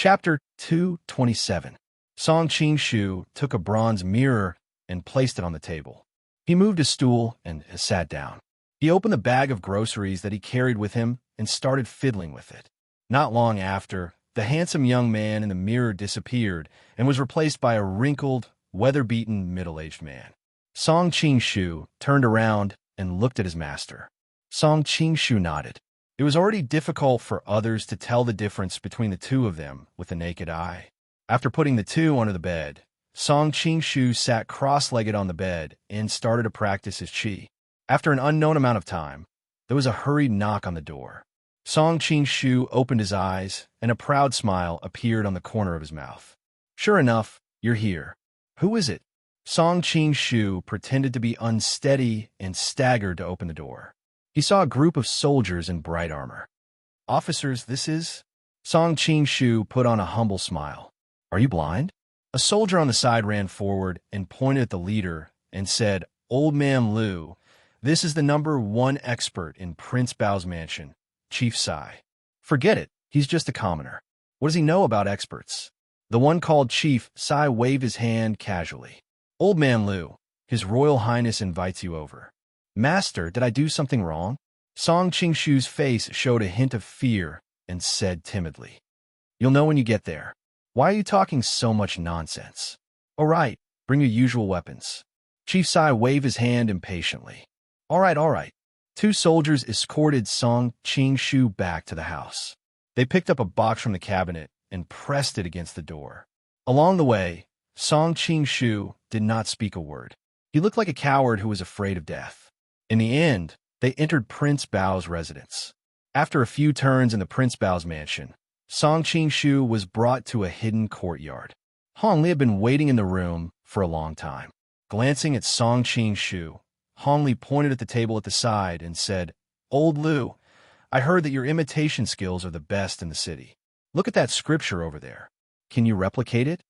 Chapter 227. Song Qing-shu took a bronze mirror and placed it on the table. He moved a stool and sat down. He opened the bag of groceries that he carried with him and started fiddling with it. Not long after, the handsome young man in the mirror disappeared and was replaced by a wrinkled, weather-beaten, middle-aged man. Song Qing-shu turned around and looked at his master. Song Qing-shu nodded. It was already difficult for others to tell the difference between the two of them with the naked eye. After putting the two under the bed, Song Qing-shu sat cross-legged on the bed and started to practice his qi. After an unknown amount of time, there was a hurried knock on the door. Song Qing-shu opened his eyes, and a proud smile appeared on the corner of his mouth. "Sure enough, you're here. Who is it?" Song Qing-shu pretended to be unsteady and staggered to open the door. He saw a group of soldiers in bright armor. "Officers, this is—" Song Qing-shu put on a humble smile. "Are you blind?" A soldier on the side ran forward and pointed at the leader and said, "Old Man Liu, this is the #1 expert in Prince Bao's mansion, Chief Sai." "Forget it, he's just a commoner. What does he know about experts?" The one called Chief Sai waved his hand casually. "Old Man Liu, His Royal Highness invites you over." "Master, did I do something wrong?" Song Qing-shu's face showed a hint of fear and said timidly, "You'll know when you get there. Why are you talking so much nonsense?" "All right, bring your usual weapons." Chief Sai waved his hand impatiently. All right. Two soldiers escorted Song Qing-shu back to the house. They picked up a box from the cabinet and pressed it against the door. Along the way, Song Qing-shu did not speak a word. He looked like a coward who was afraid of death. In the end, they entered Prince Bao's residence. After a few turns in the Prince Bao's mansion, Song Qing-shu was brought to a hidden courtyard. Hong Li had been waiting in the room for a long time. Glancing at Song Qing-shu, Hong Li pointed at the table at the side and said, "Old Liu, I heard that your imitation skills are the best in the city. Look at that scripture over there. Can you replicate it?"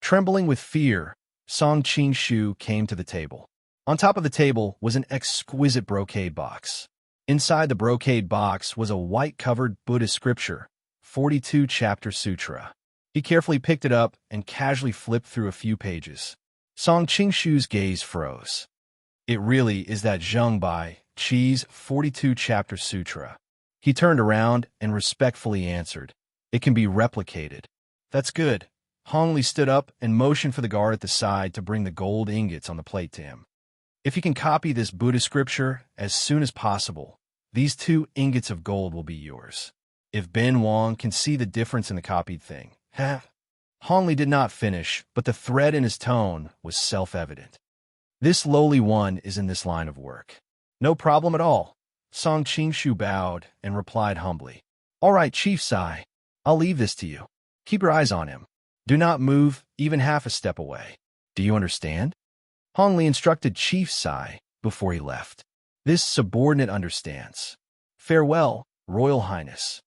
Trembling with fear, Song Qing-shu came to the table. On top of the table was an exquisite brocade box. Inside the brocade box was a white-covered Buddhist scripture, 42 Chapter Sutra. He carefully picked it up and casually flipped through a few pages. Song Qing-shu's gaze froze. "It really is that Zheng Bai Qi's 42 Chapter Sutra." He turned around and respectfully answered, "It can be replicated." "That's good." Hong Li stood up and motioned for the guard at the side to bring the gold ingots on the plate to him. "If you can copy this Buddhist scripture as soon as possible, these 2 ingots of gold will be yours. If Ben Wang can see the difference in the copied thing." Hong Li did not finish, but the thread in his tone was self-evident. "This lowly one is in this line of work." "No problem at all." Song Qing-shu bowed and replied humbly, "All right, Chief Sai, I'll leave this to you. Keep your eyes on him. Do not move even half a step away. Do you understand?" Hong Li instructed Chief Sai before he left. "This subordinate understands. Farewell, Royal Highness."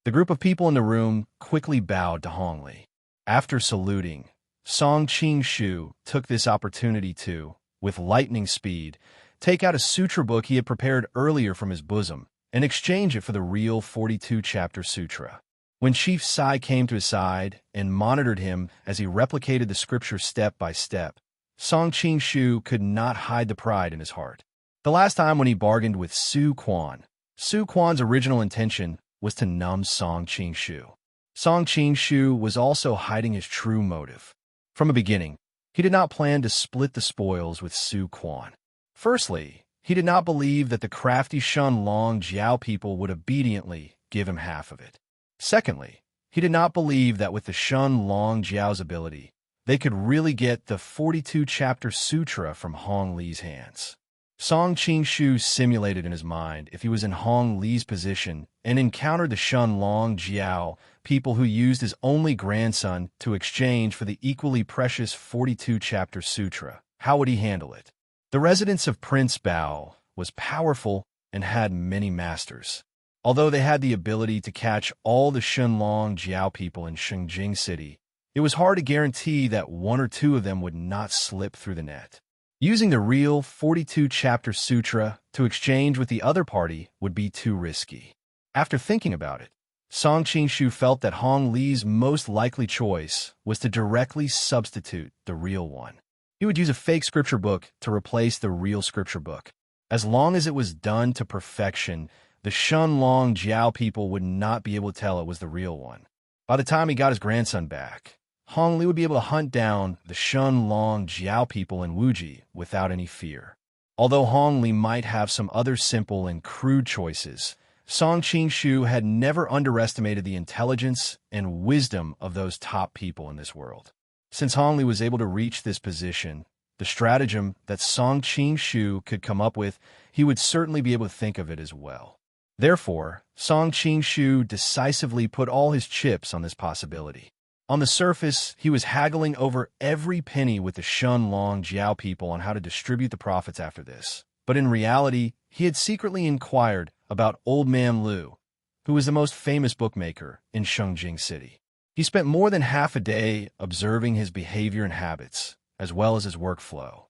The group of people in the room quickly bowed to Hong Li. After saluting, Song Qing-shu took this opportunity to, with lightning speed, take out a sutra book he had prepared earlier from his bosom and exchange it for the real 42 Chapter Sutra. When Chief Sai came to his side and monitored him as he replicated the scripture step by step, Song Qing-shu could not hide the pride in his heart. The last time when he bargained with Su Quan's original intention was to numb Song Qing-shu. Song Qing-shu was also hiding his true motive. From the beginning, he did not plan to split the spoils with Su Quan. Firstly, he did not believe that the crafty Shun Long Jiao people would obediently give him half of it. Secondly, he did not believe that with the Shun Long Jiao's ability, they could really get the 42 Chapter Sutra from Hong Li's hands. Song Qing-shu simulated in his mind if he was in Hong Li's position and encountered the Shun Long Jiao people who used his only grandson to exchange for the equally precious 42 Chapter Sutra. How would he handle it? The residence of Prince Bao was powerful and had many masters. Although they had the ability to catch all the Shun Long Jiao people in Shengjing City, it was hard to guarantee that 1 or 2 of them would not slip through the net. Using the real 42 Chapter Sutra to exchange with the other party would be too risky. After thinking about it, Song Qing-shu felt that Hong Li's most likely choice was to directly substitute the real one. He would use a fake scripture book to replace the real scripture book. As long as it was done to perfection, the Shunlong Jiao people would not be able to tell it was the real one. By the time he got his grandson back, Hong Li would be able to hunt down the Shunlong Jiao people in Wuji without any fear. Although Hong Li might have some other simple and crude choices, Song Qing-shu had never underestimated the intelligence and wisdom of those top people in this world. Since Hong Li was able to reach this position, the stratagem that Song Qing-shu could come up with, he would certainly be able to think of it as well. Therefore, Song Qing-shu decisively put all his chips on this possibility. On the surface, he was haggling over every penny with the Shunlong Jiao people on how to distribute the profits after this. But in reality, he had secretly inquired about Old Man Lu, who was the most famous bookmaker in Shengjing City. He spent more than half a day observing his behavior and habits, as well as his workflow.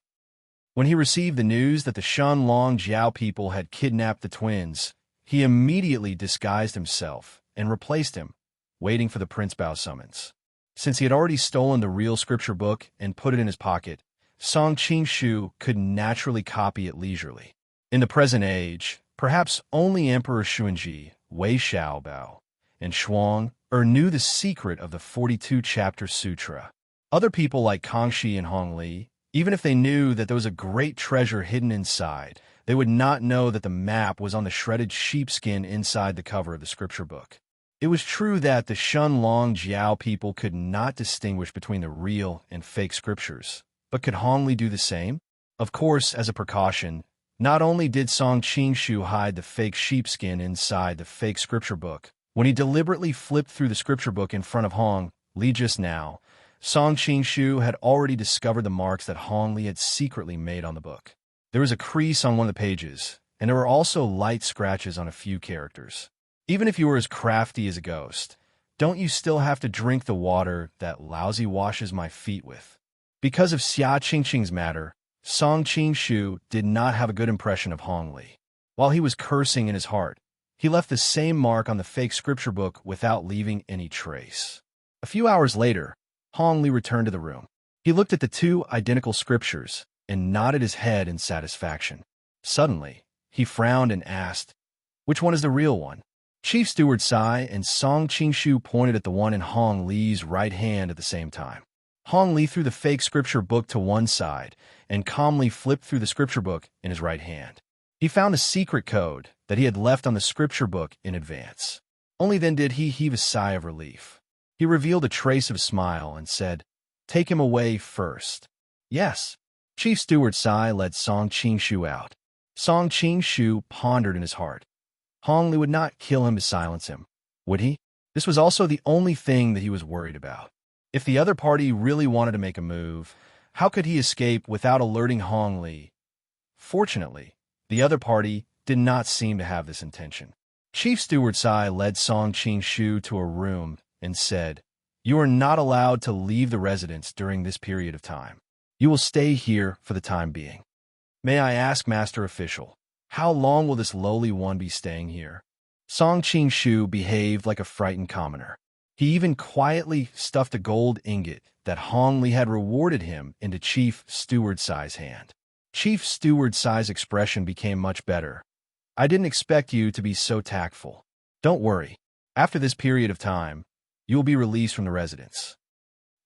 When he received the news that the Shunlong Jiao people had kidnapped the twins, he immediately disguised himself and replaced him, waiting for the Prince Bao summons. Since he had already stolen the real scripture book and put it in his pocket, Song Qing-shu could naturally copy it leisurely. In the present age, perhaps only Emperor Xuanji, Wei Xiaobao, and Shuang knew the secret of the 42-chapter sutra. Other people like Kangxi and Hong Li, even if they knew that there was a great treasure hidden inside, they would not know that the map was on the shredded sheepskin inside the cover of the scripture book. It was true that the Shunlong Jiao people could not distinguish between the real and fake scriptures, but could Hong Li do the same? Of course, as a precaution, not only did Song Qing-shu hide the fake sheepskin inside the fake scripture book, when he deliberately flipped through the scripture book in front of Hong Li just now, Song Qing-shu had already discovered the marks that Hong Li had secretly made on the book. There was a crease on one of the pages, and there were also light scratches on a few characters. Even if you were as crafty as a ghost, don't you still have to drink the water that lousy washes my feet with? Because of Xia Qingqing's matter, Song Qing-shu did not have a good impression of Hong Li. While he was cursing in his heart, he left the same mark on the fake scripture book without leaving any trace. A few hours later, Hong Li returned to the room. He looked at the two identical scriptures and nodded his head in satisfaction. Suddenly, he frowned and asked, "Which one is the real one?" Chief Steward Sai and Song Qing-shu pointed at the one in Hong Li's right hand at the same time. Hong Li threw the fake scripture book to one side and calmly flipped through the scripture book in his right hand. He found a secret code that he had left on the scripture book in advance. Only then did he heave a sigh of relief. He revealed a trace of a smile and said, "Take him away first." "Yes." Chief Steward Sai led Song Qing-shu out. Song Qing-shu pondered in his heart. Hong Li would not kill him to silence him, would he? This was also the only thing that he was worried about. If the other party really wanted to make a move, how could he escape without alerting Hong Li? Fortunately, the other party did not seem to have this intention. Chief Steward Sai led Song Qing-shu to a room and said, "You are not allowed to leave the residence during this period of time. You will stay here for the time being. May I ask, Master Official, how long will this lowly one be staying here?" Song Qing-shu behaved like a frightened commoner. He even quietly stuffed a gold ingot that Hong Li had rewarded him into Chief Steward Sai's hand. Chief Steward Sai's expression became much better. "I didn't expect you to be so tactful. Don't worry. After this period of time, you will be released from the residence.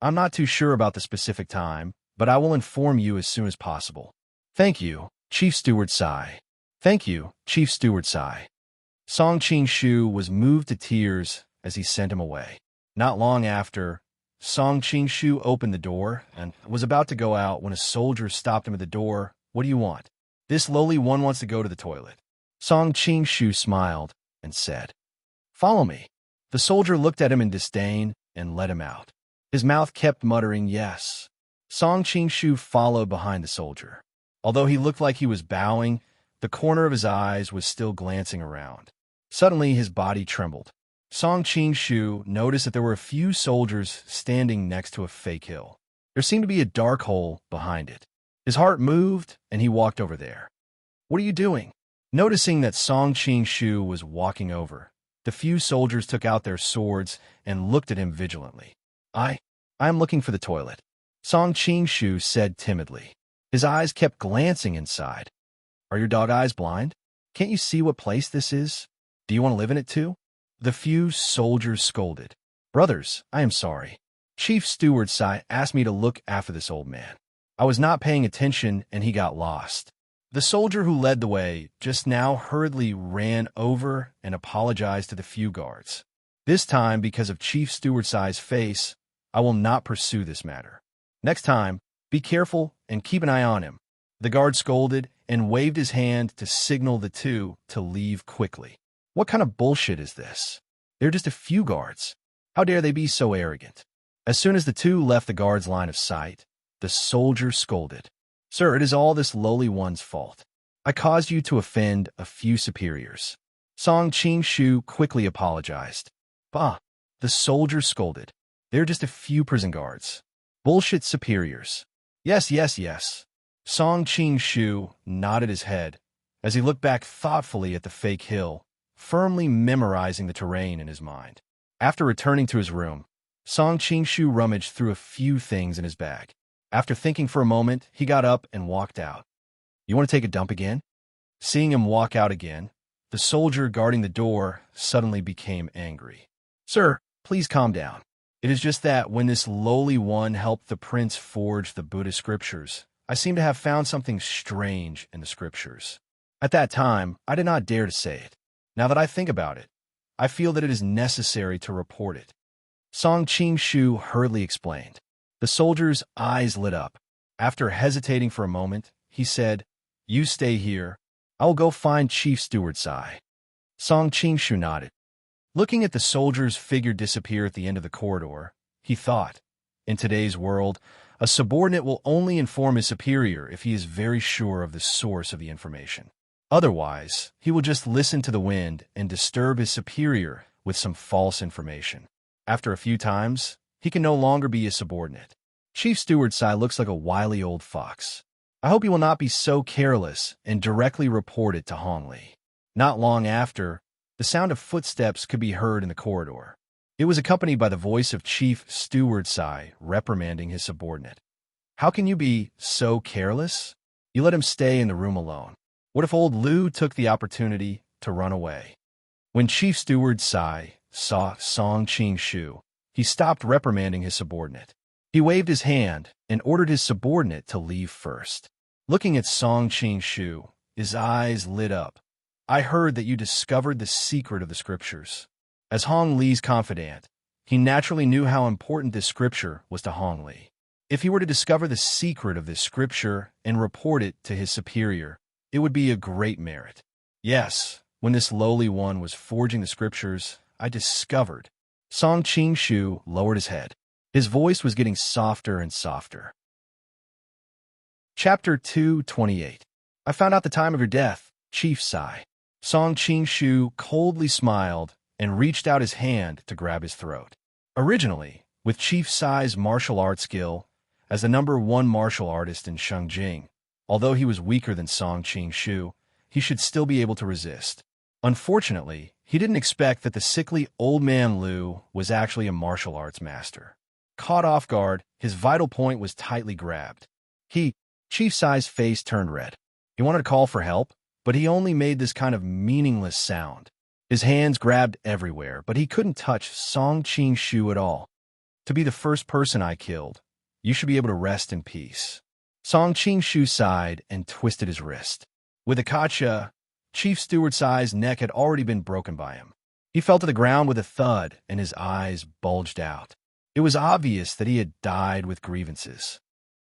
I'm not too sure about the specific time, but I will inform you as soon as possible." "Thank you, Chief Steward Sai." "Thank you, Chief Steward Sai." Song Qing-shu was moved to tears as he sent him away. Not long after, Song Qing-shu opened the door and was about to go out when a soldier stopped him at the door. "What do you want?" "This lowly one wants to go to the toilet." Song Qing-shu smiled and said, "Follow me." The soldier looked at him in disdain and let him out. His mouth kept muttering, "Yes." Song Qing-shu followed behind the soldier. Although he looked like he was bowing, the corner of his eyes was still glancing around. Suddenly, his body trembled. Song Qing-shu noticed that there were a few soldiers standing next to a fake hill. There seemed to be a dark hole behind it. His heart moved, and he walked over there. "What are you doing?" Noticing that Song Qing-shu was walking over, The few soldiers took out their swords and looked at him vigilantly. I am looking for the toilet, Song Qingshu said timidly. His eyes kept glancing inside. Are your dog eyes blind? Can't you see what place this is? Do you want to live in it too? The few soldiers scolded. Brothers, I am sorry. Chief Steward Sai asked me to look after this old man. I was not paying attention and he got lost. The soldier who led the way just now hurriedly ran over and apologized to the few guards. This time, because of Chief Steward Sai's face, I will not pursue this matter. Next time, be careful and keep an eye on him. The guard scolded and waved his hand to signal the two to leave quickly. What kind of bullshit is this? They're just a few guards. How dare they be so arrogant? As soon as the two left the guard's line of sight, the soldier scolded. Sir, it is all this lowly one's fault. I caused you to offend a few superiors. Song Qingshu quickly apologized. Bah, the soldier scolded. They're just a few prison guards. Bullshit superiors. Yes, yes, yes. Song Qingshu nodded his head as he looked back thoughtfully at the fake hill, firmly memorizing the terrain in his mind. After returning to his room, Song Qingshu rummaged through a few things in his bag. After thinking for a moment, he got up and walked out. You want to take a dump again? Seeing him walk out again, the soldier guarding the door suddenly became angry. Sir, please calm down. It is just that when this lowly one helped the prince forge the Buddhist scriptures, I seem to have found something strange in the scriptures. At that time, I did not dare to say it. Now that I think about it, I feel that it is necessary to report it. Song Qingshu hurriedly explained. The soldier's eyes lit up. After hesitating for a moment, he said, You stay here. I will go find Chief Steward Sai. Song Qingshu nodded. Looking at the soldier's figure disappear at the end of the corridor, he thought, in today's world, a subordinate will only inform his superior if he is very sure of the source of the information. Otherwise, he will just listen to the wind and disturb his superior with some false information. After a few times, he can no longer be a subordinate. Chief Steward Sai looks like a wily old fox. I hope he will not be so careless and directly report it to Hong Li. Not long after, the sound of footsteps could be heard in the corridor. It was accompanied by the voice of Chief Steward Sai reprimanding his subordinate. How can you be so careless? You let him stay in the room alone. What if old Lu took the opportunity to run away? When Chief Steward Sai saw Song Qingshu, he stopped reprimanding his subordinate. He waved his hand and ordered his subordinate to leave first. Looking at Song Qingshu, his eyes lit up. I heard that you discovered the secret of the scriptures. As Hong Li's confidant, he naturally knew how important this scripture was to Hong Li. If he were to discover the secret of this scripture and report it to his superior, it would be a great merit. Yes, when this lowly one was forging the scriptures, I discovered. Song Qingshu lowered his head. His voice was getting softer and softer. Chapter 228. I found out the time of your death, Chief Sai. Song Qingshu coldly smiled and reached out his hand to grab his throat. Originally, with Chief Sai's martial arts skill, as the #1 martial artist in Shengjing, although he was weaker than Song Qingshu, he should still be able to resist. Unfortunately, he didn't expect that the sickly old man Lu was actually a martial arts master. Caught off guard, his vital point was tightly grabbed. Chief Sai's face turned red. He wanted to call for help, but he only made this kind of meaningless sound. His hands grabbed everywhere, but he couldn't touch Song Qingshu at all. To be the first person I killed, you should be able to rest in peace. Song Qingshu sighed and twisted his wrist. With a kacha, Chief Steward Sai's neck had already been broken by him. He fell to the ground with a thud, and his eyes bulged out. It was obvious that he had died with grievances.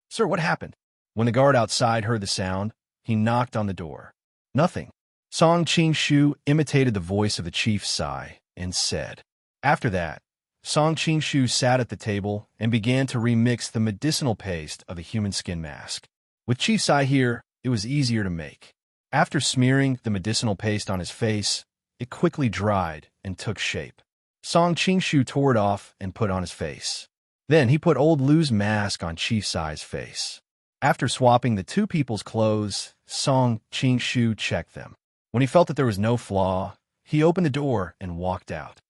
Sir, what happened? When the guard outside heard the sound, he knocked on the door. Nothing. Song Qingshu imitated the voice of the Chief Sai and said. After that, Song Qingshu sat at the table and began to remix the medicinal paste of a human skin mask. With Chief Sai here, it was easier to make. After smearing the medicinal paste on his face, it quickly dried and took shape. Song Qingshu tore it off and put on his face. Then he put old Lu's mask on Chief Sai's face. After swapping the two people's clothes, Song Qingshu checked them. When he felt that there was no flaw, he opened the door and walked out.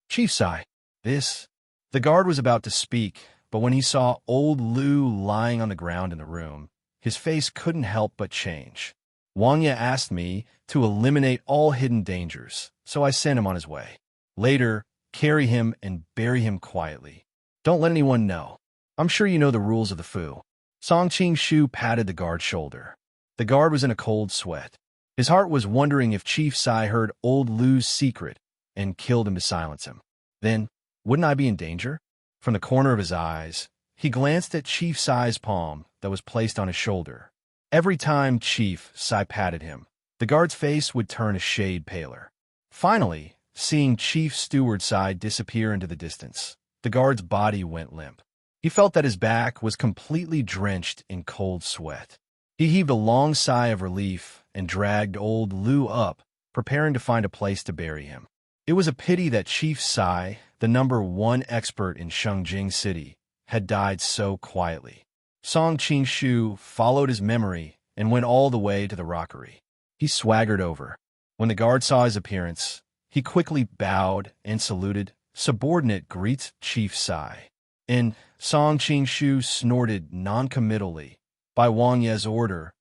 Chief Sai, this... The guard was about to speak, but when he saw old Lu lying on the ground in the room, his face couldn't help but change. Wang Ye asked me to eliminate all hidden dangers, so I sent him on his way. Later, carry him and bury him quietly. Don't let anyone know. I'm sure you know the rules of the Fu. Song Qing-shu patted the guard's shoulder. The guard was in a cold sweat. His heart was wondering if Chief Sai heard old Lu's secret and killed him to silence him. Then, wouldn't I be in danger? From the corner of his eyes, he glanced at Chief Sai's palm that was placed on his shoulder. Every time Chief Sai patted him, the guard's face would turn a shade paler. Finally, seeing Chief Steward Sai disappear into the distance, the guard's body went limp. He felt that his back was completely drenched in cold sweat. He heaved a long sigh of relief and dragged old Lu up, preparing to find a place to bury him. It was a pity that Chief Sai, the #1 expert in Shengjing City, had died so quietly. Song Qing-shu followed his memory and went all the way to the rockery. He swaggered over. When the guard saw his appearance, he quickly bowed and saluted. Subordinate greets Chief Sai. And Song Qing-shu snorted noncommittally. By Wang Ye's order,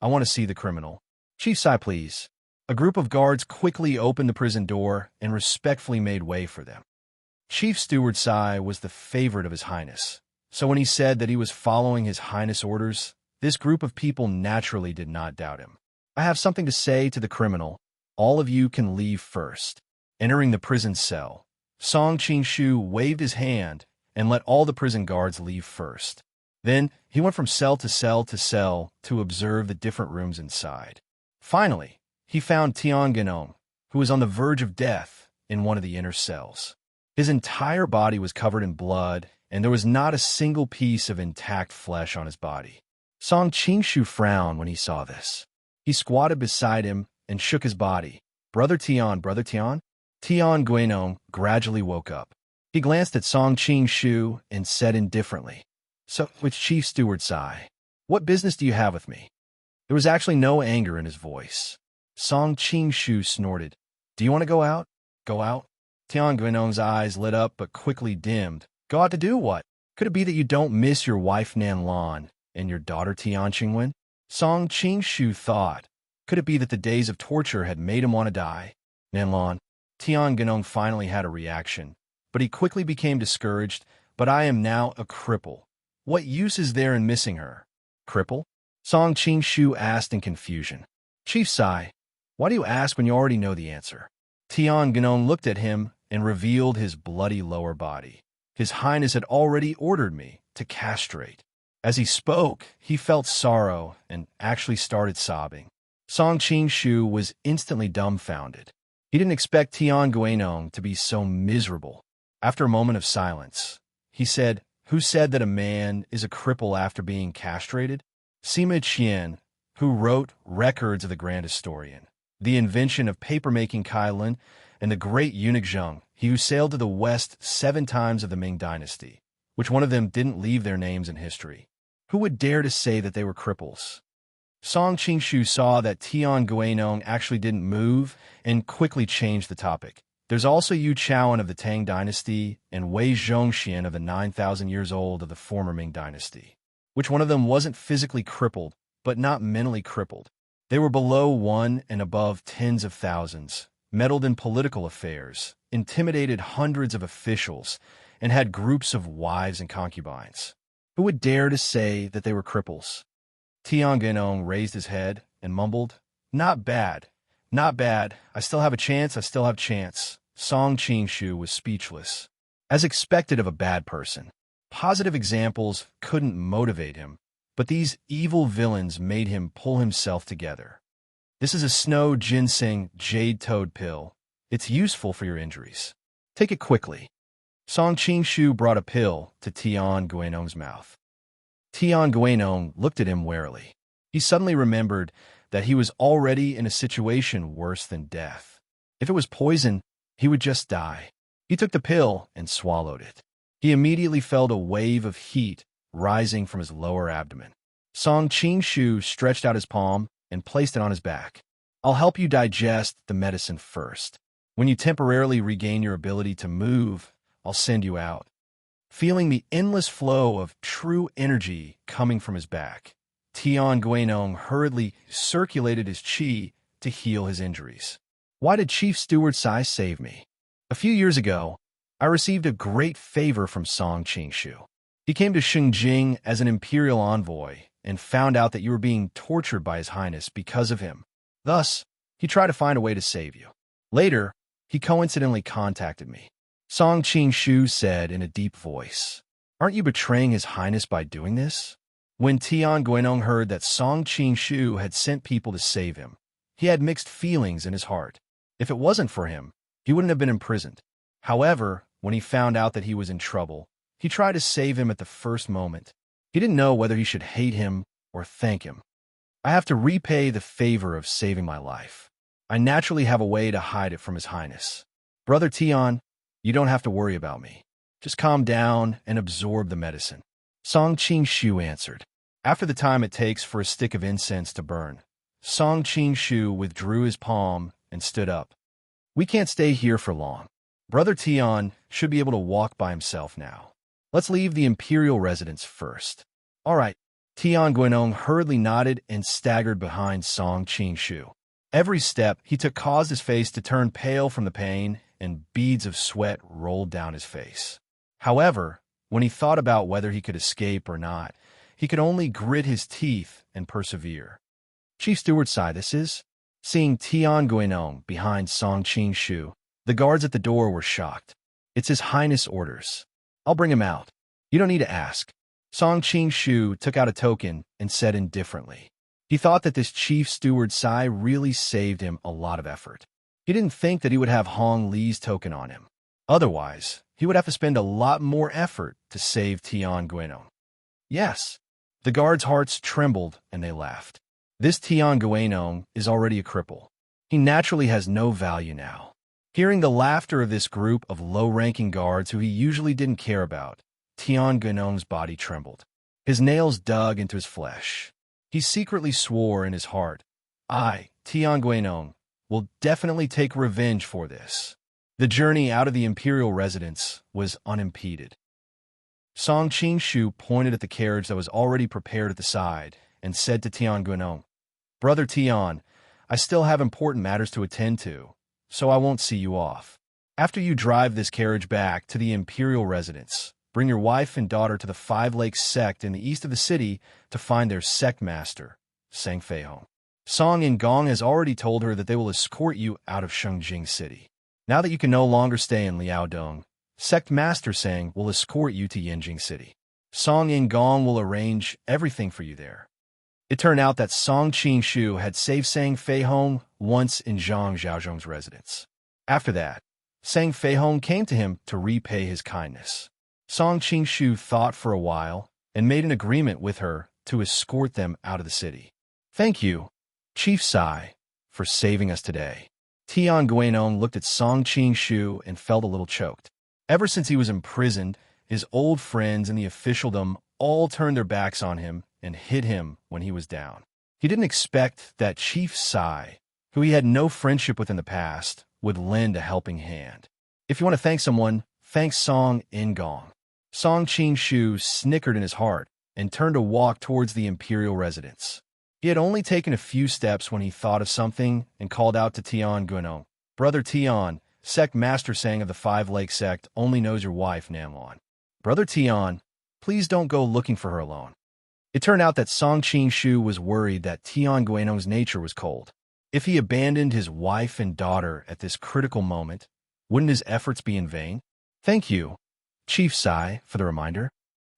I want to see the criminal. Chief Sai, please. A group of guards quickly opened the prison door and respectfully made way for them. Chief Steward Sai was the favorite of His Highness, so when he said that he was following His Highness' orders, this group of people naturally did not doubt him. I have something to say to the criminal. All of you can leave first. Entering the prison cell, Song Qing-shu waved his hand and let all the prison guards leave first. Then he went from cell to cell to cell to observe the different rooms inside. Finally, he found Tian Genong, who was on the verge of death in one of the inner cells. His entire body was covered in blood, and there was not a single piece of intact flesh on his body. Song Qing-shu frowned when he saw this. He squatted beside him and shook his body. Brother Tian, Brother Tian? Tian Guinong gradually woke up. He glanced at Song Qing-shu and said indifferently, "So, with Chief Steward Sai, what business do you have with me?" There was actually no anger in his voice. Song Qing-shu snorted. "Do you want to go out?" "Go out?" Tian Guinong's eyes lit up but quickly dimmed. "Go out to do what? Could it be that you don't miss your wife Nan Lan and your daughter Tian Qingwen?" Song Qing-shu thought. Could it be that the days of torture had made him want to die? Nan Lan. Tian Guinong finally had a reaction, but he quickly became discouraged. "But I am now a cripple. What use is there in missing her?" "Cripple?" Song Qing-shu asked in confusion. "Chief Sai, why do you ask when you already know the answer?" Tian Genong looked at him and revealed his bloody lower body. His Highness had already ordered me to castrate. As he spoke, he felt sorrow and actually started sobbing. Song Qing-shu was instantly dumbfounded. He didn't expect Tian Guinong to be so miserable. After a moment of silence, he said, "Who said that a man is a cripple after being castrated?" Sima Qian, who wrote Records of the Grand Historian, the invention of papermaking Kailin, and the great eunuch Zheng, he who sailed to the west 7 times of the Ming Dynasty. Which one of them didn't leave their names in history? Who would dare to say that they were cripples? Song Qing-shu saw that Tian Guinong actually didn't move and quickly changed the topic. There's also Yu Chaoan of the Tang Dynasty and Wei Zhongxian of the 9,000 years old of the former Ming Dynasty. Which one of them wasn't physically crippled, but not mentally crippled? They were below 1 and above tens of thousands, meddled in political affairs, intimidated hundreds of officials, and had groups of wives and concubines. Who would dare to say that they were cripples? Tian Genong raised his head and mumbled, "Not bad, not bad. I still have a chance, I still have chance." Song Qing-shu was speechless. As expected of a bad person, positive examples couldn't motivate him, but these evil villains made him pull himself together. "This is a snow ginseng jade toad pill. It's useful for your injuries. Take it quickly." Song Qing-shu brought a pill to Tian Guinong's mouth. Tian Guinong looked at him warily. He suddenly remembered that he was already in a situation worse than death. If it was poison, he would just die. He took the pill and swallowed it. He immediately felt a wave of heat rising from his lower abdomen. Song Qing-shu stretched out his palm and placed it on his back. "I'll help you digest the medicine first." When you temporarily regain your ability to move, I'll send you out. Feeling the endless flow of true energy coming from his back, Tian Guinong hurriedly circulated his qi to heal his injuries. Why did Chief Steward Sai save me? A few years ago, I received a great favor from Song Qingshu. He came to Shengjing as an imperial envoy and found out that you were being tortured by His Highness because of him. Thus, he tried to find a way to save you. Later, he coincidentally contacted me. Song Qingshu said in a deep voice, "Aren't you betraying His Highness by doing this?" When Tian Guinong heard that Song Qingshu had sent people to save him, he had mixed feelings in his heart. If it wasn't for him, he wouldn't have been imprisoned. However, when he found out that he was in trouble, he tried to save him at the first moment. He didn't know whether he should hate him or thank him. I have to repay the favor of saving my life. I naturally have a way to hide it from His Highness. Brother Tian, you don't have to worry about me. Just calm down and absorb the medicine. Song Qingshu answered. After the time it takes for a stick of incense to burn, Song Qingshu withdrew his palm and stood up. We can't stay here for long. Brother Tian should be able to walk by himself now. Let's leave the imperial residence first. All right. Tian Guinong hurriedly nodded and staggered behind Song Qingshu. Every step he took caused his face to turn pale from the pain, and beads of sweat rolled down his face. However, when he thought about whether he could escape or not, he could only grit his teeth and persevere. Chief Steward Sai, this is? Seeing Tian Guinong behind Song Qingshu, the guards at the door were shocked. It's His Highness' orders. I'll bring him out. You don't need to ask. Song Qingshu took out a token and said indifferently. He thought that this Chief Steward Sai really saved him a lot of effort. He didn't think that he would have Hong Li's token on him. Otherwise, he would have to spend a lot more effort to save Tian Guinong. Yes. The guards' hearts trembled and they laughed. This Tian Guinong is already a cripple. He naturally has no value now. Hearing the laughter of this group of low-ranking guards who he usually didn't care about, Tian Guinong's body trembled. His nails dug into his flesh. He secretly swore in his heart, I, Tian Guinong, will definitely take revenge for this. The journey out of the imperial residence was unimpeded. Song Qingshu pointed at the carriage that was already prepared at the side and said to Tian Guinong, Brother Tian, I still have important matters to attend to, so I won't see you off. After you drive this carriage back to the imperial residence, bring your wife and daughter to the Five Lakes sect in the east of the city to find their sect master, Sang Fei Hong. Song Yingong has already told her that they will escort you out of Shengjing City. Now that you can no longer stay in Liaodong, Sect Master Sang will escort you to Yanjing City. Song Yingong will arrange everything for you there. It turned out that Song Qingshu had saved Sang Fei Hong once in Zhang Xiaozhong's residence. After that, Sang Fei Hong came to him to repay his kindness. Song Qingshu thought for a while and made an agreement with her to escort them out of the city. Thank you, Chief Sai, for saving us today. Tian Guinong looked at Song Qingshu and felt a little choked. Ever since he was imprisoned, his old friends in the officialdom all turned their backs on him and hid him when he was down. He didn't expect that Chief Sai, who he had no friendship with in the past, would lend a helping hand. If you want to thank someone, thank Song Yingong. Song Qingshu snickered in his heart and turned to walk towards the imperial residence. He had only taken a few steps when he thought of something and called out to Tian Guinong, Brother Tian, Sect Master Sang of the Five Lake Sect only knows your wife, Namlon. Brother Tian, please don't go looking for her alone. It turned out that Song Qingshu was worried that Tian Guinong's nature was cold. If he abandoned his wife and daughter at this critical moment, wouldn't his efforts be in vain? Thank you, Chief Sai, for the reminder.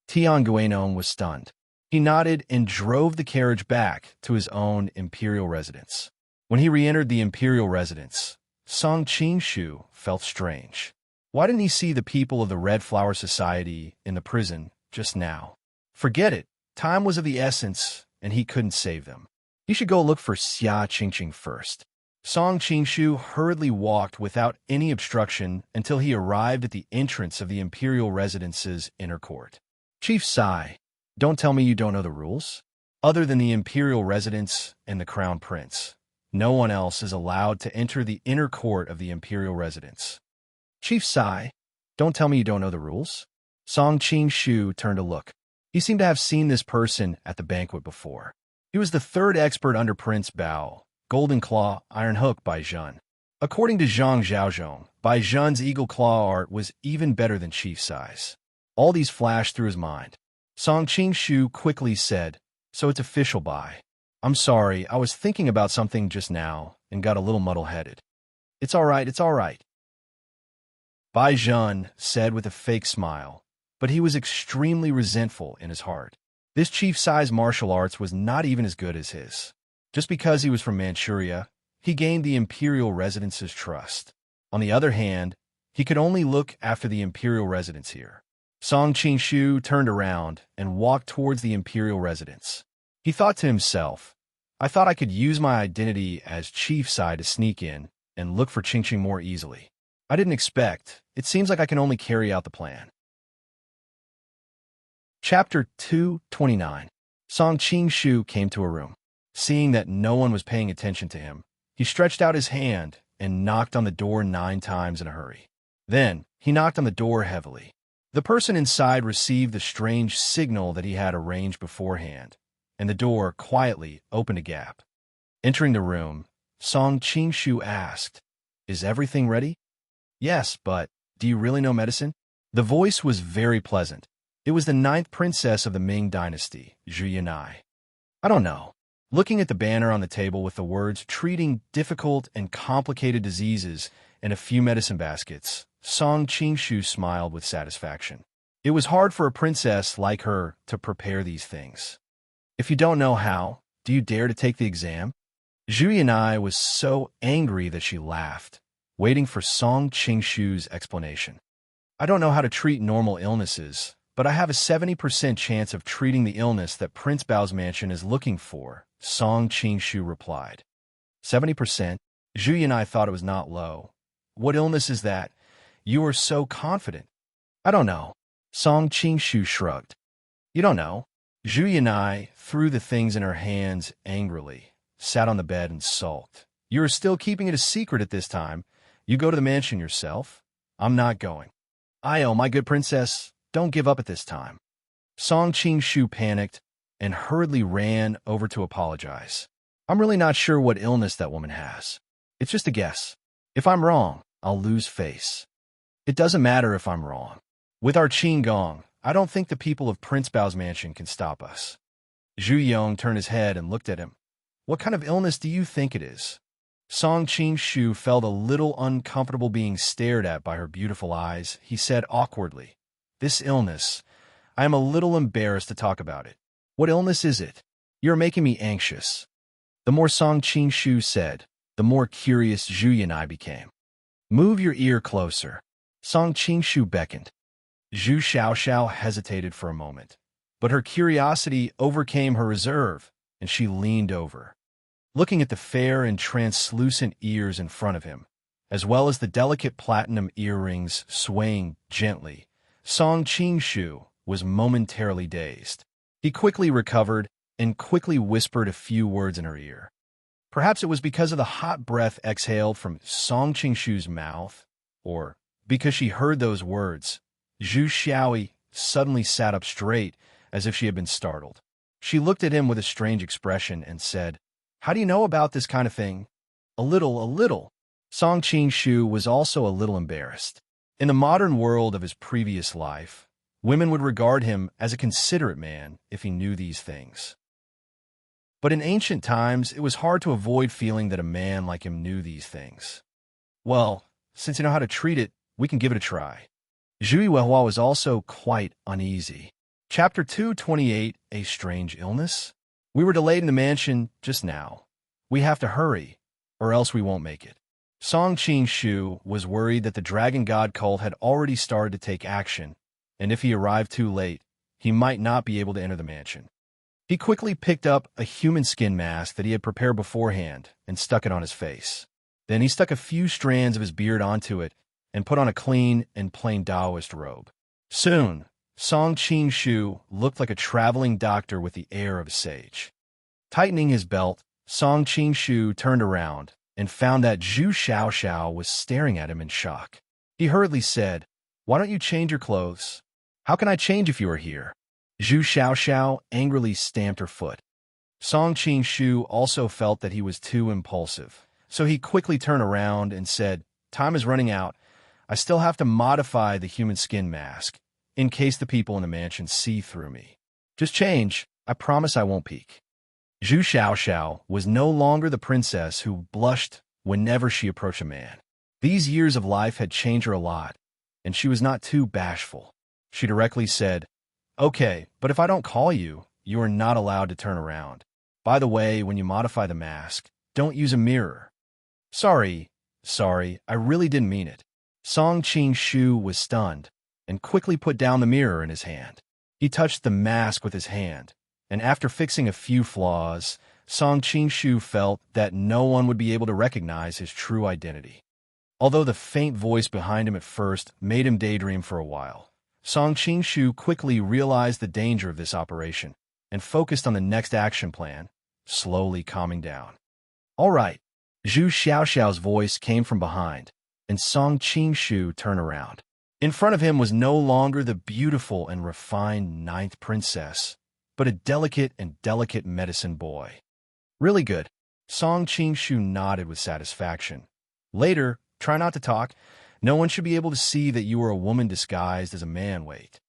Tian Guinong was stunned. He nodded and drove the carriage back to his own imperial residence. When he re-entered the imperial residence, Song Qingshu felt strange. Why didn't he see the people of the Red Flower Society in the prison just now? Forget it. Time was of the essence, and he couldn't save them. He should go look for Xia Qingqing first. Song Qingshu hurriedly walked without any obstruction until he arrived at the entrance of the imperial residence's inner court. Chief Sai, don't tell me you don't know the rules. Other than the imperial residence and the crown prince, No one else is allowed to enter the inner court of the imperial residence. Chief Sai, don't tell me you don't know the rules. Song Qing-shu turned to look. He seemed to have seen this person at the banquet before. He was the third expert under Prince Bao, Golden Claw, Iron Hook by Zhun. According to Zhang Xiaozhong, Bai Zhun's Eagle Claw art was even better than Chief Sai's. All these flashed through his mind. Song Qing-shu quickly said, "So it's official, Bai. I'm sorry, I was thinking about something just now and got a little muddle-headed." It's all right. Bai Zhun said with a fake smile, but he was extremely resentful in his heart. This Chief Sai's martial arts was not even as good as his. Just because he was from Manchuria, he gained the imperial residence's trust. On the other hand, he could only look after the imperial residence here. Song Qing-shu turned around and walked towards the imperial residence. He thought to himself, I thought I could use my identity as Chief Sai to sneak in and look for Qing-Qing more easily. I didn't expect. It seems like I can only carry out the plan. Chapter 229. Song Qing-shu came to a room. Seeing that no one was paying attention to him, he stretched out his hand and knocked on the door 9 times in a hurry. Then, he knocked on the door heavily. The person inside received the strange signal that he had arranged beforehand, and the door quietly opened a gap. Entering the room, Song Qing-shu asked, "Is everything ready?" "Yes, but do you really know medicine?" The voice was very pleasant. It was the 9th princess of the Ming dynasty, Zhu Yanai. "I don't know." Looking at the banner on the table with the words treating difficult and complicated diseases and a few medicine baskets, Song Qing-shu smiled with satisfaction. It was hard for a princess like her to prepare these things. "If you don't know how, do you dare to take the exam?" Zhu Yanai was so angry that she laughed, waiting for Song Qing-shu's explanation. "I don't know how to treat normal illnesses, but I have a 70% chance of treating the illness that Prince Bao's mansion is looking for," Song Qing-shu replied. 70%? Zhu Yanai thought it was not low. "What illness is that? You are so confident." "I don't know." Song Qing-shu shrugged. "You don't know?" Zhu Yanai threw the things in her hands angrily, sat on the bed and sulked. "You are still keeping it a secret at this time. You go to the mansion yourself." "I'm not going." "Io, my good princess, don't give up at this time." Song Qing-shu panicked and hurriedly ran over to apologize. "I'm really not sure what illness that woman has. It's just a guess. If I'm wrong, I'll lose face." "It doesn't matter if I'm wrong. With our Qing Gong, I don't think the people of Prince Bao's mansion can stop us." Zhu Yong turned his head and looked at him. "What kind of illness do you think it is?" Song Qing-shu felt a little uncomfortable being stared at by her beautiful eyes. He said awkwardly, "This illness, I am a little embarrassed to talk about it." "What illness is it? You're making me anxious." The more Song Qing-shu said, the more curious Zhu Yanai became. "Move your ear closer." Song Qing-shu beckoned. Zhu Xiaoxiao hesitated for a moment, but her curiosity overcame her reserve, and she leaned over. Looking at the fair and translucent ears in front of him, as well as the delicate platinum earrings swaying gently, Song Qing-shu was momentarily dazed. He quickly recovered and quickly whispered a few words in her ear. Perhaps it was because of the hot breath exhaled from Song Qing-shu's mouth, or because she heard those words, Zhu Xiaoi suddenly sat up straight as if she had been startled. She looked at him with a strange expression and said, "How do you know about this kind of thing?" A little. Song Qing-shu was also a little embarrassed. In the modern world of his previous life, women would regard him as a considerate man if he knew these things. But in ancient times, it was hard to avoid feeling that a man like him knew these things. "Well, since you know how to treat it, we can give it a try." Zhu Yuehua was also quite uneasy. Chapter 228, A Strange Illness? "We were delayed in the mansion just now. We have to hurry, or else we won't make it." Song Qing-shu was worried that the Dragon God cult had already started to take action, and if he arrived too late, he might not be able to enter the mansion. He quickly picked up a human skin mask that he had prepared beforehand and stuck it on his face. Then he stuck a few strands of his beard onto it and put on a clean and plain Taoist robe. Soon, Song Qing-shu looked like a traveling doctor with the air of a sage. Tightening his belt, Song Qing-shu turned around and found that Zhu Xiaoxiao was staring at him in shock. He hurriedly said, "Why don't you change your clothes? How can I change if you are here?" Zhu Xiaoxiao angrily stamped her foot. Song Qing-shu also felt that he was too impulsive, so he quickly turned around and said, "Time is running out. I still have to modify the human skin mask, in case the people in the mansion see through me. Just change. I promise I won't peek." Zhu Xiaoxiao was no longer the princess who blushed whenever she approached a man. These years of life had changed her a lot, and she was not too bashful. She directly said, "Okay, but if I don't call you, you are not allowed to turn around. By the way, when you modify the mask, don't use a mirror." Sorry, I really didn't mean it." Song Qing-shu was stunned and quickly put down the mirror in his hand. He touched the mask with his hand, and after fixing a few flaws, Song Qing-shu felt that no one would be able to recognize his true identity. Although the faint voice behind him at first made him daydream for a while, Song Qing-shu quickly realized the danger of this operation and focused on the next action plan, slowly calming down. "All right." Zhu Xiaoxiao's voice came from behind, and Song Qing-shu turned around. In front of him was no longer the beautiful and refined ninth princess, but a delicate medicine boy. "Really good." Song Qing-shu nodded with satisfaction. "Later, try not to talk. No one should be able to see that you are a woman disguised as a man. Wait."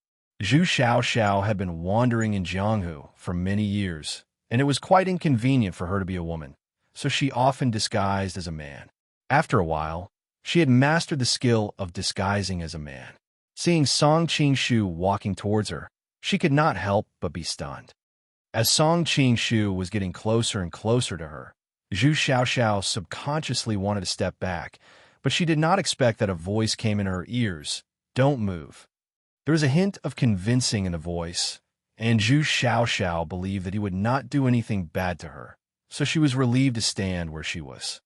Zhu Xiaoxiao had been wandering in Jianghu for many years, and it was quite inconvenient for her to be a woman, so she often disguised as a man. After a while, she had mastered the skill of disguising as a man. Seeing Song Qing-shu walking towards her, she could not help but be stunned. As Song Qing-shu was getting closer and closer to her, Zhu Xiaoxiao subconsciously wanted to step back, but she did not expect that a voice came in her ears. "Don't move." There was a hint of convincing in the voice, and Zhu Xiaoxiao believed that he would not do anything bad to her, so she was relieved to stand where she was.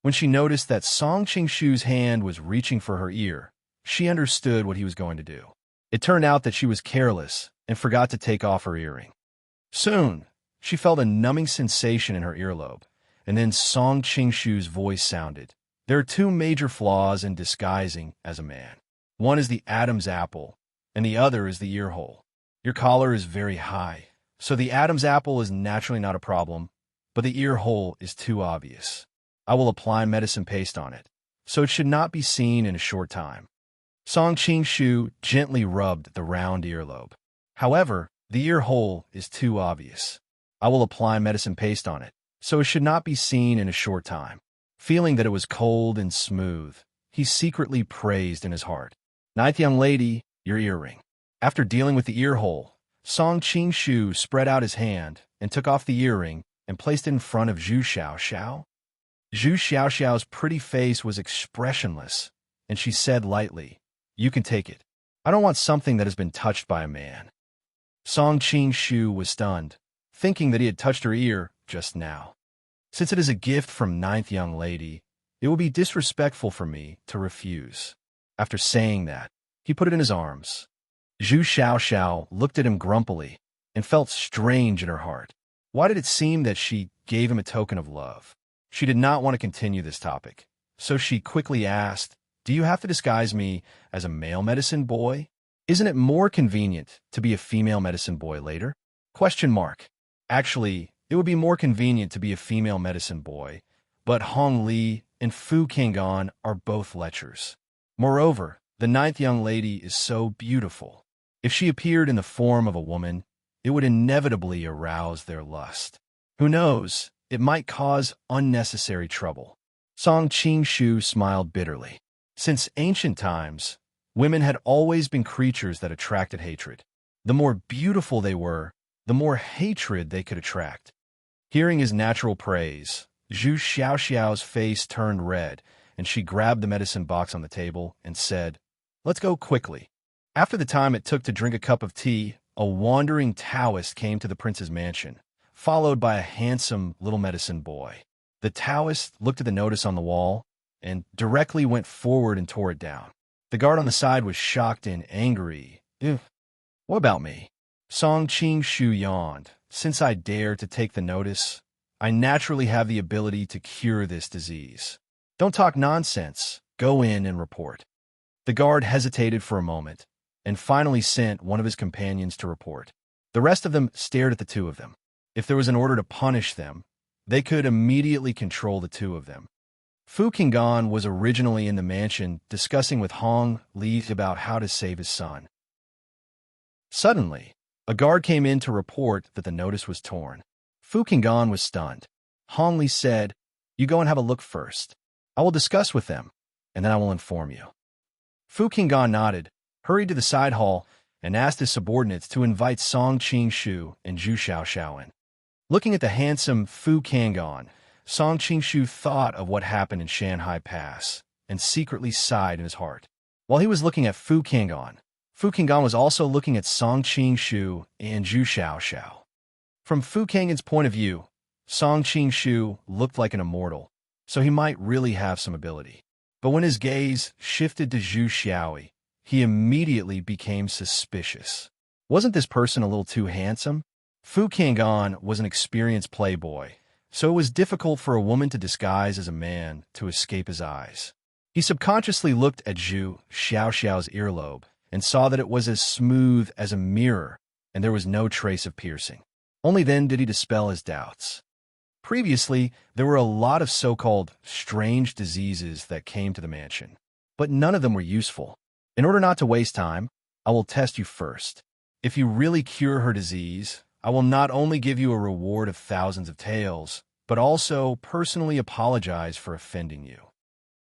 When she noticed that Song Qing-shu's hand was reaching for her ear, she understood what he was going to do. It turned out that she was careless and forgot to take off her earring. Soon, she felt a numbing sensation in her earlobe, and then Song Qing-shu's voice sounded. "There are two major flaws in disguising as a man. One is the Adam's apple, and the other is the ear hole. Your collar is very high, so the Adam's apple is naturally not a problem, but the ear hole is too obvious. I will apply medicine paste on it, so it should not be seen in a short time." Song Qing-shu gently rubbed the round earlobe. "However, the ear hole is too obvious. I will apply medicine paste on it, so it should not be seen in a short time." Feeling that it was cold and smooth, he secretly praised in his heart, "Ninth young lady, your earring." After dealing with the ear hole, Song Qing-shu spread out his hand and took off the earring and placed it in front of Zhu Xiaoxiao. Zhu Xiaoxiao's pretty face was expressionless, and she said lightly, "You can take it. I don't want something that has been touched by a man." Song Qing-shu was stunned, thinking that he had touched her ear just now. "Since it is a gift from ninth young lady, it would be disrespectful for me to refuse." After saying that, he put it in his arms. Zhu Xiaoxiao looked at him grumpily and felt strange in her heart. Why did it seem that she gave him a token of love? She did not want to continue this topic, so she quickly asked, "Do you have to disguise me as a male medicine boy? Isn't it more convenient to be a female medicine boy later?" Actually, it would be more convenient to be a female medicine boy, but Hong Li and Fu Kanghan are both lechers. Moreover, the ninth young lady is so beautiful. If she appeared in the form of a woman, it would inevitably arouse their lust. Who knows, it might cause unnecessary trouble. Song Qing-shu smiled bitterly. Since ancient times, women had always been creatures that attracted hatred. The more beautiful they were, the more hatred they could attract. Hearing his natural praise, Zhu Xiaoxiao's face turned red, and she grabbed the medicine box on the table and said, "Let's go quickly." After the time it took to drink a cup of tea, a wandering Taoist came to the prince's mansion, followed by a handsome little medicine boy. The Taoist looked at the notice on the wall and directly went forward and tore it down. The guard on the side was shocked and angry. What about me?" Song Qing-shu yawned. "Since I dared to take the notice, I naturally have the ability to cure this disease. Don't talk nonsense. Go in and report. The guard hesitated for a moment, and finally sent one of his companions to report. The rest of them stared at the two of them. If there was an order to punish them, they could immediately control the two of them. Fu Qinggan was originally in the mansion discussing with Hong Li about how to save his son. Suddenly, a guard came in to report that the notice was torn. Fu Qinggan was stunned. Hong Li said, "You go and have a look first. I will discuss with them, and then I will inform you." Fu Qinggan nodded, hurried to the side hall, and asked his subordinates to invite Song Qingshu and Zhu Xiaoxiao in. Looking at the handsome Fu Qinggan, Song Qingshu thought of what happened in Shanghai Pass and secretly sighed in his heart. While he was looking at Fu Qinggan was also looking at Song Qingshu and Zhu Xiaoxiao. From Fu Qinggan's point of view, Song Qingshu looked like an immortal, so he might really have some ability. But when his gaze shifted to Zhu Xiaoyi, he immediately became suspicious. Wasn't this person a little too handsome? Fu Qinggan was an experienced playboy, so it was difficult for a woman to disguise as a man to escape his eyes. He subconsciously looked at Zhu Xiaoxiao's earlobe and saw that it was as smooth as a mirror and there was no trace of piercing. Only then did he dispel his doubts. Previously, there were a lot of so-called strange diseases that came to the mansion, but none of them were useful. In order not to waste time, I will test you first. If you really cure her disease, I will not only give you a reward of thousands of taels, but also personally apologize for offending you.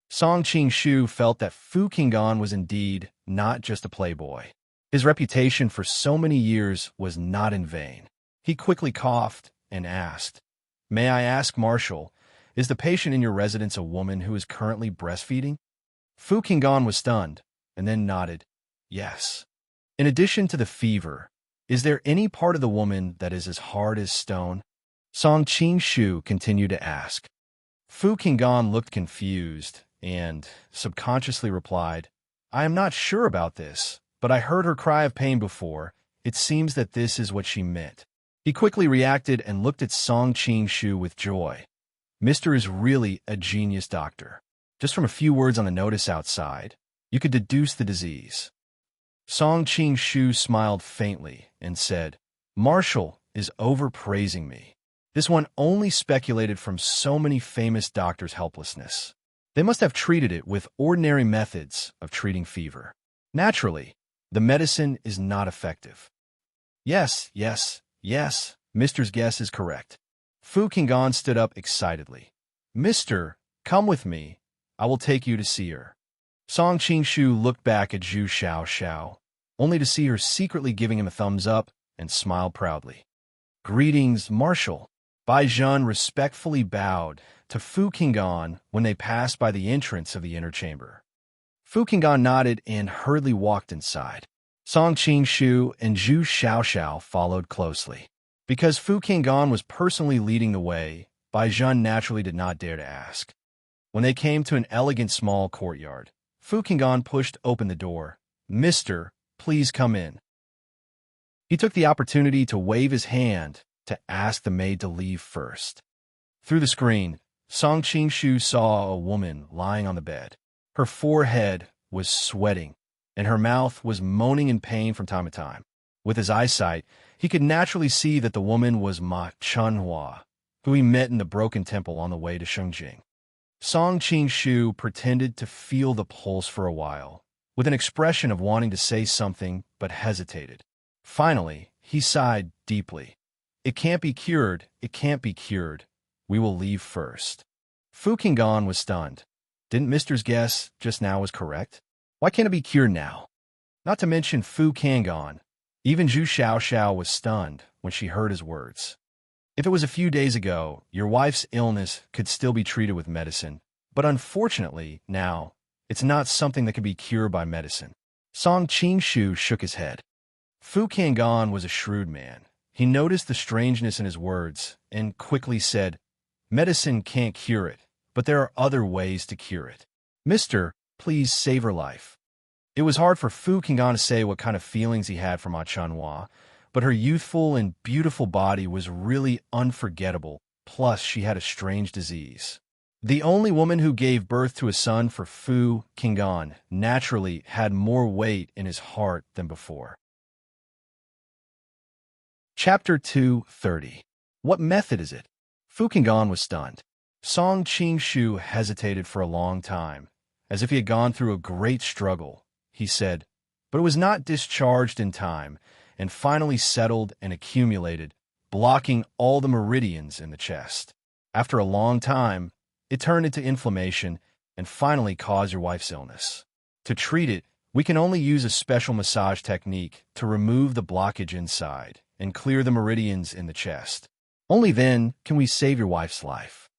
Song Qingshu felt that Fu Qinggan was indeed not just a playboy. His reputation for so many years was not in vain. He quickly coughed and asked, "May I ask, Marshal, is the patient in your residence a woman who is currently breastfeeding?" Fu Qinggan was stunned, and then nodded, "Yes." In addition to the fever, is there any part of the woman that is as hard as stone? Song Qingshu continued to ask. Fu Qinggan looked confused and subconsciously replied, "I am not sure about this, but I heard her cry of pain before. It seems that this is what she meant." He quickly reacted and looked at Song Qingshu with joy. Mr. is really a genius doctor. Just from a few words on the notice outside, you could deduce the disease. Song Qingshu smiled faintly and said, "Marshal is overpraising me. This one only speculated from so many famous doctors' helplessness. They must have treated it with ordinary methods of treating fever. Naturally, the medicine is not effective." Yes, Mr.'s guess is correct. Fu Qinggan stood up excitedly. "Mister, come with me. I will take you to see her." Song Qingshu looked back at Zhu Xiaoxiao, only to see her secretly giving him a thumbs up and smiled proudly. "Greetings, Marshal." Bai Zhen respectfully bowed to Fu Qinggan when they passed by the entrance of the inner chamber. Fu Qinggan nodded and hurriedly walked inside. Song Qingshu and Zhu Xiaoxiao followed closely. Because Fu Qinggan was personally leading the way, Bai Zhen naturally did not dare to ask. When they came to an elegant small courtyard, Fu Qinggan pushed open the door. "Mister, please come in." He took the opportunity to wave his hand to ask the maid to leave first. Through the screen, Song Qingshu saw a woman lying on the bed. Her forehead was sweating, and her mouth was moaning in pain from time to time. With his eyesight, he could naturally see that the woman was Ma Chunhua, who he met in the Broken Temple on the way to Shengjing. Song Qingshu pretended to feel the pulse for a while, with an expression of wanting to say something but hesitated. Finally, he sighed deeply. "It can't be cured, it can't be cured. We will leave first." Fu Qinggan was stunned. Didn't Mister's guess just now was correct? Why can't it be cured now? Not to mention Fu Qinggan. Even Zhu Xiaoxiao was stunned when she heard his words. If it was a few days ago, your wife's illness could still be treated with medicine, but unfortunately, now, it's not something that can be cured by medicine. Song Qingshu shook his head. Fu Qinggan was a shrewd man. He noticed the strangeness in his words and quickly said, "Medicine can't cure it, but there are other ways to cure it. Mister, please save her life." It was hard for Fu Qinggan to say what kind of feelings he had for Ma Chunhua, but her youthful and beautiful body was really unforgettable plus she had a strange disease. The only woman who gave birth to a son for Fu Qinggan naturally had more weight in his heart than before. Chapter 2:30. What method is it? Fu Qinggan was stunned. Song Qingshu hesitated for a long time, as if he had gone through a great struggle. He said, but it was not discharged in time, and finally settled and accumulated, blocking all the meridians in the chest. After a long time, it turned into inflammation and finally caused your wife's illness. To treat it, we can only use a special massage technique to remove the blockage inside and clear the meridians in the chest. Only then can we save your wife's life.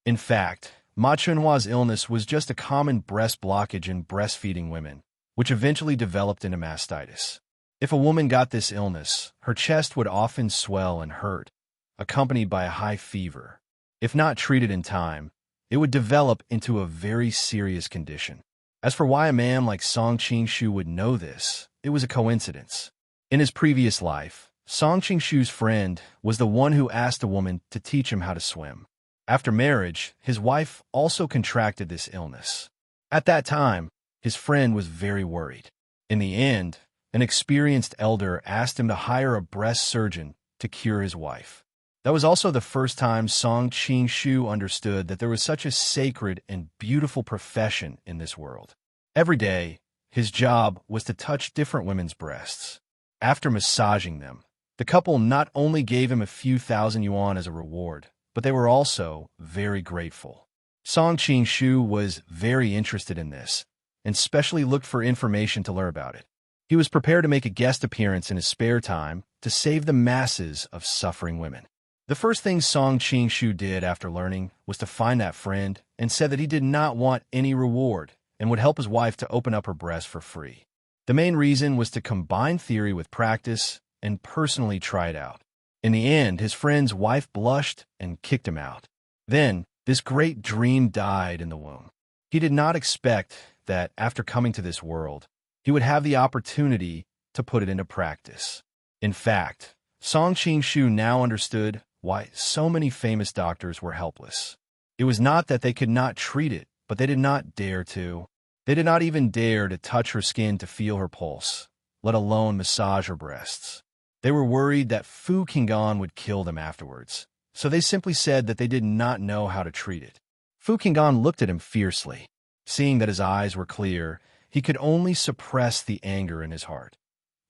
In fact, Ma Chunhua's illness was just a common breast blockage in breastfeeding women, which eventually developed into mastitis. If a woman got this illness, her chest would often swell and hurt, accompanied by a high fever. If not treated in time, it would develop into a very serious condition. As for why a man like Song Qingshu would know this, it was a coincidence. In his previous life, Song Qingshu's friend was the one who asked a woman to teach him how to swim. After marriage, his wife also contracted this illness. At that time, his friend was very worried. In the end, an experienced elder asked him to hire a breast surgeon to cure his wife. That was also the first time Song Qingshu understood that there was such a sacred and beautiful profession in this world. Every day, his job was to touch different women's breasts. After massaging them, the couple not only gave him a few thousand yuan as a reward, but they were also very grateful. Song Qingshu was very interested in this, and specially looked for information to learn about it. He was prepared to make a guest appearance in his spare time to save the masses of suffering women. The first thing Song Qingshu did after learning was to find that friend and said that he did not want any reward and would help his wife to open up her breast for free. The main reason was to combine theory with practice and personally try it out. In the end, his friend's wife blushed and kicked him out. Then, this great dream died in the womb. He did not expect that after coming to this world, he would have the opportunity to put it into practice. In fact, Song Qingshu now understood why so many famous doctors were helpless. It was not that they could not treat it, but they did not dare to. They did not even dare to touch her skin to feel her pulse, let alone massage her breasts. They were worried that Fu Qinggan would kill them afterwards, so they simply said that they did not know how to treat it. Fu Qinggan looked at him fiercely. Seeing that his eyes were clear, he could only suppress the anger in his heart.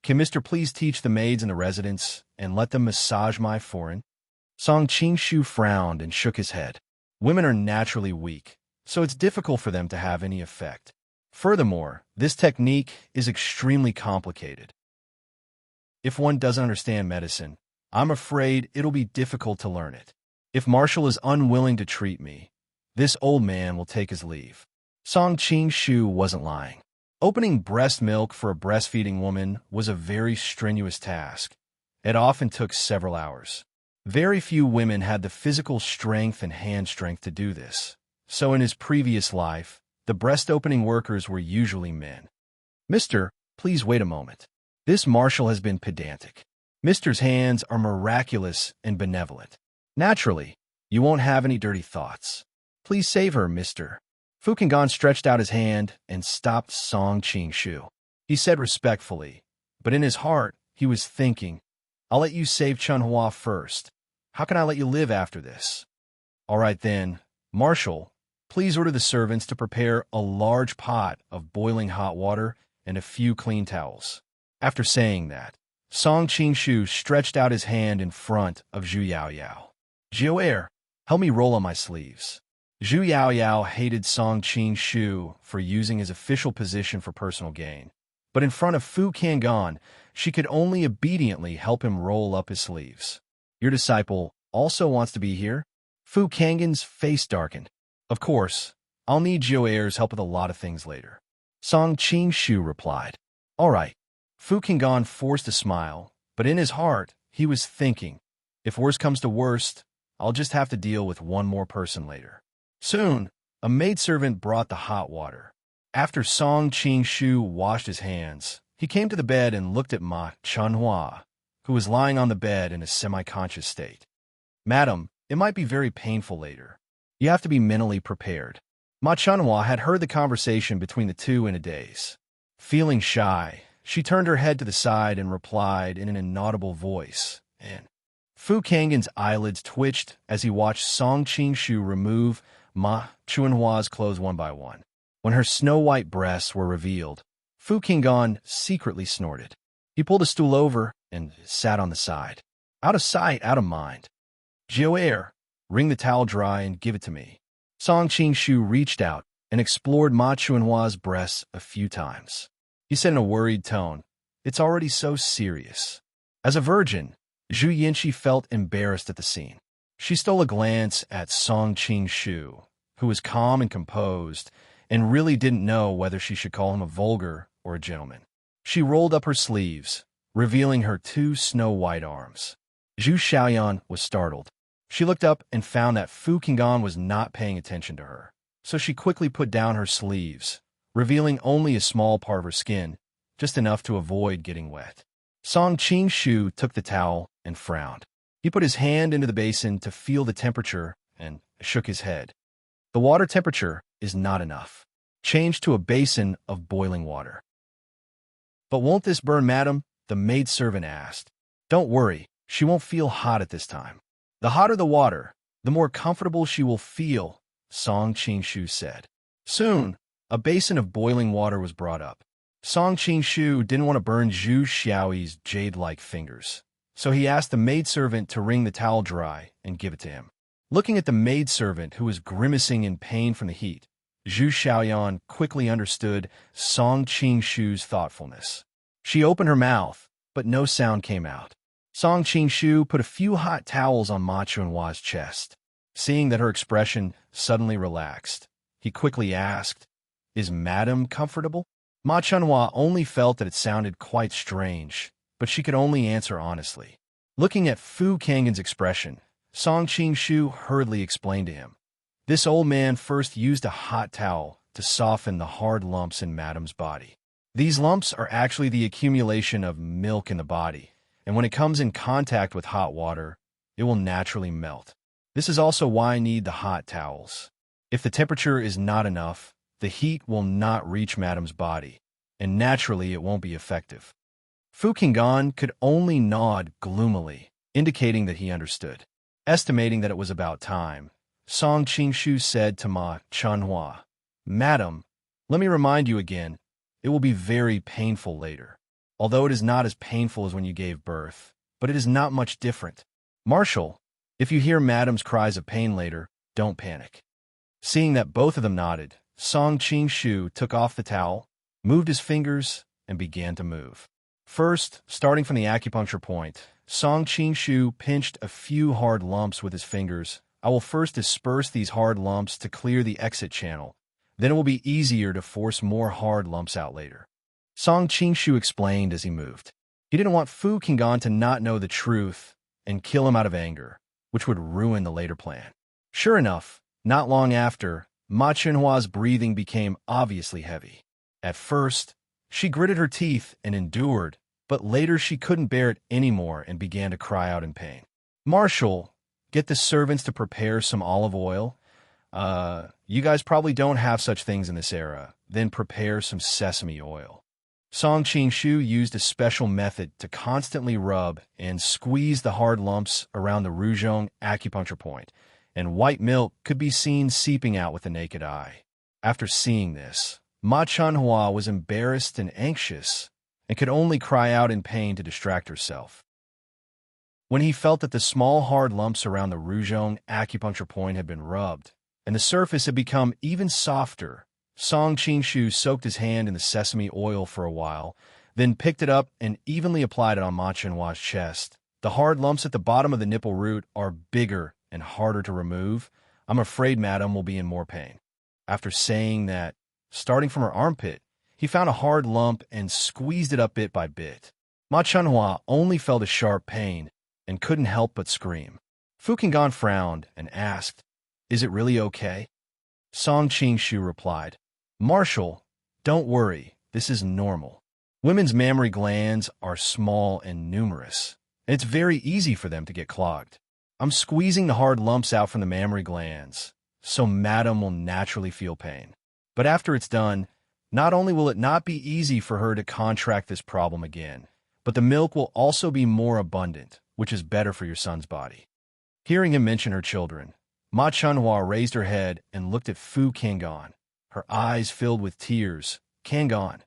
Can Mr. please teach the maids in the residence and let them massage my foreign? Song Qingshu frowned and shook his head. Women are naturally weak, so it's difficult for them to have any effect. Furthermore, this technique is extremely complicated. If one doesn't understand medicine, I'm afraid it'll be difficult to learn it. If Marshall is unwilling to treat me, this old man will take his leave. Song Qingshu wasn't lying. Opening breast milk for a breastfeeding woman was a very strenuous task. It often took several hours. Very few women had the physical strength and hand strength to do this. So in his previous life, the breast opening workers were usually men. Mister, please wait a moment. This Marshal has been pedantic. Mister's hands are miraculous and benevolent. Naturally, you won't have any dirty thoughts. Please save her, mister. Fu Qinggan stretched out his hand and stopped Song Qingshu. He said respectfully, but in his heart, he was thinking, I'll let you save Chunhua first. How can I let you live after this? All right then, Marshal, please order the servants to prepare a large pot of boiling hot water and a few clean towels. After saying that, Song Qingshu stretched out his hand in front of Zhu Yaoyao. Zhou, help me roll on my sleeves. Zhu Yaoyao hated Song Qingshu for using his official position for personal gain, but in front of Fu Qinggan, she could only obediently help him roll up his sleeves. Your disciple also wants to be here? Fu Qinggan's face darkened. Of course, I'll need Zhou's help with a lot of things later. Song Qingshu replied. All right. Fu Qinggan forced a smile, but in his heart, he was thinking, if worst comes to worst, I'll just have to deal with one more person later. Soon, a maidservant brought the hot water. After Song Qingshu washed his hands, he came to the bed and looked at Ma Chunhua, who was lying on the bed in a semi-conscious state. Madam, It might be very painful later. You have to be mentally prepared. Ma Chunhua had heard the conversation between the two in a daze. Feeling shy, she turned her head to the side and replied in an inaudible voice, and Fu Kang's eyelids twitched as he watched Song Qingshu remove Ma Chunhua's clothes one by one. When her snow-white breasts were revealed, Fu Qinggan secretly snorted. He pulled a stool over and sat on the side. Out of sight, out of mind. Joer, wring the towel dry and give it to me. Song Qingshu reached out and explored Ma Chunhua's breasts a few times. He said in a worried tone, "It's already so serious." As a virgin, Zhu Yinshi felt embarrassed at the scene. She stole a glance at Song Qingshu, who was calm and composed, and really didn't know whether she should call him a vulgar or a gentleman. She rolled up her sleeves, revealing her two snow-white arms. Zhu Xiaoyan was startled. She looked up and found that Fu Qinggan was not paying attention to her, so she quickly put down her sleeves, revealing only a small part of her skin, just enough to avoid getting wet. Song Qingshu took the towel and frowned. He put his hand into the basin to feel the temperature and shook his head. The water temperature is not enough. Change to a basin of boiling water. But won't this burn, madam? The maidservant asked. Don't worry, she won't feel hot at this time. The hotter the water, the more comfortable she will feel, Song Qingshu said. Soon, a basin of boiling water was brought up. Song Qingshu didn't want to burn Zhu Xiaoyi's jade-like fingers, so he asked the maidservant to wring the towel dry and give it to him. Looking at the maidservant, who was grimacing in pain from the heat, Zhu Xiaoyan quickly understood Song Qingshu's thoughtfulness. She opened her mouth, but no sound came out. Song Qingshu put a few hot towels on Ma Chunhua's chest. Seeing that her expression suddenly relaxed, he quickly asked, "Is madam comfortable?" Ma Chunhua only felt that it sounded quite strange, but she could only answer honestly. Looking at Fu Kang's expression, Song Qingshu hurriedly explained to him. This old man first used a hot towel to soften the hard lumps in madam's body. These lumps are actually the accumulation of milk in the body, and when it comes in contact with hot water, it will naturally melt. This is also why I need the hot towels. If the temperature is not enough, the heat will not reach madam's body, and naturally it won't be effective. Fu Qinggan could only nod gloomily, indicating that he understood. Estimating that it was about time, Song Qingshu said to Ma Chunhua, "Madam, let me remind you again, it will be very painful later. Although it is not as painful as when you gave birth, but it is not much different. Marshal, if you hear madam's cries of pain later, don't panic." Seeing that both of them nodded, Song Qingshu took off the towel, moved his fingers, and began to move. First, starting from the acupuncture point, Song Qingshu pinched a few hard lumps with his fingers. I will first disperse these hard lumps to clear the exit channel. Then it will be easier to force more hard lumps out later. Song Qingshu explained as he moved. He didn't want Fu Qinggan to not know the truth and kill him out of anger, which would ruin the later plan. Sure enough, not long after, Ma Chunhua's breathing became obviously heavy. At first, she gritted her teeth and endured, but later she couldn't bear it anymore and began to cry out in pain. Marshal, get the servants to prepare some olive oil. You guys probably don't have such things in this era. Then prepare some sesame oil. Song Qingshu used a special method to constantly rub and squeeze the hard lumps around the Ruzhong acupuncture point, and white milk could be seen seeping out with the naked eye. After seeing this, Ma Chunhua was embarrassed and anxious, and could only cry out in pain to distract herself. When he felt that the small hard lumps around the Ruzhong acupuncture point had been rubbed, and the surface had become even softer, Song Qingshu soaked his hand in the sesame oil for a while, then picked it up and evenly applied it on Ma Chunhua's chest. The hard lumps at the bottom of the nipple root are bigger and harder to remove. I'm afraid madam will be in more pain. After saying that, starting from her armpit, he found a hard lump and squeezed it up bit by bit. Ma Chunhua only felt a sharp pain and couldn't help but scream. Fu Qinggan frowned and asked, "Is it really okay?" Song Qingshu replied, "Marshal, don't worry, this is normal. Women's mammary glands are small and numerous, and it's very easy for them to get clogged. I'm squeezing the hard lumps out from the mammary glands, so Madam will naturally feel pain. But after it's done, not only will it not be easy for her to contract this problem again, but the milk will also be more abundant, which is better for your son's body. Hearing him mention her children, Ma Chunhua raised her head and looked at Fu Kangan, her eyes filled with tears. Kangan,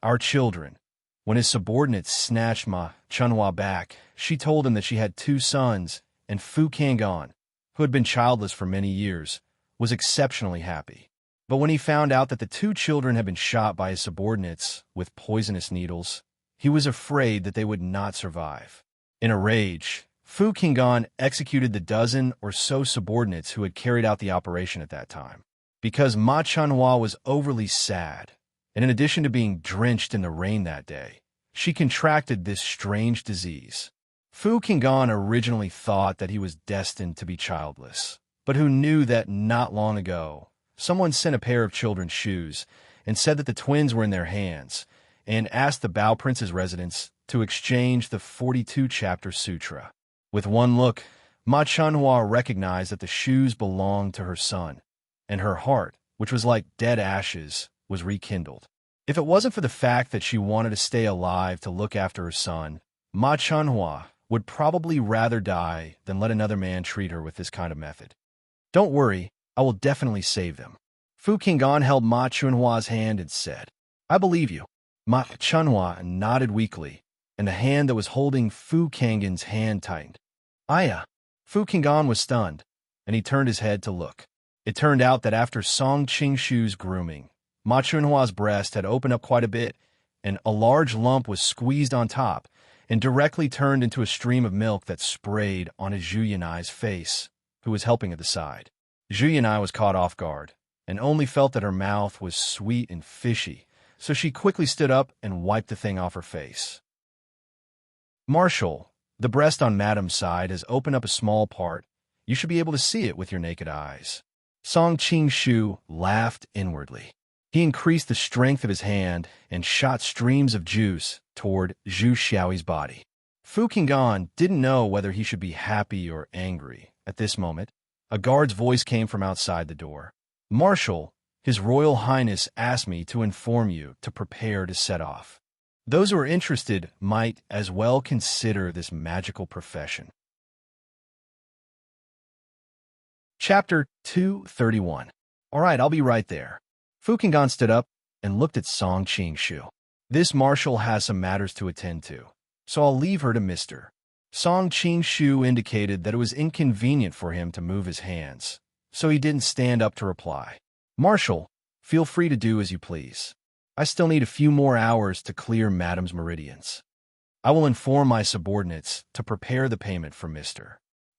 our children. When his subordinates snatched Ma Chunhua back, she told him that she had 2 sons, and Fu Kangan, who had been childless for many years, was exceptionally happy. But when he found out that the 2 children had been shot by his subordinates with poisonous needles, he was afraid that they would not survive. In a rage, Fu Kangan executed the dozen or so subordinates who had carried out the operation at that time. Because Ma Chunhua was overly sad, and in addition to being drenched in the rain that day, she contracted this strange disease. Fu Kangan originally thought that he was destined to be childless, but who knew that not long ago, someone sent a pair of children's shoes and said that the twins were in their hands, and asked the Bao Prince's residents to exchange the 42-chapter sutra. With one look, Ma Chunhua recognized that the shoes belonged to her son, and her heart, which was like dead ashes, was rekindled. If it wasn't for the fact that she wanted to stay alive to look after her son, Ma Chunhua would probably rather die than let another man treat her with this kind of method. Don't worry, I will definitely save them. Fu Kangan held Ma Chunhua's hand and said, I believe you. Ma Chunhua nodded weakly, and the hand that was holding Fu Kangan's hand tightened. Aya! Fu Kangan was stunned, and he turned his head to look. It turned out that after Song Qingshu's grooming, Ma Chunhua's breast had opened up quite a bit, and a large lump was squeezed on top and directly turned into a stream of milk that sprayed on Zhu Yanai's face, who was helping at the side. Zhu Yanai was caught off guard, and only felt that her mouth was sweet and fishy, so she quickly stood up and wiped the thing off her face. Marshal, the breast on Madam's side has opened up a small part. You should be able to see it with your naked eyes. Song Qingshu laughed inwardly. He increased the strength of his hand and shot streams of juice toward Zhu Xiaoyi's body. Fu Kangan didn't know whether he should be happy or angry. At this moment, a guard's voice came from outside the door. Marshal, His Royal Highness asked me to inform you to prepare to set off. Those who are interested might as well consider this magical profession. Chapter 231. All right, I'll be right there. Fu Kangan stood up and looked at Song Qingshu. This marshal has some matters to attend to, so I'll leave her to Mr. Song Qingshu indicated that it was inconvenient for him to move his hands, so he didn't stand up to reply. Marshal, feel free to do as you please. I still need a few more hours to clear Madam's meridians. I will inform my subordinates to prepare the payment for Mr.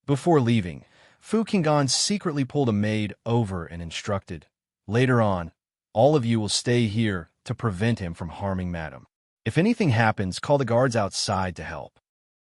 Before leaving, Fu Kangan secretly pulled a maid over and instructed, later on, all of you will stay here to prevent him from harming Madam. If anything happens, call the guards outside to help.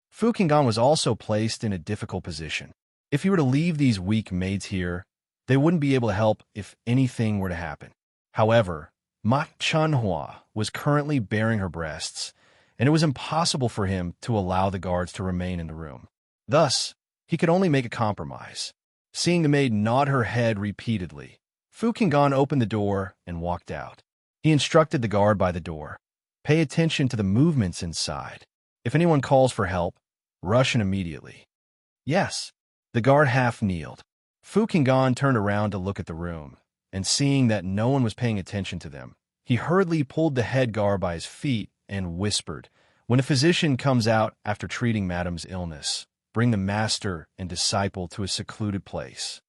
Fu Kangan was also placed in a difficult position. If he were to leave these weak maids here, they wouldn't be able to help if anything were to happen. However, Ma Chunhua was currently bearing her breasts, and it was impossible for him to allow the guards to remain in the room. Thus, he could only make a compromise. Seeing the maid nod her head repeatedly, Fu Kangan opened the door and walked out. He instructed the guard by the door, pay attention to the movements inside. If anyone calls for help, rush in immediately. Yes, the guard half-kneeled. Fu Kangan turned around to look at the room, and seeing that no one was paying attention to them, he hurriedly pulled the head guard by his feet and whispered, when a physician comes out after treating Madam's illness, bring the master and disciple to a secluded place.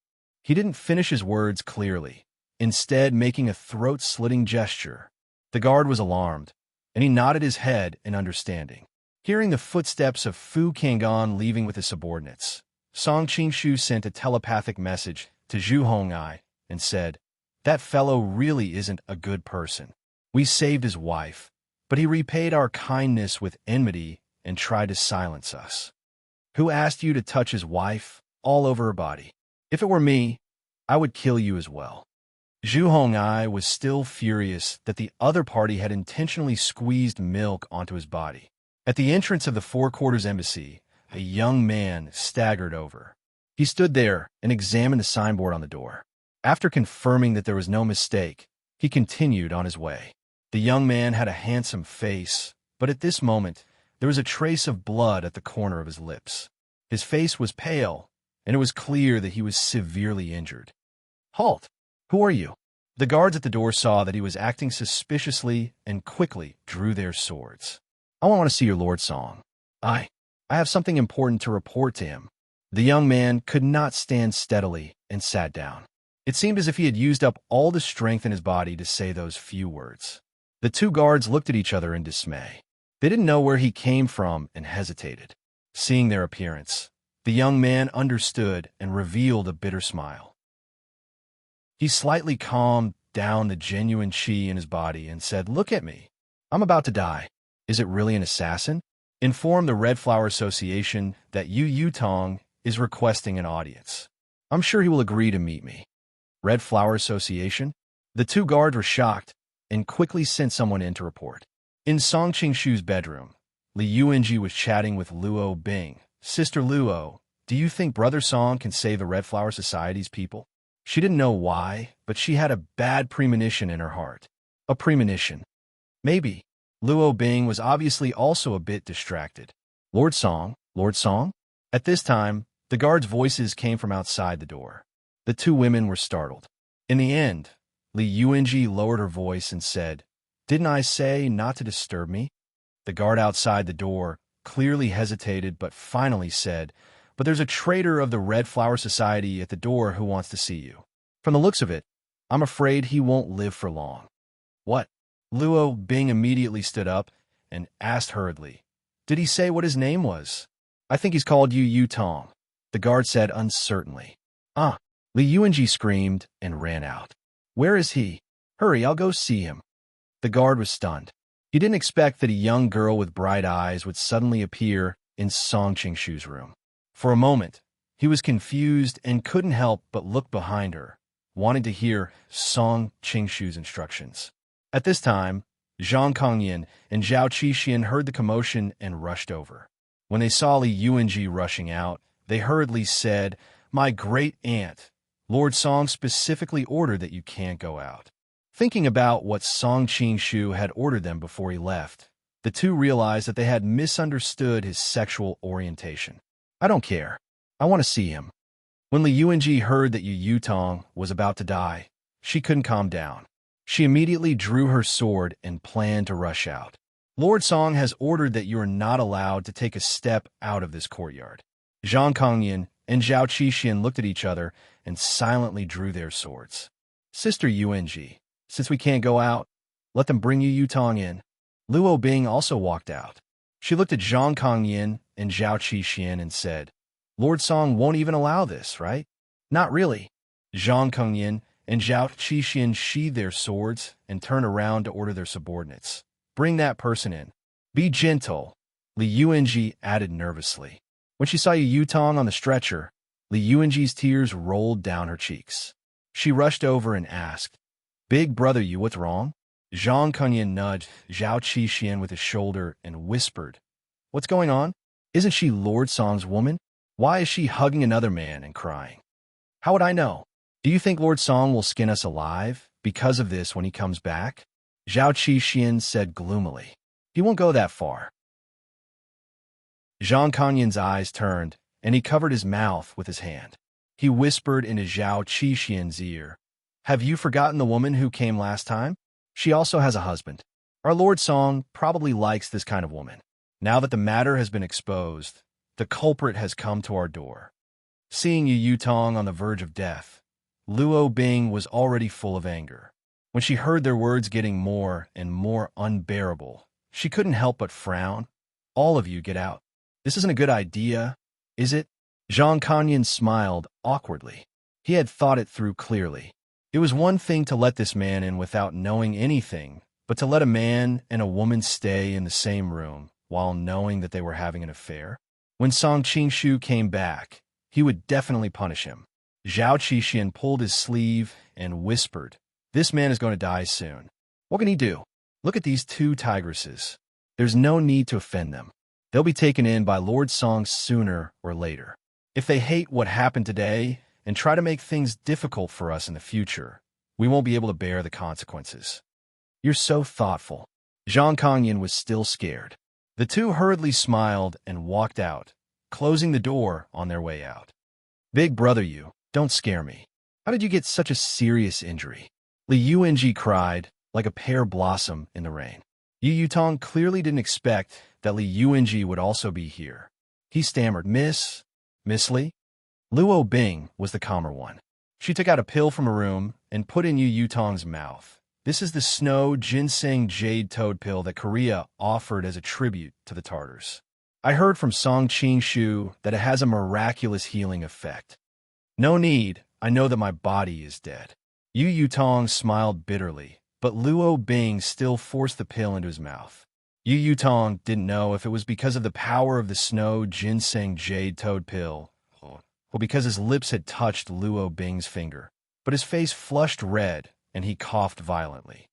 He didn't finish his words clearly, instead making a throat-slitting gesture. The guard was alarmed, and he nodded his head in understanding. Hearing the footsteps of Fu Kangan leaving with his subordinates, Song Qingshu sent a telepathic message to Zhu Hongai and said, that fellow really isn't a good person. We saved his wife, but he repaid our kindness with enmity and tried to silence us. Who asked you to touch his wife all over her body? If it were me, I would kill you as well. Zhu Hongai was still furious that the other party had intentionally squeezed milk onto his body. At the entrance of the Four Quarters Embassy, a young man staggered over. He stood there and examined the signboard on the door. After confirming that there was no mistake, he continued on his way. The young man had a handsome face, but at this moment, there was a trace of blood at the corner of his lips. His face was pale, and it was clear that he was severely injured. "Halt! Who are you?" The guards at the door saw that he was acting suspiciously and quickly drew their swords. "I want to see your Lord Song. I have something important to report to him." The young man could not stand steadily and sat down. It seemed as if he had used up all the strength in his body to say those few words. The two guards looked at each other in dismay. They didn't know where he came from and hesitated. Seeing their appearance, the young man understood and revealed a bitter smile. He slightly calmed down the genuine chi in his body and said, "Look at me. I'm about to die. Is it really an assassin? Inform the Red Flower Association that Yu Tong is requesting an audience. I'm sure he will agree to meet me." Red Flower Association? The two guards were shocked and quickly sent someone in to report. In Song Qingshu's bedroom, Li Yuanji was chatting with Luo Bing. "Sister Luo, do you think Brother Song can save the Red Flower Society's people?" She didn't know why, but she had a bad premonition in her heart. A premonition. Maybe. Luo Bing was obviously also a bit distracted. Lord Song? Lord Song?" At this time, the guards' voices came from outside the door. The two women were startled. In the end, Li Yuanji lowered her voice and said, "Didn't I say not to disturb me?" The guard outside the door clearly hesitated but finally said, "But there's a traitor of the Red Flower Society at the door who wants to see you. From the looks of it, I'm afraid he won't live for long." "What?" Luo Bing immediately stood up and asked hurriedly, "Did he say what his name was?" "I think he's called Yu Tong," the guard said uncertainly. "Ah!" Li Yuanji screamed and ran out. "Where is he? Hurry, I'll go see him." The guard was stunned. He didn't expect that a young girl with bright eyes would suddenly appear in Song Qingshu's room. For a moment, he was confused and couldn't help but look behind her, wanting to hear Song Qingshu's instructions. At this time, Zhang Kongyan and Zhao Qixin heard the commotion and rushed over. When they saw Li Yuanji rushing out, they hurriedly said, "My great aunt, Lord Song specifically ordered that you can't go out." Thinking about what Song Qingshu had ordered them before he left, the two realized that they had misunderstood his sexual orientation. "I don't care. I want to see him." When Li Yuanji heard that Yu Tong was about to die, she couldn't calm down. She immediately drew her sword and planned to rush out. "Lord Song has ordered that you are not allowed to take a step out of this courtyard." Zhang Kongyan and Zhao Qixin looked at each other and silently drew their swords. "Sister Yuanji, since we can't go out, let them bring Yu Tong in." Luo Bing also walked out. She looked at Zhang Kongyan and Zhao Qixin and said, "Lord Song won't even allow this, right?" "Not really." Zhang Kongyan and Zhao Qixin sheathed their swords and turned around to order their subordinates. "Bring that person in." "Be gentle," Li Yuanji added nervously. When she saw Yu Tong on the stretcher, Li Yuanji's tears rolled down her cheeks. She rushed over and asked, "Big brother Yu, what's wrong?" Zhang Kongyan nudged Zhao Qixin with his shoulder and whispered, "What's going on? Isn't she Lord Song's woman? Why is she hugging another man and crying?" "How would I know? Do you think Lord Song will skin us alive because of this when he comes back?" Zhao Qixin said gloomily. "He won't go that far." Zhang Kongyan's eyes turned, and he covered his mouth with his hand. He whispered into Zhao Qixin's ear, "Have you forgotten the woman who came last time? She also has a husband. Our Lord Song probably likes this kind of woman. Now that the matter has been exposed, the culprit has come to our door." Seeing Yu Tong on the verge of death, Luo Bing was already full of anger. When she heard their words getting more and more unbearable, she couldn't help but frown. "All of you get out. This isn't a good idea, is it?" Zhang Kongyan smiled awkwardly. He had thought it through clearly. It was one thing to let this man in without knowing anything, but to let a man and a woman stay in the same room while knowing that they were having an affair. When Song Qingshu came back, he would definitely punish him. Zhao Qixin pulled his sleeve and whispered, "This man is going to die soon. What can he do? Look at these two tigresses. There's no need to offend them. They'll be taken in by Lord Song sooner or later." If they hate what happened today and try to make things difficult for us in the future, we won't be able to bear the consequences. You're so thoughtful. Zhang Kongyan was still scared. The two hurriedly smiled and walked out, closing the door on their way out. Big brother, you, don't scare me. How did you get such a serious injury? Li Yuanji cried, like a pear blossom in the rain. Yu Yutong clearly didn't expect that Li Yuanji would also be here. He stammered, Miss Li? Luo Bing was the calmer one. She took out a pill from a room and put in Yu Yutong's mouth. This is the snow ginseng jade toad pill that Korea offered as a tribute to the Tartars. I heard from Song Qing-shu that it has a miraculous healing effect. No need, I know that my body is dead. Yu Yutong smiled bitterly, but Luo Bing still forced the pill into his mouth. Yu Yutong didn't know if it was because of the power of the snow ginseng jade toad pill, or because his lips had touched Luo Bing's finger, but his face flushed red and he coughed violently.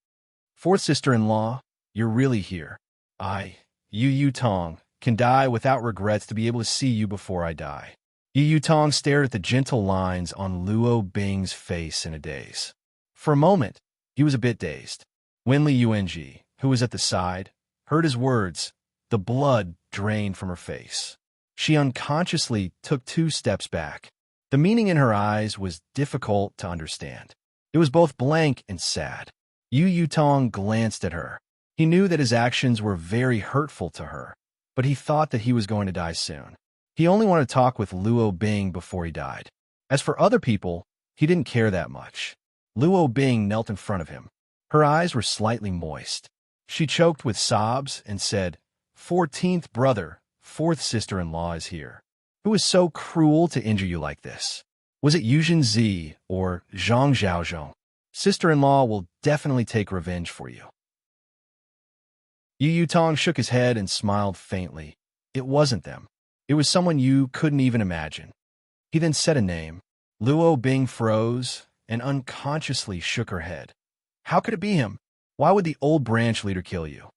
Fourth sister-in-law, you're really here. I, Yu Yutong, can die without regrets to be able to see you before I die. Yu Yutong stared at the gentle lines on Luo Bing's face in a daze. For a moment, he was a bit dazed. When Li Yuanji, who was at the side, heard his words, the blood drained from her face. She unconsciously took 2 steps back. The meaning in her eyes was difficult to understand. It was both blank and sad. Yu Yutong glanced at her. He knew that his actions were very hurtful to her, but he thought that he was going to die soon. He only wanted to talk with Luo Bing before he died. As for other people, he didn't care that much. Luo Bing knelt in front of him. Her eyes were slightly moist. She choked with sobs and said, 14th brother, 4th sister-in-law is here. Who is so cruel to injure you like this? Was it Yuzhen Zi or Zhang Zhaozhong? Sister-in-law will definitely take revenge for you. Yu Yutong shook his head and smiled faintly. It wasn't them. It was someone you couldn't even imagine. He then said a name. Luo Bing froze and unconsciously shook her head. How could it be him? Why would the old branch leader kill you?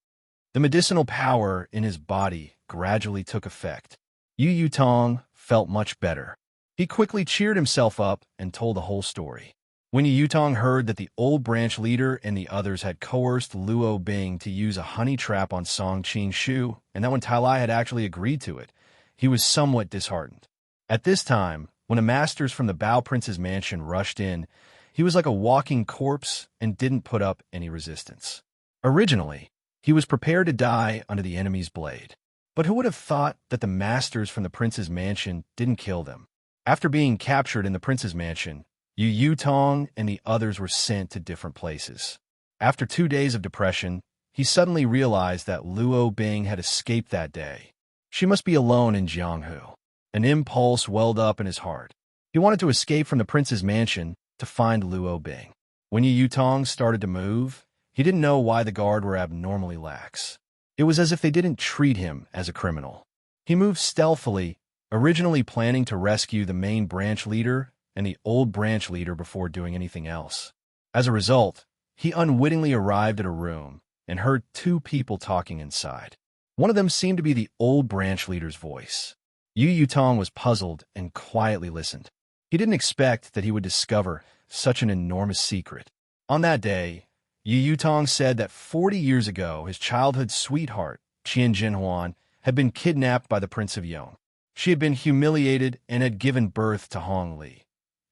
The medicinal power in his body gradually took effect. Yu Yutong felt much better. He quickly cheered himself up and told the whole story. When Yu Yutong heard that the old branch leader and the others had coerced Luo Bing to use a honey trap on Song Qing-shu, and that when Tai Lai had actually agreed to it, he was somewhat disheartened. At this time, when the masters from the Bao Prince's mansion rushed in, he was like a walking corpse and didn't put up any resistance. Originally, he was prepared to die under the enemy's blade. But who would have thought that the masters from the prince's mansion didn't kill them? After being captured in the prince's mansion, Yu Yutong and the others were sent to different places. After 2 days of depression, he suddenly realized that Luo Bing had escaped that day. She must be alone in Jianghu. An impulse welled up in his heart. He wanted to escape from the prince's mansion to find Luo Bing. When Yu Yutong started to move, he didn't know why the guard were abnormally lax. It was as if they didn't treat him as a criminal. He moved stealthily, originally planning to rescue the main branch leader and the old branch leader before doing anything else. As a result, he unwittingly arrived at a room and heard 2 people talking inside. One of them seemed to be the old branch leader's voice. Yu Yutong was puzzled and quietly listened. He didn't expect that he would discover such an enormous secret. On that day, Yu Yutong said that 40 years ago, his childhood sweetheart, Qian Jinhuan, had been kidnapped by the Prince of Yong. She had been humiliated and had given birth to Hong Li.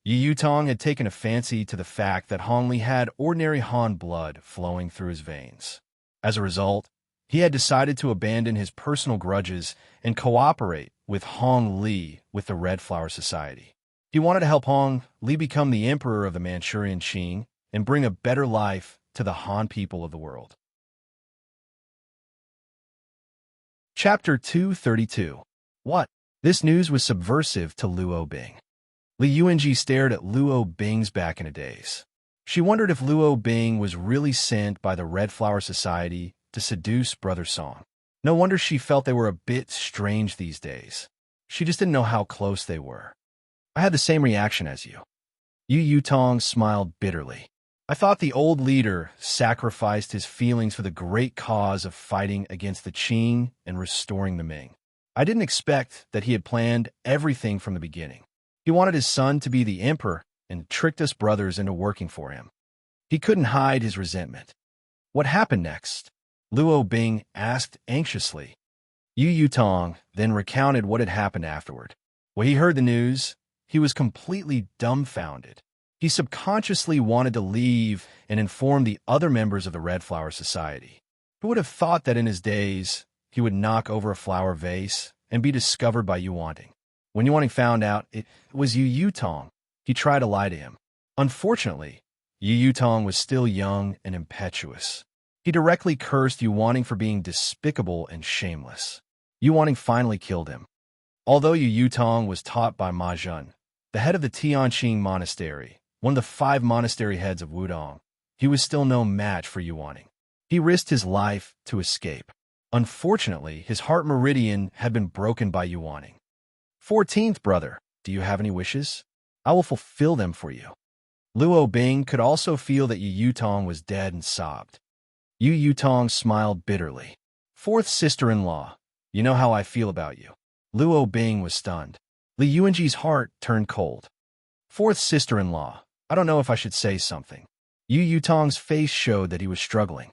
Yu Yutong had taken a fancy to the fact that Hong Li had ordinary Han blood flowing through his veins. As a result, he had decided to abandon his personal grudges and cooperate with Hong Li with the Red Flower Society. He wanted to help Hong Li become the emperor of the Manchurian Qing and bring a better life to the Han people of the world. Chapter 232. What? This news was subversive to Luo Bing. Li Yuanji stared at Luo Bing's back in a daze. She wondered if Luo Bing was really sent by the Red Flower Society to seduce Brother Song. No wonder she felt they were a bit strange these days. She just didn't know how close they were. I had the same reaction as you. Yu Yutong smiled bitterly. I thought the old leader sacrificed his feelings for the great cause of fighting against the Qing and restoring the Ming. I didn't expect that he had planned everything from the beginning. He wanted his son to be the emperor and tricked us brothers into working for him. He couldn't hide his resentment. What happened next? Luo Bing asked anxiously. Yu Yutong then recounted what had happened afterward. When he heard the news, he was completely dumbfounded. He subconsciously wanted to leave and inform the other members of the Red Flower Society. Who would have thought that in his days, he would knock over a flower vase and be discovered by Yuanting? When Yuanting found out it was Yu Yutong, he tried to lie to him. Unfortunately, Yu Yutong was still young and impetuous. He directly cursed Yuanting for being despicable and shameless. Yuanting finally killed him. Although Yu Yutong was taught by Ma Jun, the head of the Tianqing Monastery, one of the 5 monastery heads of Wudong, he was still no match for Yuanting. He risked his life to escape. Unfortunately, his heart meridian had been broken by Yuanting. 14th brother, do you have any wishes? I will fulfill them for you. Luo Bing could also feel that Yu Yutong was dead and sobbed. Yu Yutong smiled bitterly. 4th sister-in-law, you know how I feel about you. Luo Bing was stunned. Li Yuanji's heart turned cold. 4th sister-in-law, I don't know if I should say something. Yu Yutong's face showed that he was struggling.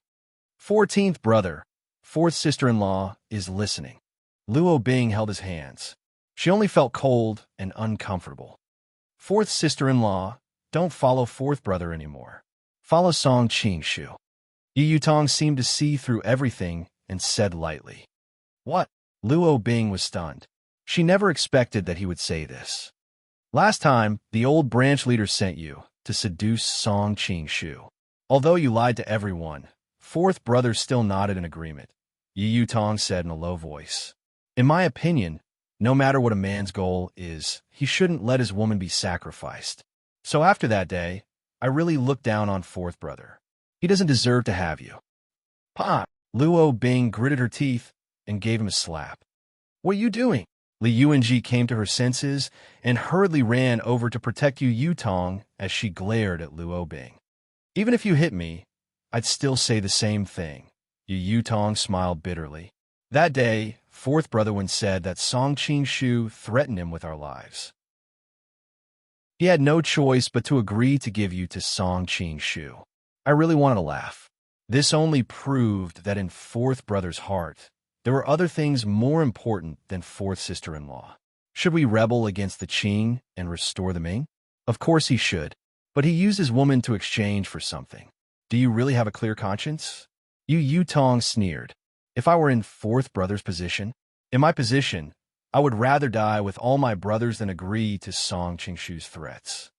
14th brother, 4th sister-in-law, is listening. Luo Bing held his hands. She only felt cold and uncomfortable. 4th sister-in-law, don't follow 4th brother anymore. Follow Song Qingshu. Yu Yutong seemed to see through everything and said lightly. What? Luo Bing was stunned. She never expected that he would say this. Last time, the old branch leader sent you to seduce Song Qingshu. Although you lied to everyone, 4th brother still nodded in agreement. Yu Yutong said in a low voice. In my opinion, no matter what a man's goal is, he shouldn't let his woman be sacrificed. So after that day, I really looked down on 4th brother. He doesn't deserve to have you. Pa! Luo Bing gritted her teeth and gave him a slap. What are you doing? Li Yuanji came to her senses and hurriedly ran over to protect Yu Yutong as she glared at Luo Bing. Even if you hit me, I'd still say the same thing. Yu Yutong smiled bitterly. That day, 4th brother Wen said that Song Qingshu threatened him with our lives. He had no choice but to agree to give you to Song Qingshu. I really wanted to laugh. This only proved that in 4th brother's heart, there were other things more important than 4th sister-in-law. Should we rebel against the Qing and restore the Ming? Of course he should, but he used his woman to exchange for something. Do you really have a clear conscience? Yu Yutong sneered. If I were in 4th brother's position, in my position, I would rather die with all my brothers than agree to Song Qingshu's threats.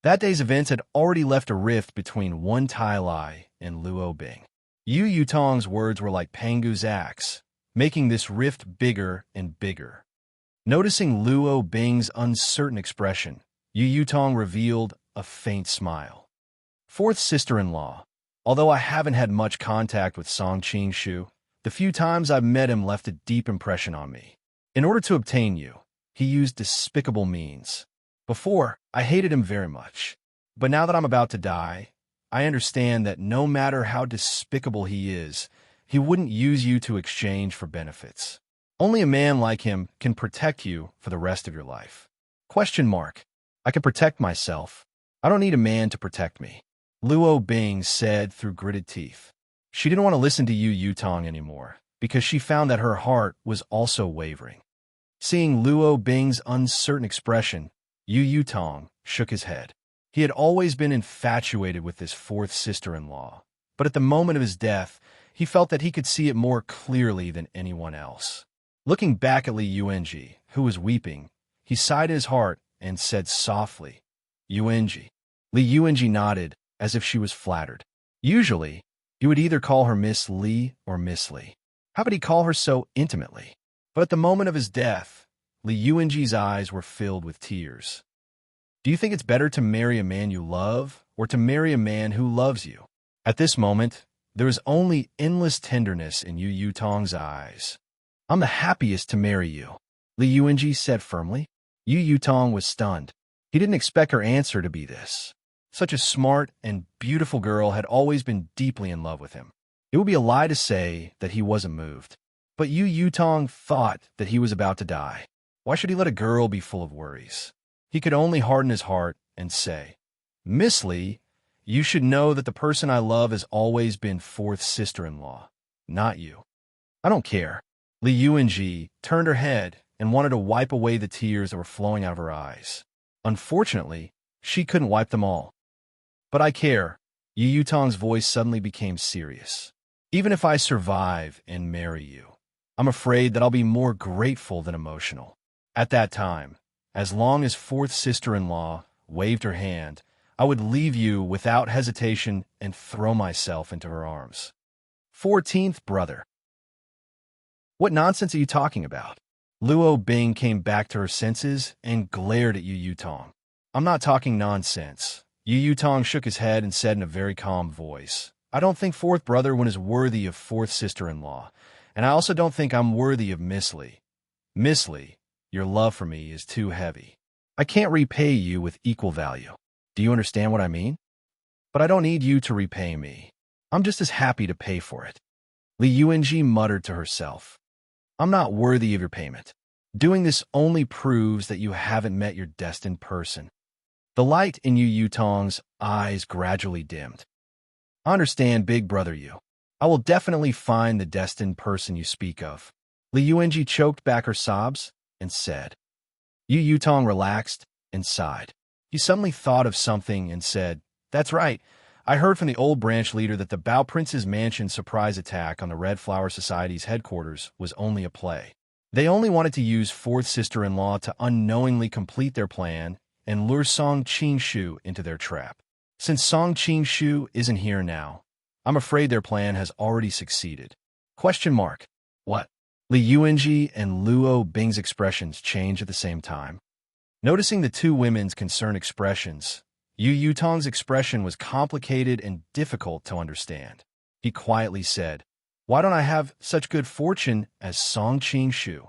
That day's events had already left a rift between Wen Tailai and Luo Bing. Yu Yutong's words were like Pangu's axe, making this rift bigger and bigger. Noticing Luo Bing's uncertain expression, Yu Yutong revealed a faint smile. 4th sister-in-law, although I haven't had much contact with Song Qingshu, the few times I've met him left a deep impression on me. In order to obtain you, he used despicable means. Before, I hated him very much. But now that I'm about to die, I understand that no matter how despicable he is, he wouldn't use you to exchange for benefits. Only a man like him can protect you for the rest of your life. Question mark. I can protect myself. I don't need a man to protect me. Luo Bing said through gritted teeth. She didn't want to listen to Yu Yutong anymore, because she found that her heart was also wavering. Seeing Luo Bing's uncertain expression, Yu Yutong shook his head. He had always been infatuated with this 4th sister-in-law, but at the moment of his death, he felt that he could see it more clearly than anyone else. Looking back at Li Yuanji, who was weeping, he sighed in his heart and said softly, Yuanji. Li Yuanji nodded, as if she was flattered. Usually, he would either call her Miss Li or Miss Li. How could he call her so intimately? But at the moment of his death, Li Yuanji's eyes were filled with tears. Do you think it's better to marry a man you love or to marry a man who loves you? At this moment, there was only endless tenderness in Yu Yutong's eyes. I'm the happiest to marry you, Li Yuanji said firmly. Yu Yutong was stunned. He didn't expect her answer to be this. Such a smart and beautiful girl had always been deeply in love with him. It would be a lie to say that he wasn't moved. But Yu Yutong thought that he was about to die. Why should he let a girl be full of worries? He could only harden his heart and say, Miss Li, you should know that the person I love has always been fourth sister-in-law, not you. I don't care. Li Yuanji turned her head and wanted to wipe away the tears that were flowing out of her eyes. Unfortunately, she couldn't wipe them all. But I care. Yu Yutong's voice suddenly became serious. Even if I survive and marry you, I'm afraid that I'll be more grateful than emotional. At that time, as long as fourth sister-in-law waved her hand, I would leave you without hesitation and throw myself into her arms. 14th brother. What nonsense are you talking about? Luo Bing came back to her senses and glared at Yu Yutong. I'm not talking nonsense. Yu Yutong shook his head and said in a very calm voice, I don't think fourth brother one is worthy of fourth sister-in-law, and I also don't think I'm worthy of Miss Li. Miss Li, your love for me is too heavy. I can't repay you with equal value. Do you understand what I mean? But I don't need you to repay me. I'm just as happy to pay for it. Li Yuanji muttered to herself. I'm not worthy of your payment. Doing this only proves that you haven't met your destined person. The light in Yu Yutong's eyes gradually dimmed. I understand, big brother Yu. I will definitely find the destined person you speak of. Li Yuanji choked back her sobs and said. Yu Yutong relaxed and sighed. He suddenly thought of something and said, That's right. I heard from the old branch leader that the Bao Prince's mansion surprise attack on the Red Flower Society's headquarters was only a play. They only wanted to use fourth sister-in-law to unknowingly complete their plan and lure Song Qingshu into their trap. Since Song Qingshu isn't here now, I'm afraid their plan has already succeeded. Question mark. What? Li Yuanji and Luo Bing's expressions changed at the same time. Noticing the two women's concerned expressions, Yu Yutong's expression was complicated and difficult to understand. He quietly said, Why don't I have such good fortune as Song Qingshu?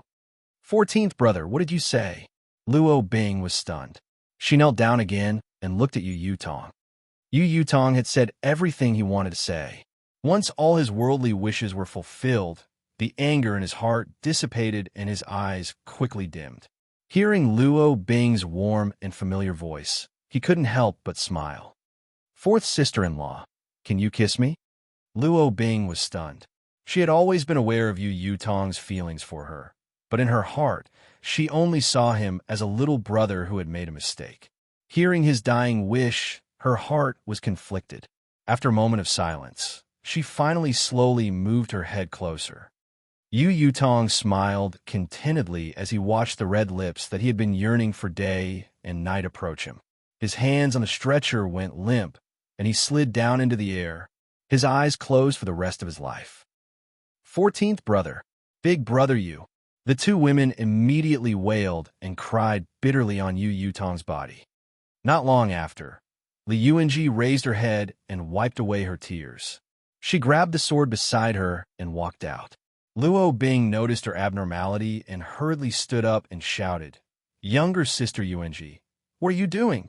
14th brother, what did you say? Luo Bing was stunned. She knelt down again and looked at Yu Yutong. Yu Yutong had said everything he wanted to say. Once all his worldly wishes were fulfilled, the anger in his heart dissipated and his eyes quickly dimmed. Hearing Luo Bing's warm and familiar voice, he couldn't help but smile. Fourth sister-in-law, can you kiss me? Luo Bing was stunned. She had always been aware of Yu Yutong's feelings for her, but in her heart, she only saw him as a little brother who had made a mistake. Hearing his dying wish, her heart was conflicted. After a moment of silence, she finally slowly moved her head closer. Yu Yutong smiled contentedly as he watched the red lips that he had been yearning for day and night approach him. His hands on the stretcher went limp, and he slid down into the air, his eyes closed for the rest of his life. 14th brother, big brother Yu. The two women immediately wailed and cried bitterly on Yu Yutong's body. Not long after, Li Yuanji raised her head and wiped away her tears. She grabbed the sword beside her and walked out. Luo Bing noticed her abnormality and hurriedly stood up and shouted, Younger sister Yuanji, what are you doing?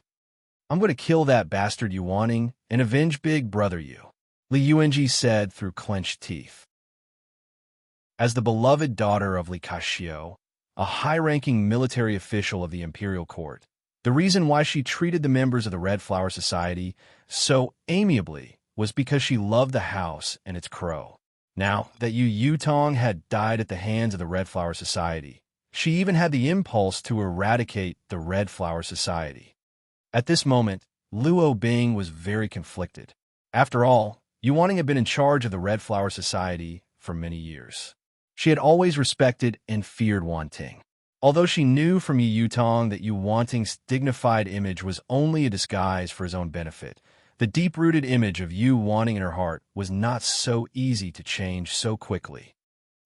I'm going to kill that bastard Yuaning and avenge big brother Yu, Li Yuanji said through clenched teeth. As the beloved daughter of Li Kaxiu, a high-ranking military official of the imperial court, the reason why she treated the members of the Red Flower Society so amiably was because she loved the house and its crow. Now that Yu Yutong had died at the hands of the Red Flower Society, she even had the impulse to eradicate the Red Flower Society. At this moment, Luo Bing was very conflicted. After all, Yuaning had been in charge of the Red Flower Society for many years. She had always respected and feared Wanting. Although she knew from Yu Yutong that Yu Wanting's dignified image was only a disguise for his own benefit, the deep-rooted image of Yu Wanting in her heart was not so easy to change so quickly.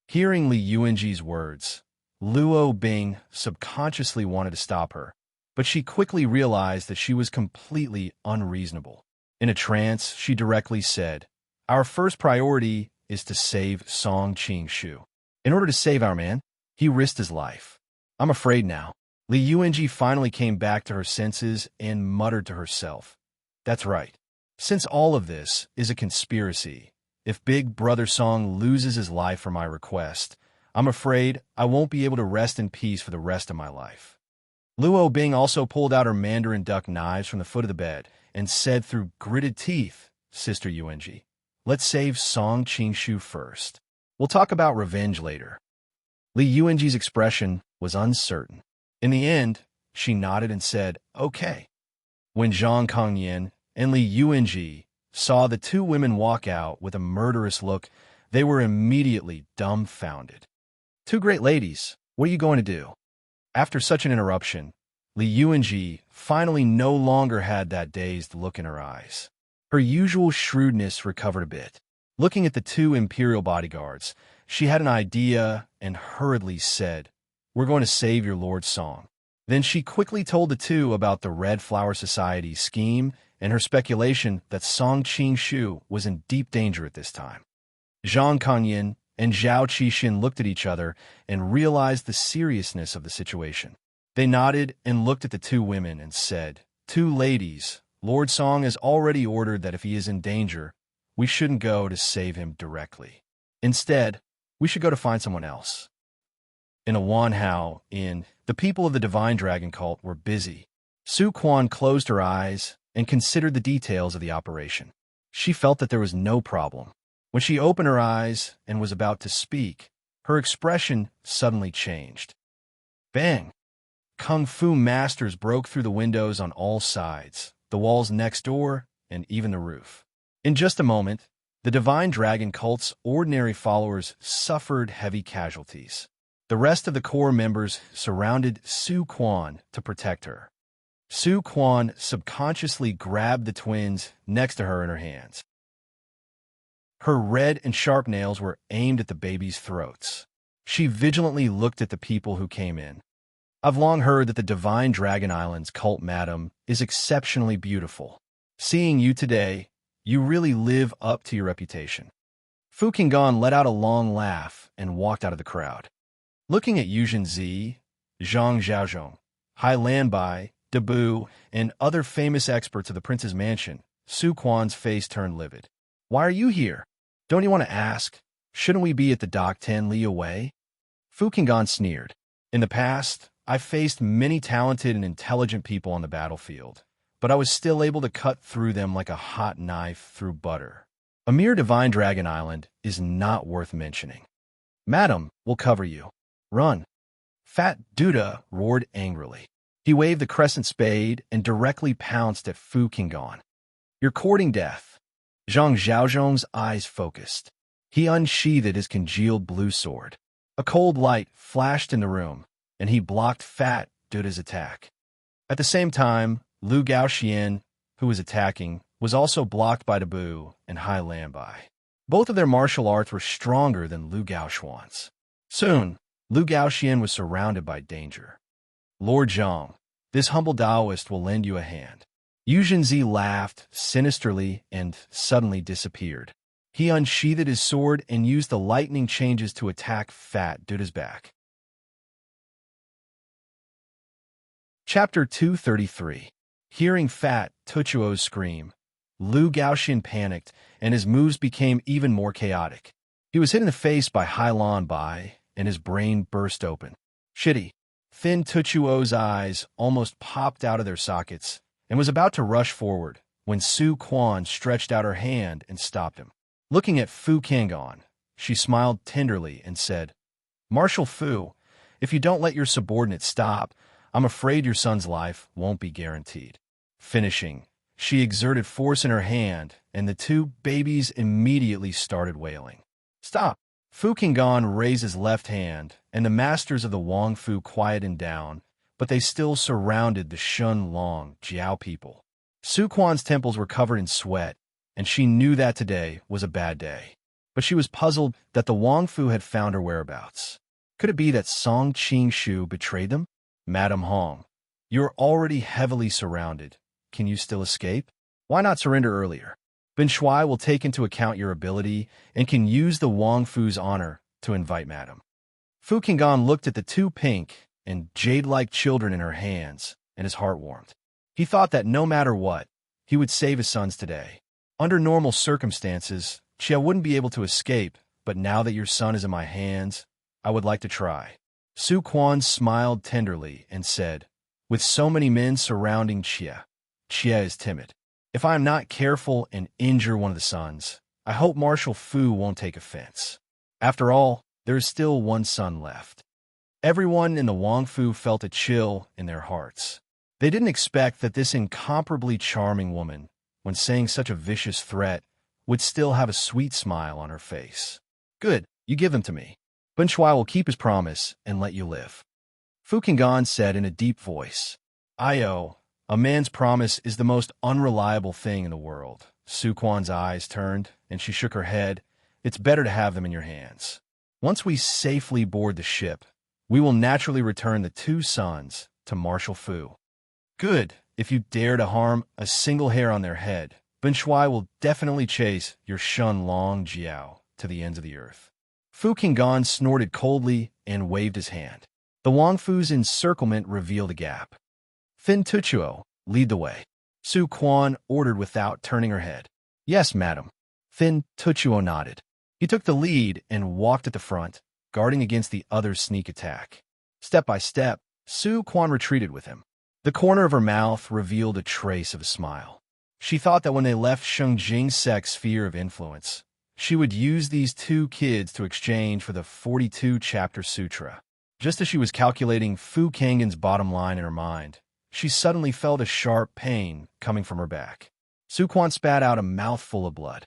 Hearing Li Yuanji's words, Luo Bing subconsciously wanted to stop her, but she quickly realized that she was completely unreasonable. In a trance, she directly said, Our first priority is to save Song Qingshu. In order to save our man, he risked his life. I'm afraid now. Li Yuanji finally came back to her senses and muttered to herself, That's right. Since all of this is a conspiracy, if Big Brother Song loses his life for my request, I'm afraid I won't be able to rest in peace for the rest of my life. Luo Bing also pulled out her mandarin duck knives from the foot of the bed and said through gritted teeth, Sister Yuanji, let's save Song Qingshu first. We'll talk about revenge later. Li Yuanji's expression was uncertain. In the end, she nodded and said, okay. When Zhang Kongyan and Li Yuanji saw the two women walk out with a murderous look, they were immediately dumbfounded. Two great ladies, what are you going to do? After such an interruption, Li Yuanji finally no longer had that dazed look in her eyes. Her usual shrewdness recovered a bit. Looking at the two imperial bodyguards, she had an idea and hurriedly said, we're going to save your Lord Song. Then she quickly told the two about the Red Flower Society scheme and her speculation that Song Qingshu was in deep danger at this time. Zhang Kongyan and Zhao Qixin looked at each other and realized the seriousness of the situation. They nodded and looked at the two women and said, two ladies, Lord Song has already ordered that if he is in danger, we shouldn't go to save him directly. Instead, we should go to find someone else. In a Wanhao Inn, the people of the Divine Dragon cult were busy. Su Quan closed her eyes and considered the details of the operation. She felt that there was no problem. When she opened her eyes and was about to speak, her expression suddenly changed. Bang! Kung Fu masters broke through the windows on all sides, the walls next door, and even the roof. In just a moment, the Divine Dragon cult's ordinary followers suffered heavy casualties. The rest of the core members surrounded Su Quan to protect her. Su Quan subconsciously grabbed the twins next to her in her hands. Her red and sharp nails were aimed at the babies' throats. She vigilantly looked at the people who came in. I've long heard that the Divine Dragon Island's cult madam is exceptionally beautiful. Seeing you today, you really live up to your reputation. Fu Qinggan let out a long laugh and walked out of the crowd. Looking at Yuzhen Zi, Zhang Xiaozhong, Hai Lanbai, Dabu, and other famous experts of the prince's mansion, Su Quan's face turned livid. Why are you here? Don't you want to ask? Shouldn't we be at the dock 10 li away? Fu Qinggan sneered. In the past, I faced many talented and intelligent people on the battlefield, but I was still able to cut through them like a hot knife through butter. A mere Divine Dragon Island is not worth mentioning. Madam, we'll cover you. Run. Fat Duda roared angrily. He waved the crescent spade and directly pounced at Fu Qinggan. You're courting death. Zhang Xiaozhong's eyes focused. He unsheathed his congealed blue sword. A cold light flashed in the room, and he blocked Fat Duda's attack. At the same time, Lu Gaoxian, who was attacking, was also blocked by Dabu and Hai Lanbai. Both of their martial arts were stronger than Lu Gaoxuan's. Soon, Lu Gaoxian was surrounded by danger. Lord Zhang, this humble Taoist will lend you a hand. Yu Zhenzi laughed sinisterly and suddenly disappeared. He unsheathed his sword and used the lightning changes to attack Fat Duda's back. Chapter 233. Hearing Fat Tuchuo's scream, Lu Gaoxian panicked, and his moves became even more chaotic. He was hit in the face by Hai Lanbai, and his brain burst open. Shitty. Thin Tuchuo's eyes almost popped out of their sockets and was about to rush forward when Su Quan stretched out her hand and stopped him. Looking at Fu Qinggan, she smiled tenderly and said, Marshal Fu, if you don't let your subordinate stop, I'm afraid your son's life won't be guaranteed. Finishing, she exerted force in her hand, and the two babies immediately started wailing. Stop! Fu Qinggan raised his left hand, and the masters of the Wang Fu quieted down, but they still surrounded the Shun Long Jiao people. Su Quan's temples were covered in sweat, and she knew that today was a bad day. But she was puzzled that the Wang Fu had found her whereabouts. Could it be that Song Qingshu betrayed them? Madam Hong, you're already heavily surrounded. Can you still escape? Why not surrender earlier? Ben Shuai will take into account your ability and can use the Wang Fu's honor to invite Madam. Fu Qinggan looked at the two pink and jade-like children in her hands, and his heart warmed. He thought that no matter what, he would save his sons today. Under normal circumstances, Chia wouldn't be able to escape, but now that your son is in my hands, I would like to try. Su Quan smiled tenderly and said, with so many men surrounding Chia is timid. If I am not careful and injure one of the sons, I hope Marshal Fu won't take offense. After all, there is still one son left. Everyone in the Wang Fu felt a chill in their hearts. They didn't expect that this incomparably charming woman, when saying such a vicious threat, would still have a sweet smile on her face. Good, you give them to me. Bin Shuai will keep his promise and let you live. Fu Qinggan said in a deep voice. Io, a man's promise is the most unreliable thing in the world. Su Quan's eyes turned, and she shook her head. It's better to have them in your hands. Once we safely board the ship, we will naturally return the 2 sons to Marshal Fu. Good, if you dare to harm a single hair on their head, Bin Shuai will definitely chase your Shun Long Jiao to the ends of the earth. Fu Qinggan snorted coldly and waved his hand. The Wang Fu's encirclement revealed a gap. Fin Tuchuo, lead the way. Su Quan ordered without turning her head. Yes, madam. Fin Tuchuo nodded. He took the lead and walked at the front, guarding against the other's sneak attack. Step by step, Su Quan retreated with him. The corner of her mouth revealed a trace of a smile. She thought that when they left Sheng Jing's sphere of influence, she would use these 2 kids to exchange for the 42-chapter sutra. Just as she was calculating Fu Kangan's bottom line in her mind, she suddenly felt a sharp pain coming from her back. Su Quan spat out a mouthful of blood.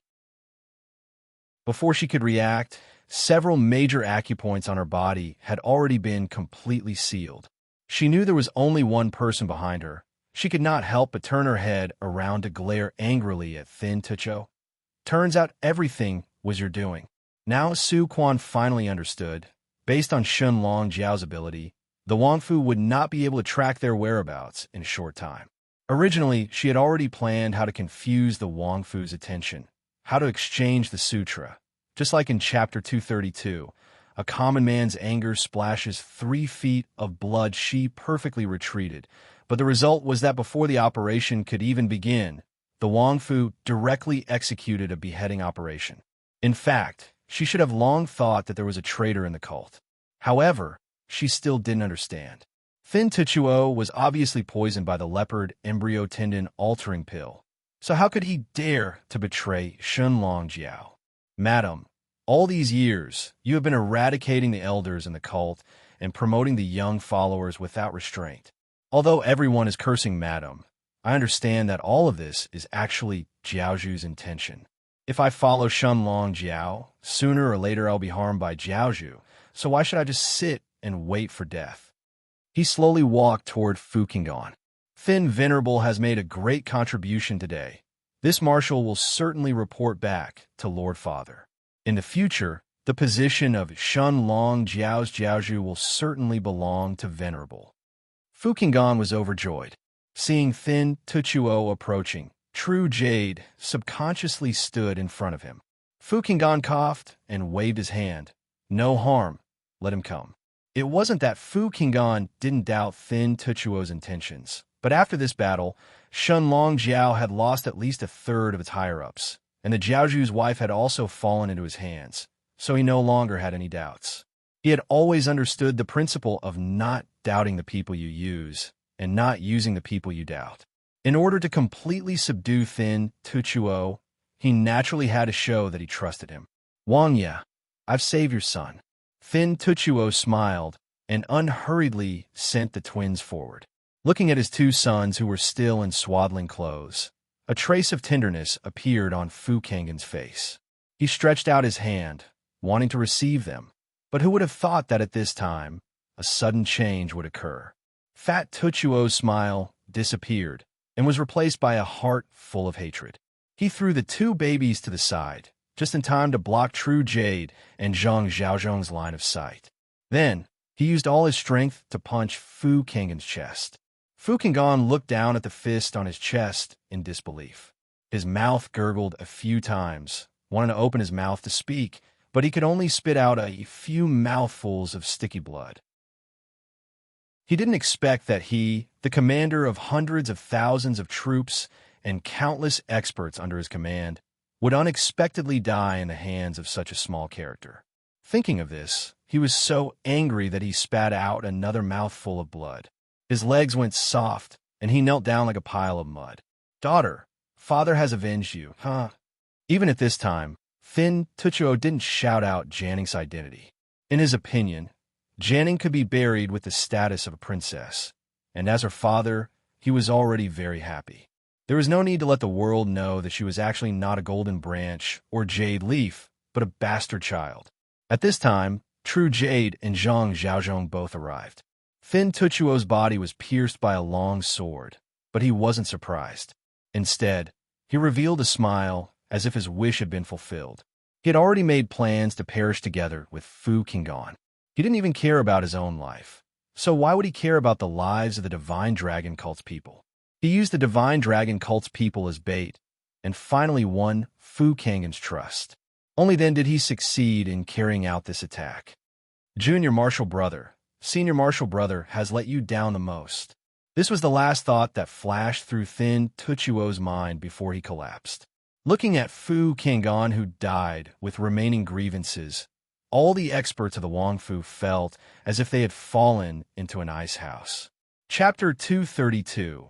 Before she could react, several major acupoints on her body had already been completely sealed. She knew there was only one person behind her. She could not help but turn her head around to glare angrily at Thin Tucho. Turns out everything was your doing. Now Su Quan finally understood. Based on Shun Long Jiao's ability, the Wang Fu would not be able to track their whereabouts in a short time. Originally, she had already planned how to confuse the Wang Fu's attention, how to exchange the sutra. Just like in Chapter 232, a common man's anger splashes 3 feet of blood. She perfectly retreated, but the result was that before the operation could even begin, the Wang Fu directly executed a beheading operation. In fact, she should have long thought that there was a traitor in the cult. However, she still didn't understand. Thin Tuchuo was obviously poisoned by the leopard embryo tendon altering pill. So how could he dare to betray Shun Long Jiao? Madam, all these years, you have been eradicating the elders in the cult and promoting the young followers without restraint. Although everyone is cursing Madam, I understand that all of this is actually Jiaozhu's intention. If I follow Shun Long Jiao, sooner or later I'll be harmed by Jiaozhu, so why should I just sit and wait for death? He slowly walked toward Fu Qinggan. Thin Venerable has made a great contribution today. This marshal will certainly report back to Lord Father. In the future, the position of Shun Long Jiao's Jiaozhu will certainly belong to Venerable. Fu Qinggan was overjoyed. Seeing Thin Tuchuo approaching, True Jade subconsciously stood in front of him. Fu Qinggan coughed and waved his hand. No harm, let him come. It wasn't that Fu Qinggan didn't doubt Thin Tuchuo's intentions, but after this battle, Shun Long Jiao had lost at least a third of its higher-ups, and the Jiaozhu's wife had also fallen into his hands, so he no longer had any doubts. He had always understood the principle of not doubting the people you use, and not using the people you doubt. In order to completely subdue Thin Tuchuo, he naturally had to show that he trusted him. Wang Ye, I've saved your son. Thin Tuchuo smiled and unhurriedly sent the twins forward. Looking at his 2 sons who were still in swaddling clothes, a trace of tenderness appeared on Fu Kangan's face. He stretched out his hand, wanting to receive them, but who would have thought that at this time, a sudden change would occur? Fat Tuchuo's smile disappeared and was replaced by a heart full of hatred. He threw the 2 babies to the side, just in time to block True Jade and Zhang Xiaozhong's line of sight. Then, he used all his strength to punch Fu Kangan's chest. Fu Qinggan looked down at the fist on his chest in disbelief. His mouth gurgled a few times, wanting to open his mouth to speak, but he could only spit out a few mouthfuls of sticky blood. He didn't expect that he, the commander of hundreds of thousands of troops and countless experts under his command, would unexpectedly die in the hands of such a small character. Thinking of this, he was so angry that he spat out another mouthful of blood. His legs went soft, and he knelt down like a pile of mud. Daughter, father has avenged you, huh? Even at this time, Fin Tuchuo didn't shout out Janning's identity. In his opinion, Janning could be buried with the status of a princess, and as her father, he was already very happy. There was no need to let the world know that she was actually not a golden branch or jade leaf, but a bastard child. At this time, True Jade and Zhang Xiaozhong both arrived. Fin Tuchuo's body was pierced by a long sword, but he wasn't surprised. Instead, he revealed a smile as if his wish had been fulfilled. He had already made plans to perish together with Fu Qinggan. He didn't even care about his own life. So why would he care about the lives of the Divine Dragon Cult's people? He used the Divine Dragon Cult's people as bait, and finally won Fu Qinggan's trust. Only then did he succeed in carrying out this attack. Junior Martial Brother, Senior Martial Brother has let you down the most. This was the last thought that flashed through Fin Tuchuo's mind before he collapsed. Looking at Fu Qinggan, who died with remaining grievances, all the experts of the Wangfu felt as if they had fallen into an ice house. Chapter 232.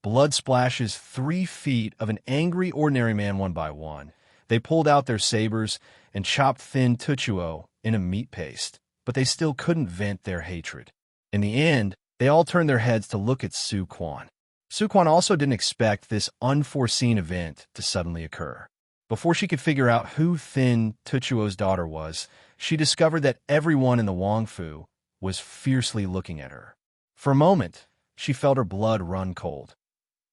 Blood splashes 3 feet of an angry ordinary man one by one. They pulled out their sabers and chopped Fin Tuchuo in a meat paste, but they still couldn't vent their hatred. In the end, they all turned their heads to look at Su Quan. Su Quan also didn't expect this unforeseen event to suddenly occur. Before she could figure out who Fin Tuchuo's daughter was, she discovered that everyone in the Wangfu was fiercely looking at her. For a moment, she felt her blood run cold.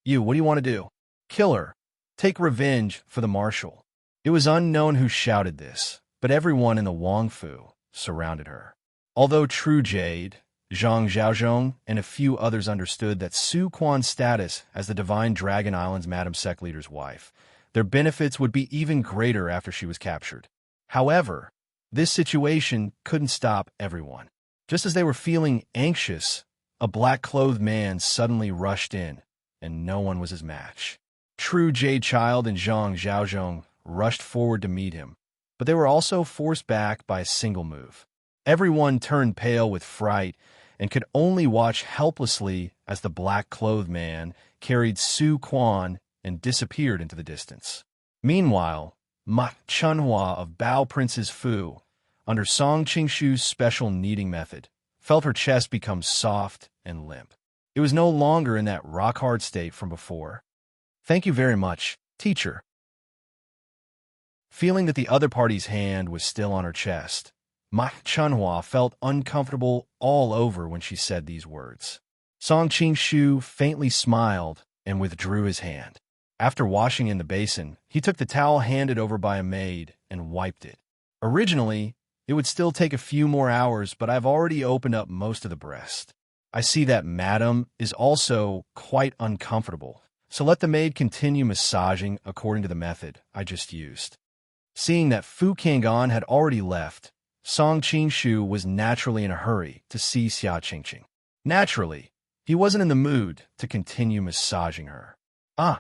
What do you want to do? Kill her. Take revenge for the marshal. It was unknown who shouted this, but everyone in the Wangfu surrounded her. Although True Jade, Zhang Xiaozhong, and a few others understood that Su Quan's status as the Divine Dragon Island's Madam Sect leader's wife, their benefits would be even greater after she was captured. However, this situation couldn't stop everyone. Just as they were feeling anxious, a black-clothed man suddenly rushed in, and no one was his match. True Jade Child and Zhang Xiaozhong rushed forward to meet him, but they were also forced back by a single move. Everyone turned pale with fright and could only watch helplessly as the black-clothed man carried Su Quan and disappeared into the distance. Meanwhile, Ma Chunhua of Bao Prince's Fu, under Song Qingshu's special kneading method, felt her chest become soft and limp. It was no longer in that rock-hard state from before. Thank you very much, teacher. Feeling that the other party's hand was still on her chest, Ma Chunhua felt uncomfortable all over when she said these words. Song Qingshu faintly smiled and withdrew his hand. After washing in the basin, he took the towel handed over by a maid and wiped it. Originally, it would still take a few more hours, but I've already opened up most of the breast. I see that Madam is also quite uncomfortable, so let the maid continue massaging according to the method I just used. Seeing that Fu Qinggan had already left, Song Qingshu was naturally in a hurry to see Xia Qingqing. Naturally, he wasn't in the mood to continue massaging her. Ma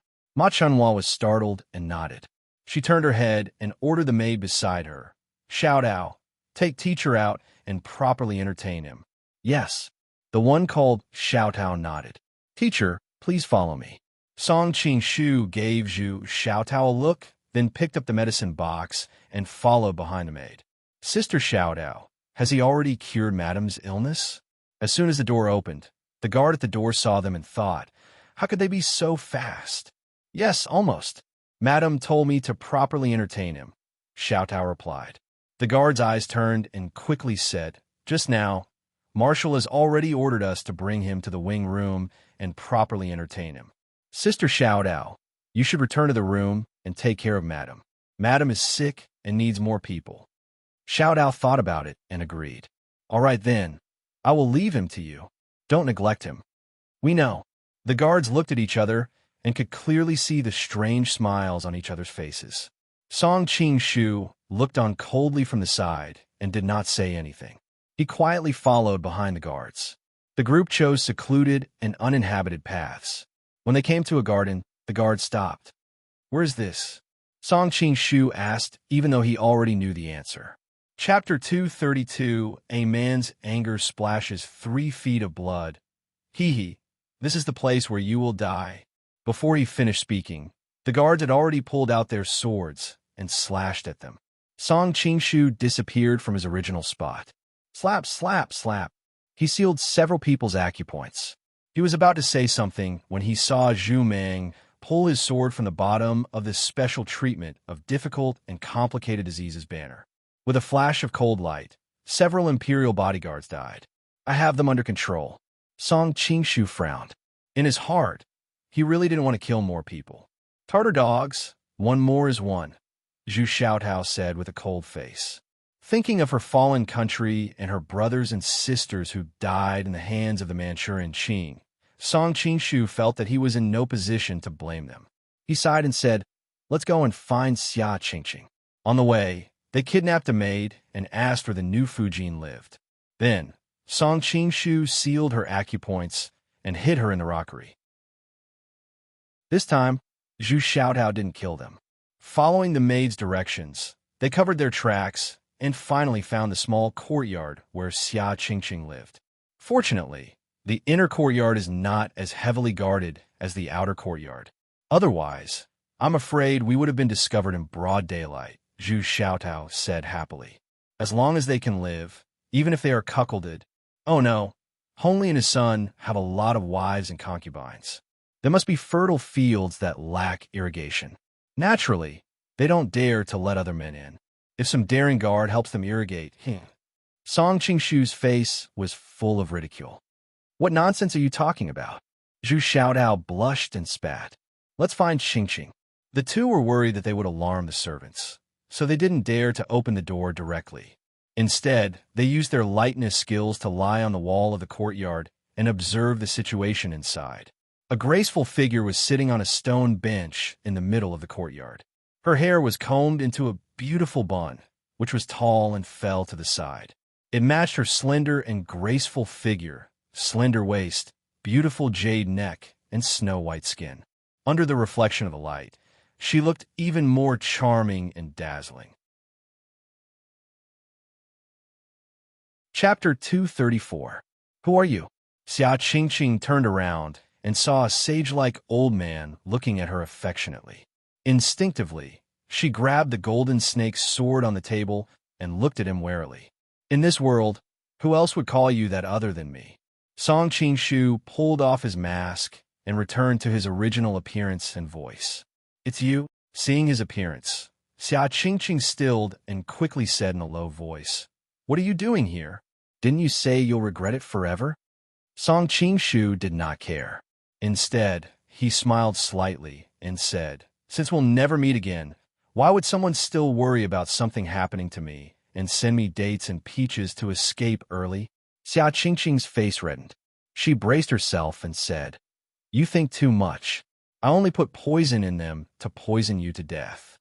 Chunhua was startled and nodded. She turned her head and ordered the maid beside her. Xiao Dao, take teacher out and properly entertain him. Yes. The one called Xiao Dao nodded. Teacher, please follow me. Song Qingshu gave Zhu Xiao Dao a look, then picked up the medicine box and followed behind the maid. Sister Xiao Dao, has he already cured Madam's illness? As soon as the door opened, the guard at the door saw them and thought, how could they be so fast? Yes, almost. Madam told me to properly entertain him, Xiao Dao replied. The guard's eyes turned and quickly said, just now, Marshal has already ordered us to bring him to the wing room and properly entertain him. Sister Xiao Dao, you should return to the room and take care of Madam. Madam is sick and needs more people. Xiao Dao thought about it and agreed. All right then, I will leave him to you. Don't neglect him. We know. The guards looked at each other and could clearly see the strange smiles on each other's faces. Song Qingshu looked on coldly from the side and did not say anything. He quietly followed behind the guards. The group chose secluded and uninhabited paths. When they came to a garden, the guard stopped. Where's this? Song Qingshu asked, even though he already knew the answer. Chapter 232, A Man's Anger Splashes 3 Feet of Blood. Hee, this is the place where you will die. Before he finished speaking, the guards had already pulled out their swords and slashed at them. Song Qingshu disappeared from his original spot. Slap, slap, slap. He sealed several people's acupoints. He was about to say something when he saw Zhu Meng pull his sword from the bottom of this special treatment of difficult and complicated diseases banner. With a flash of cold light, several imperial bodyguards died. I have them under control. Song Qingshu frowned. In his heart, he really didn't want to kill more people. Tartar dogs, one more is one, Zhu Xiaotao said with a cold face. Thinking of her fallen country and her brothers and sisters who died in the hands of the Manchurian Qing, Song Qingshu felt that he was in no position to blame them. He sighed and said, "Let's go and find Xia Qingqing." On the way, they kidnapped a maid and asked where the new Fujin lived. Then, Song Qingshu sealed her acupoints and hid her in the rockery. This time, Zhu Xiaotao didn't kill them. Following the maid's directions, they covered their tracks and finally found the small courtyard where Xia Qingqing lived. Fortunately, the inner courtyard is not as heavily guarded as the outer courtyard. Otherwise, I'm afraid we would have been discovered in broad daylight, Zhu Xiaotao said happily. As long as they can live, even if they are cuckolded. Oh no, Hongli and his son have a lot of wives and concubines. There must be fertile fields that lack irrigation. Naturally, they don't dare to let other men in. If some daring guard helps them irrigate, Song Qingshu's face was full of ridicule. What nonsense are you talking about? Zhu Xiaotao blushed and spat. Let's find Qingqing. The two were worried that they would alarm the servants, so they didn't dare to open the door directly. Instead, they used their lightness skills to lie on the wall of the courtyard and observe the situation inside. A graceful figure was sitting on a stone bench in the middle of the courtyard. Her hair was combed into a beautiful bun, which was tall and fell to the side. It matched her slender and graceful figure, slender waist, beautiful jade neck, and snow-white skin. Under the reflection of the light, she looked even more charming and dazzling. Chapter 234. Who are you? Xia Qingqing turned around and saw a sage-like old man looking at her affectionately. Instinctively, she grabbed the golden snake's sword on the table and looked at him warily. In this world, who else would call you that other than me? Song Qingshu pulled off his mask and returned to his original appearance and voice. It's you? Seeing his appearance, Xia Qingqing stilled and quickly said in a low voice, "What are you doing here? Didn't you say you'll regret it forever?" Song Qingshu did not care. Instead, he smiled slightly and said, "Since we'll never meet again, why would someone still worry about something happening to me and send me dates and peaches to escape early?" Xia Qingqing's face reddened. She braced herself and said, "You think too much. I only put poison in them to poison you to death."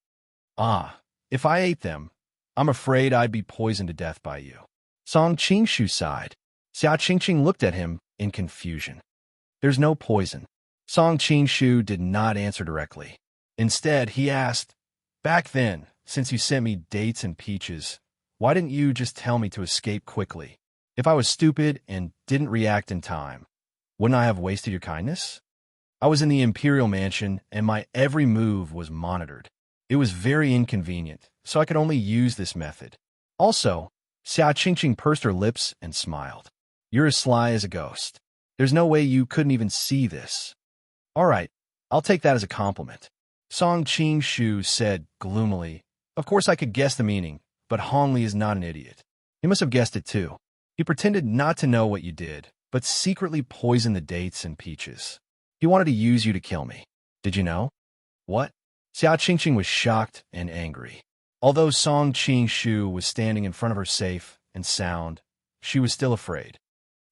"Ah, if I ate them, I'm afraid I'd be poisoned to death by you." Song Qingshu sighed. Xia Qingqing looked at him in confusion. "There's no poison." Song Qingshu did not answer directly. Instead, he asked, "Back then, since you sent me dates and peaches, why didn't you just tell me to escape quickly? If I was stupid and didn't react in time, wouldn't I have wasted your kindness? I was in the imperial mansion, and my every move was monitored. It was very inconvenient, so I could only use this method. Also," Xia Qingqing pursed her lips and smiled. "You're as sly as a ghost. There's no way you couldn't even see this." "All right, I'll take that as a compliment." Song Qingshu said gloomily, "Of course I could guess the meaning, but Hongli is not an idiot. He must have guessed it too. He pretended not to know what you did, but secretly poisoned the dates and peaches. He wanted to use you to kill me. Did you know?" "What?" Xia Qingqing was shocked and angry. Although Song Qingshu was standing in front of her safe and sound, she was still afraid.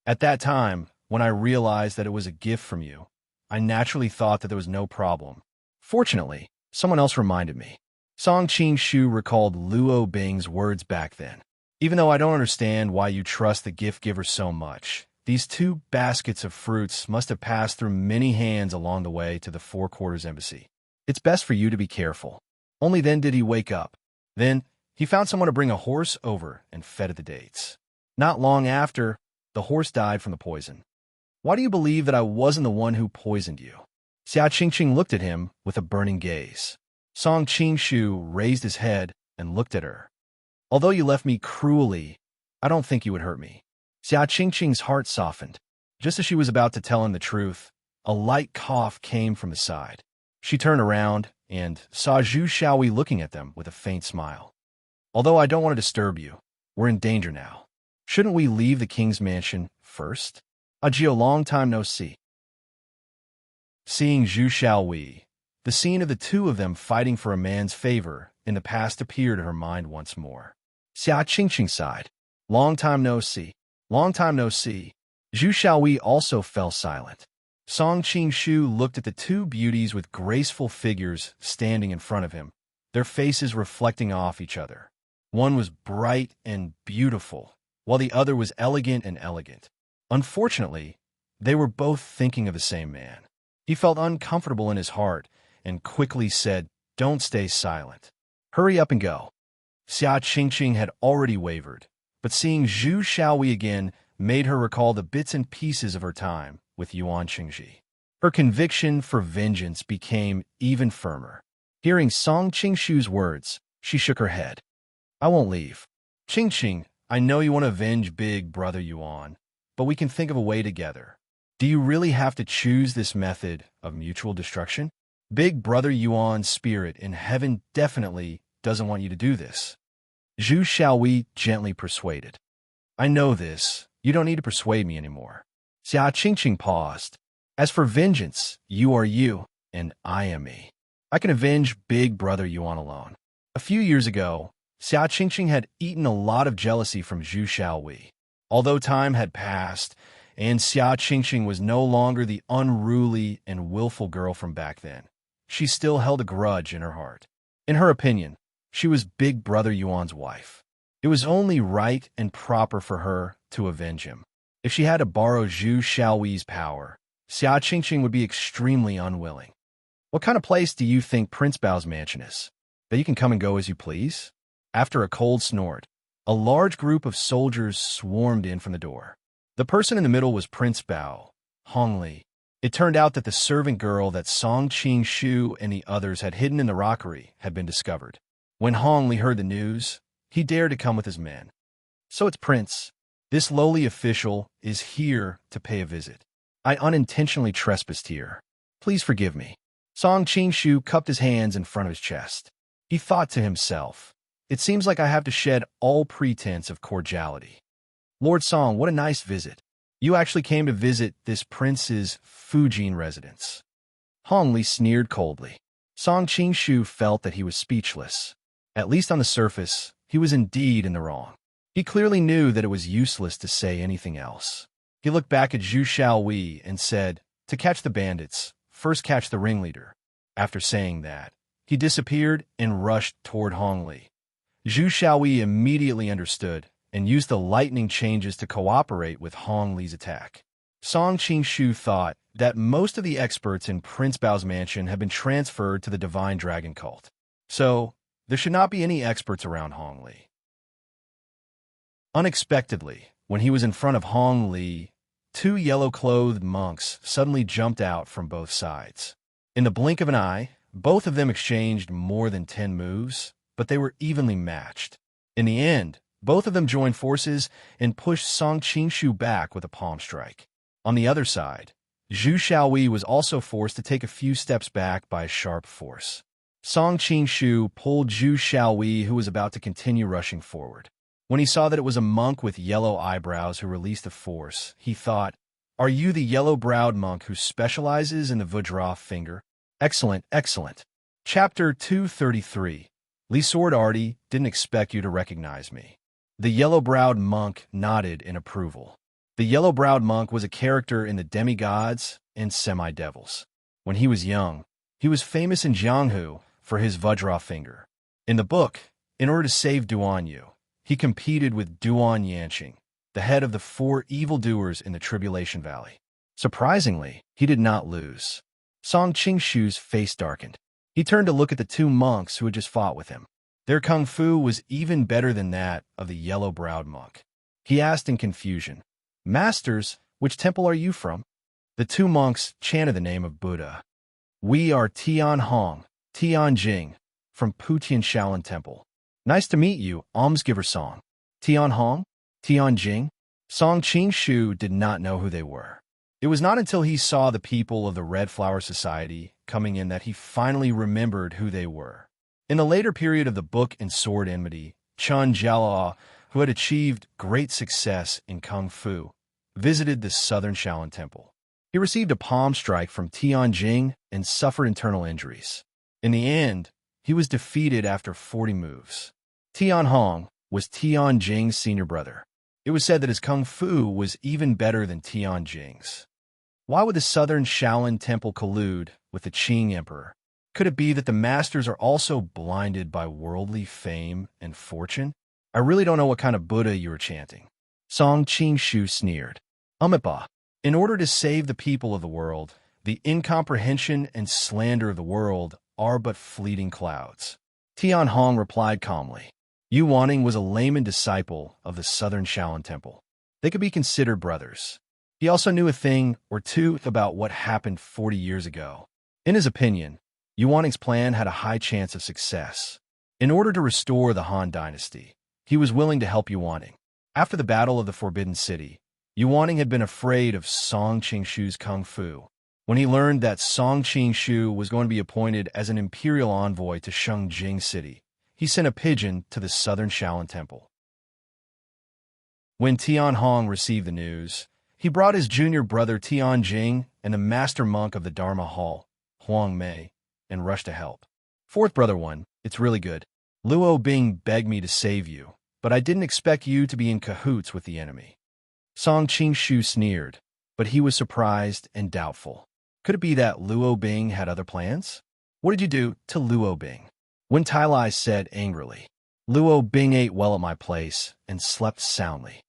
"At that time, when I realized that it was a gift from you, I naturally thought that there was no problem. Fortunately, someone else reminded me." Song Qingshu recalled Luo Bing's words back then. "Even though I don't understand why you trust the gift giver so much, these 2 baskets of fruits must have passed through many hands along the way to the Four Quarters Embassy. It's best for you to be careful." Only then did he wake up. Then, He found someone to bring a horse over and fed it the dates. Not long after, the horse died from the poison. Why do you believe that I wasn't the one who poisoned you? Xia Qingqing looked at him with a burning gaze. Song Qingshu raised his head and looked at her. Although you left me cruelly, I don't think you would hurt me. Xia Qingqing's heart softened. Just as she was about to tell him the truth, a light cough came from his side. She turned around and saw Zhu Xiaowei looking at them with a faint smile. Although I don't want to disturb you, we're in danger now. Shouldn't we leave the king's mansion first? Ajio, long time no see. Seeing Zhu Xiaowei, the scene of the two of them fighting for a man's favor in the past appeared to her mind once more. Xia Qingqing sighed. Long time no see. Long time no see. Zhu Xiaowei also fell silent. Song Qingshu looked at the two beauties with graceful figures standing in front of him, their faces reflecting off each other. One was bright and beautiful, while the other was elegant and elegant. Unfortunately, they were both thinking of the same man. He felt uncomfortable in his heart and quickly said, "Don't stay silent. Hurry up and go." Xia Qingqing had already wavered, but seeing Zhu Xiaowei again made her recall the bits and pieces of her time with Yuan Qingji. Her conviction for vengeance became even firmer. Hearing Song Qingshu's words, she shook her head. "I won't leave. Qingqing, I know you want to avenge big brother Yuan, but we can think of a way together. Do you really have to choose this method of mutual destruction? Big brother Yuan's spirit in heaven definitely doesn't want you to do this." Zhu Xiaowei gently persuaded. "I know this. You don't need to persuade me anymore." Xia Qingqing paused. "As for vengeance, you are you, and I am me. I can avenge big brother Yuan alone." A few years ago, Xia Qingqing had eaten a lot of jealousy from Zhu Xiaowei. Although time had passed, and Xia Qingqing was no longer the unruly and willful girl from back then, she still held a grudge in her heart. In her opinion, she was big brother Yuan's wife. It was only right and proper for her to avenge him. If she had to borrow Zhu Xiaowei's power, Xia Qingqing would be extremely unwilling. "What kind of place do you think Prince Bao's mansion is? That you can come and go as you please?" After a cold snort, a large group of soldiers swarmed in from the door. The person in the middle was Prince Bao, Hong Li. It turned out that the servant girl that Song Qingshu and the others had hidden in the rockery had been discovered. When Hong Li heard the news, he dared to come with his men. "So it's Prince. This lowly official is here to pay a visit. I unintentionally trespassed here. Please forgive me." Song Qingshu cupped his hands in front of his chest. He thought to himself, "It seems like I have to shed all pretense of cordiality. Lord Song, what a nice visit. You actually came to visit this prince's Fujin residence." Hong Li sneered coldly. Song Qingshu felt that he was speechless. At least on the surface, he was indeed in the wrong. He clearly knew that it was useless to say anything else. He looked back at Zhu Xiaowei and said, "To catch the bandits, first catch the ringleader." After saying that, he disappeared and rushed toward Hong Li. Zhu Xiaowei immediately understood and used the lightning changes to cooperate with Hong Li's attack. Song Qingshu thought that most of the experts in Prince Bao's mansion had been transferred to the Divine Dragon cult, so there should not be any experts around Hong Li. Unexpectedly, when he was in front of Hong Li, two yellow-clothed monks suddenly jumped out from both sides. In the blink of an eye, both of them exchanged more than 10 moves, but they were evenly matched. In the end, both of them joined forces and pushed Song Qingshu back with a palm strike. On the other side, Zhu Xiaowei was also forced to take a few steps back by a sharp force. Song Qingshu pulled Zhu Xiaowei, who was about to continue rushing forward. When he saw that it was a monk with yellow eyebrows who released the force, he thought, "Are you the yellow-browed monk who specializes in the Vajra finger? Excellent, excellent." Chapter 233. Li Sword Arty didn't expect you to recognize me. The yellow-browed monk nodded in approval. The yellow-browed monk was a character in the demigods and semi-devils. When he was young, he was famous in Jianghu for his Vajra finger. In the book, in order to save Duan Yu, he competed with Duan Yanqing, the head of the 4 evildoers in the Tribulation Valley. Surprisingly, he did not lose. Song Qingshu's face darkened. He turned to look at the 2 monks who had just fought with him. Their kung fu was even better than that of the yellow-browed monk. He asked in confusion, "Masters, which temple are you from?" The two monks chanted the name of Buddha. "We are Tian Hong, Tian Jing, from Putian Shaolin Temple. Nice to meet you, almsgiver Song." Tian Hong? Tian Jing? Song Qing-shu did not know who they were. It was not until he saw the people of the Red Flower Society coming in that he finally remembered who they were. In the later period of the Book and Sword Enmity, Chun Jialao, who had achieved great success in Kung Fu, visited the Southern Shaolin Temple. He received a palm strike from Tian Jing and suffered internal injuries. In the end, he was defeated after 40 moves. Tian Hong was Tian Jing's senior brother. It was said that his Kung Fu was even better than Tian Jing's. Why would the Southern Shaolin Temple collude with the Qing Emperor? Could it be that the masters are also blinded by worldly fame and fortune? I really don't know what kind of Buddha you were chanting. Song Qing-shu sneered. Umipa. In order to save the people of the world, the incomprehension and slander of the world are but fleeting clouds. Tian Hong replied calmly. Yu Wanning was a layman disciple of the Southern Shaolin Temple. They could be considered brothers. He also knew a thing or two about what happened 40 years ago. In his opinion, Yu Wanning's plan had a high chance of success. In order to restore the Han dynasty, he was willing to help Yu Wanning. After the Battle of the Forbidden City, Yu Wanning had been afraid of Song Qing-shu's Kung Fu. When he learned that Song Qing-shu was going to be appointed as an imperial envoy to Shengjing City, he sent a pigeon to the Southern Shaolin Temple. When Tian Hong received the news, he brought his junior brother Tian Jing and the master monk of the Dharma Hall, Huang Mei, and rushed to help. Fourth brother one, it's really good. Luo Bing begged me to save you, but I didn't expect you to be in cahoots with the enemy. Song Qing-shu sneered, but he was surprised and doubtful. Could it be that Luo Bing had other plans? What did you do to Luo Bing? Wen Tailai said angrily. Luo Bing ate well at my place and slept soundly.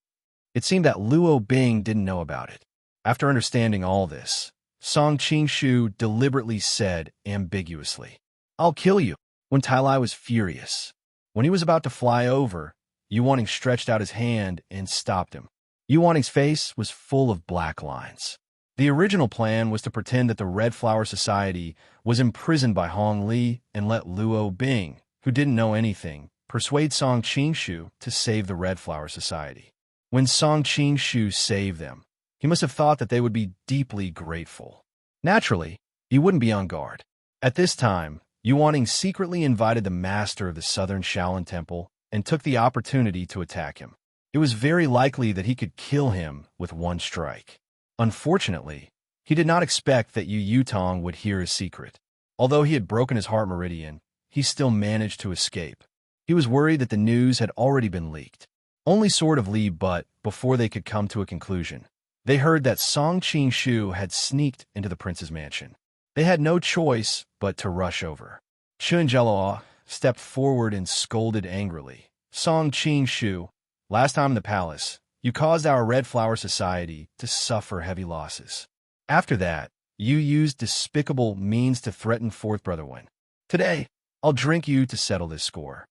It seemed that Luo Bing didn't know about it. After understanding all this, Song Qing-shu deliberately said ambiguously, "I'll kill you." Wen Tailai was furious. When he was about to fly over, Yu Wanning stretched out his hand and stopped him. Yu Wanning's face was full of black lines. The original plan was to pretend that the Red Flower Society was imprisoned by Hong Li and let Luo Bing, who didn't know anything, persuade Song Qing-shu to save the Red Flower Society. When Song Qing-shu saved them, he must have thought that they would be deeply grateful. Naturally, he wouldn't be on guard. At this time, Yu Wanning secretly invited the master of the Southern Shaolin Temple and took the opportunity to attack him. It was very likely that he could kill him with one strike. Unfortunately, he did not expect that Yu Yutong would hear his secret. Although he had broken his heart meridian, he still managed to escape. He was worried that the news had already been leaked. Only sort of Li, but before they could come to a conclusion, they heard that Song Qing-shu had sneaked into the prince's mansion. They had no choice but to rush over. Chun Jialao stepped forward and scolded angrily. Song Qing-shu, last time in the palace, you caused our Red Flower Society to suffer heavy losses. After that, you used despicable means to threaten fourth brother Wen. Today, I'll drink you to settle this score.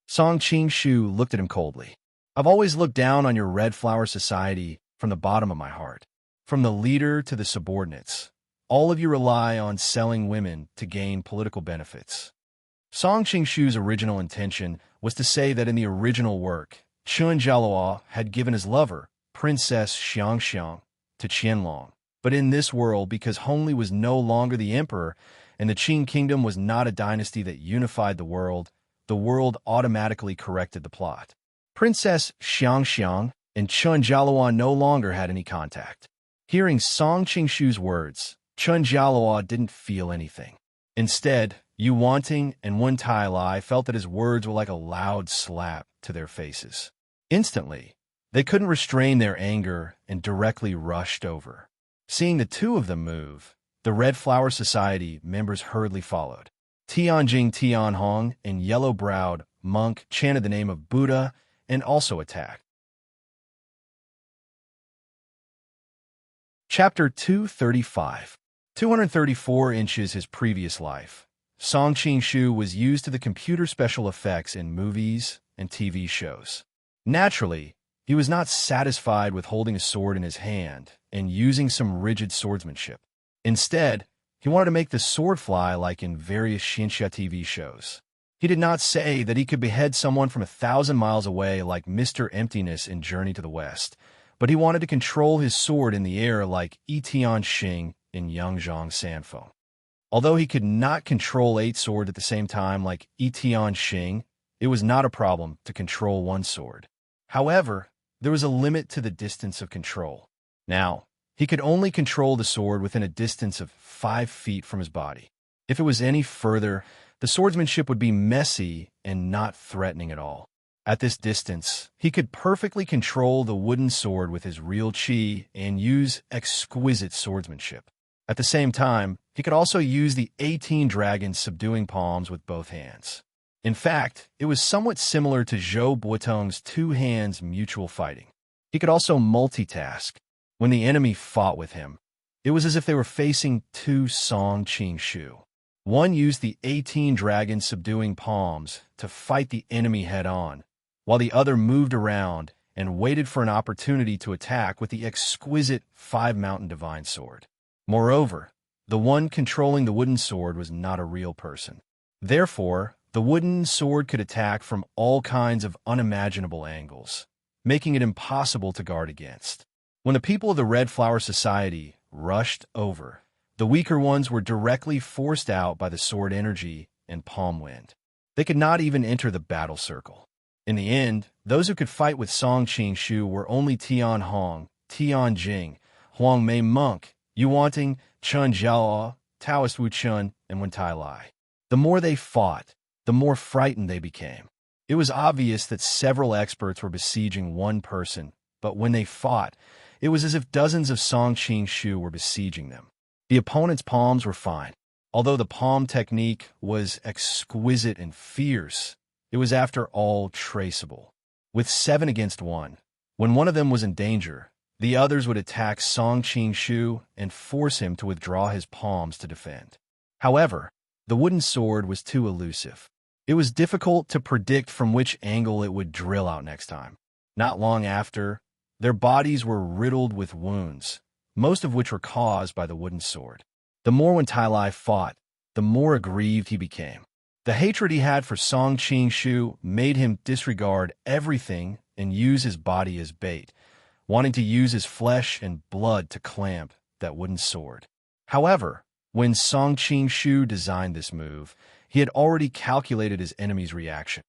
Song Qing-shu looked at him coldly. I've always looked down on your Red Flower Society from the bottom of my heart. From the leader to the subordinates, all of you rely on selling women to gain political benefits. Song Qing-shu's original intention was to say that in the original work, Chun Jialao had given his lover, Princess Xiangxiang, to Qianlong. But in this world, because Hongli was no longer the emperor and the Qing kingdom was not a dynasty that unified the world automatically corrected the plot. Princess Xiangxiang and Chun Jialao no longer had any contact. Hearing Song Qing-shu's words, Chun Jialao didn't feel anything. Instead, Yu Wanting and Wen Tailai felt that his words were like a loud slap to their faces. Instantly, they couldn't restrain their anger and directly rushed over. Seeing the two of them move, the Red Flower Society members hurriedly followed. Tianjing Tian Hong and yellow-browed monk chanted the name of Buddha and also attacked. Chapter 235. 234 inches his previous life. Song Qing-shu was used to the computer special effects in movies and TV shows. Naturally, he was not satisfied with holding a sword in his hand and using some rigid swordsmanship. Instead, he wanted to make the sword fly like in various Xinxia TV shows. He did not say that he could behead someone from 1,000 miles away like Mr. Emptiness in Journey to the West, but he wanted to control his sword in the air like Etian Xing in Yangzhang Sanfeng. Although he could not control 8 swords at the same time like Etian Xing, it was not a problem to control one sword. However, there was a limit to the distance of control. Now, he could only control the sword within a distance of 5 feet from his body. If it was any further, the swordsmanship would be messy and not threatening at all. At this distance, he could perfectly control the wooden sword with his real chi and use exquisite swordsmanship. At the same time, he could also use the 18 dragons subduing palms with both hands. In fact, it was somewhat similar to Zhou Buotong's 2 hands mutual fighting. He could also multitask. When the enemy fought with him, it was as if they were facing 2 Song Qing-shu. One used the 18 dragons subduing palms to fight the enemy head-on, while the other moved around and waited for an opportunity to attack with the exquisite 5 mountain divine sword. Moreover, the one controlling the wooden sword was not a real person. Therefore, the wooden sword could attack from all kinds of unimaginable angles, making it impossible to guard against. When the people of the Red Flower Society rushed over, the weaker ones were directly forced out by the sword energy and palm wind. They could not even enter the battle circle. In the end, those who could fight with Song Qing-shu were only Tian Hong, Tian Jing, Huang Mei Monk, Yuanting, Chun Jiao, Taoist Wu Chun, and Wen Tai Lai. The more they fought, the more frightened they became. It was obvious that several experts were besieging one person, but when they fought, it was as if dozens of Song Qing-shu were besieging them. The opponent's palms were fine. Although the palm technique was exquisite and fierce, it was after all traceable. With 7 against 1, when one of them was in danger, the others would attack Song Qing-shu and force him to withdraw his palms to defend. However, the wooden sword was too elusive. It was difficult to predict from which angle it would drill out next time. Not long after, their bodies were riddled with wounds, most of which were caused by the wooden sword. The more Wen Tai Lai fought, the more aggrieved he became. The hatred he had for Song Qing-shu made him disregard everything and use his body as bait, wanting to use his flesh and blood to clamp that wooden sword. However, when Song Qing-shu designed this move, he had already calculated his enemy's reaction.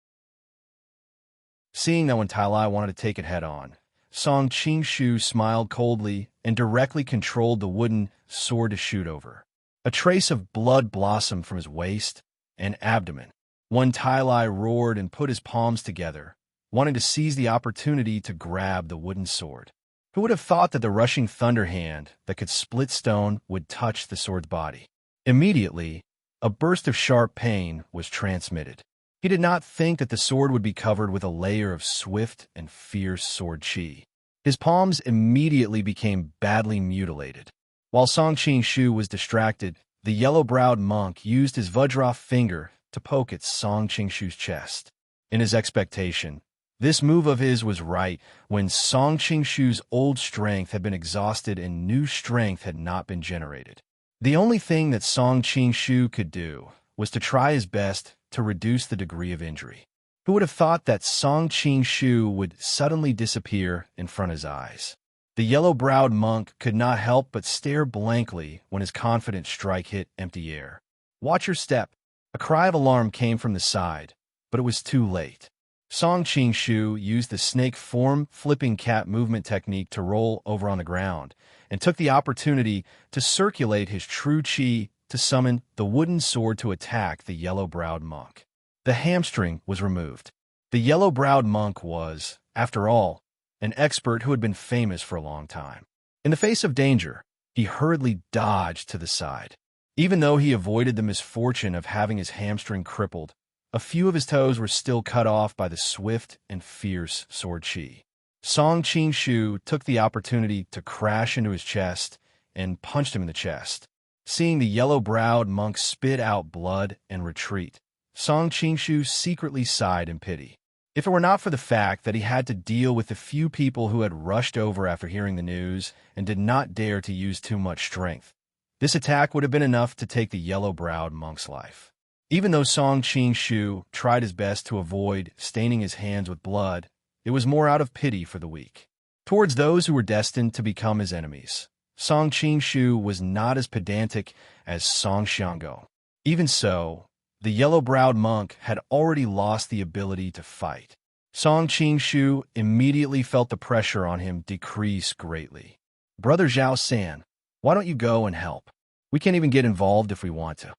Seeing that Wen Tai Lai wanted to take it head-on, Song Qing-shu smiled coldly and directly controlled the wooden sword to shoot over. A trace of blood blossomed from his waist and abdomen. Wen Tai Lai roared and put his palms together, wanting to seize the opportunity to grab the wooden sword. Who would have thought that the rushing thunder hand that could split stone would touch the sword's body? Immediately, a burst of sharp pain was transmitted. He did not think that the sword would be covered with a layer of swift and fierce sword chi. His palms immediately became badly mutilated. While Song Qing-shu was distracted, the yellow-browed monk used his Vajra finger to poke at Song Qing-shu's chest. In his expectation, this move of his was right when Song Qing-shu's old strength had been exhausted and new strength had not been generated. The only thing that Song Qing-shu could do was to try his best to reduce the degree of injury. Who would have thought that Song Qing-shu would suddenly disappear in front of his eyes? The yellow-browed monk could not help but stare blankly when his confident strike hit empty air. "Watch your step." A cry of alarm came from the side, but it was too late. Song Qing-shu used the snake form flipping cat movement technique to roll over on the ground and took the opportunity to circulate his true chi to summon the wooden sword to attack the yellow-browed monk. The hamstring was removed. The yellow-browed monk was, after all, an expert who had been famous for a long time. In the face of danger, he hurriedly dodged to the side. Even though he avoided the misfortune of having his hamstring crippled, a few of his toes were still cut off by the swift and fierce sword chi. Song Qing-shu took the opportunity to crash into his chest and punched him in the chest. Seeing the yellow-browed monk spit out blood and retreat, Song Qingshu secretly sighed in pity. If it were not for the fact that he had to deal with the few people who had rushed over after hearing the news and did not dare to use too much strength, this attack would have been enough to take the yellow-browed monk's life. Even though Song Qingshu tried his best to avoid staining his hands with blood, it was more out of pity for the weak. Towards those who were destined to become his enemies, Song Qingshu was not as pedantic as Song Xianggo. Even so, the yellow-browed monk had already lost the ability to fight. Song Qingshu immediately felt the pressure on him decrease greatly. "Brother Zhao San, why don't you go and help? We can't even get involved if we want to."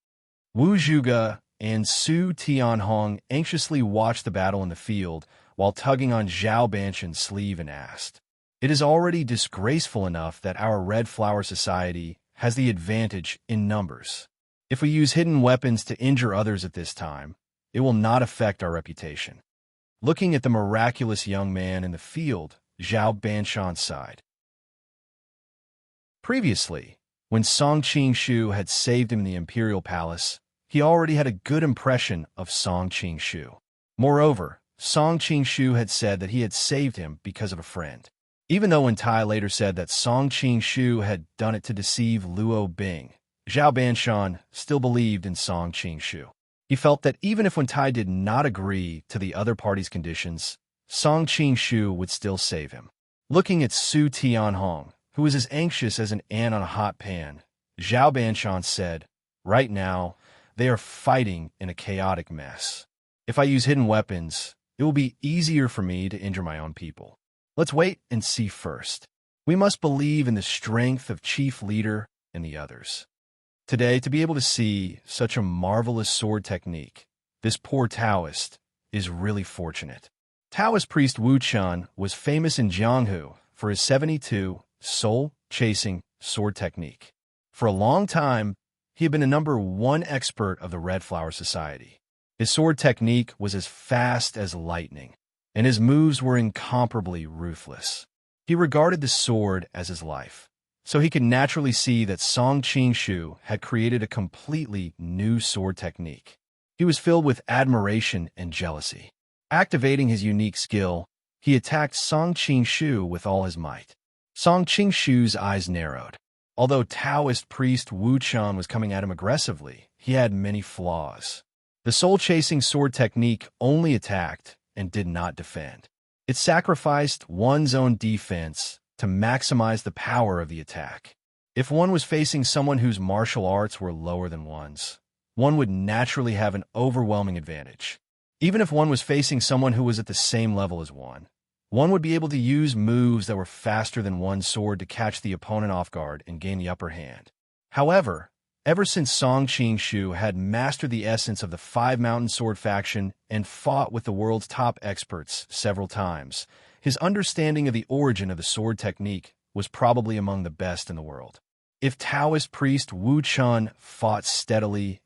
Wu Zhuge and Su Tianhong anxiously watched the battle in the field while tugging on Zhao Banshan's sleeve and asked, "It is already disgraceful enough that our Red Flower Society has the advantage in numbers. If we use hidden weapons to injure others at this time, it will not affect our reputation." Looking at the miraculous young man in the field, Zhao Banshan sighed. Previously, when Song Qingshu had saved him in the Imperial Palace, he already had a good impression of Song Qingshu. Moreover, Song Qingshu had said that he had saved him because of a friend. Even though Wen Tai later said that Song Qingshu had done it to deceive Luo Bing, Zhao Banshan still believed in Song Qingshu. He felt that even if Wen Tai did not agree to the other party's conditions, Song Qingshu would still save him. Looking at Su Tianhong, who was as anxious as an ant on a hot pan, Zhao Banshan said, "Right now, they are fighting in a chaotic mess. If I use hidden weapons, it will be easier for me to injure my own people. Let's wait and see first. We must believe in the strength of Chief Leader and the others." Today, to be able to see such a marvelous sword technique, this poor Taoist is really fortunate. Taoist priest Wu Chun was famous in Jianghu for his 72 soul-chasing sword technique. For a long time, he had been the #1 expert of the Red Flower Society. His sword technique was as fast as lightning, and his moves were incomparably ruthless. He regarded the sword as his life, so he could naturally see that Song Qingshu had created a completely new sword technique. He was filled with admiration and jealousy. Activating his unique skill, he attacked Song Qingshu with all his might. Song Qingshu's eyes narrowed. Although Taoist priest Wu Chun was coming at him aggressively, he had many flaws. The soul-chasing sword technique only attacked and did not defend. It sacrificed one's own defense to maximize the power of the attack. If one was facing someone whose martial arts were lower than one's, one would naturally have an overwhelming advantage. Even if one was facing someone who was at the same level as one would be able to use moves that were faster than one's sword to catch the opponent off guard and gain the upper hand. However, ever since Song Qingshu had mastered the essence of the Five Mountain Sword faction and fought with the world's top experts several times, his understanding of the origin of the sword technique was probably among the best in the world. If Taoist priest Wu Chun fought steadily,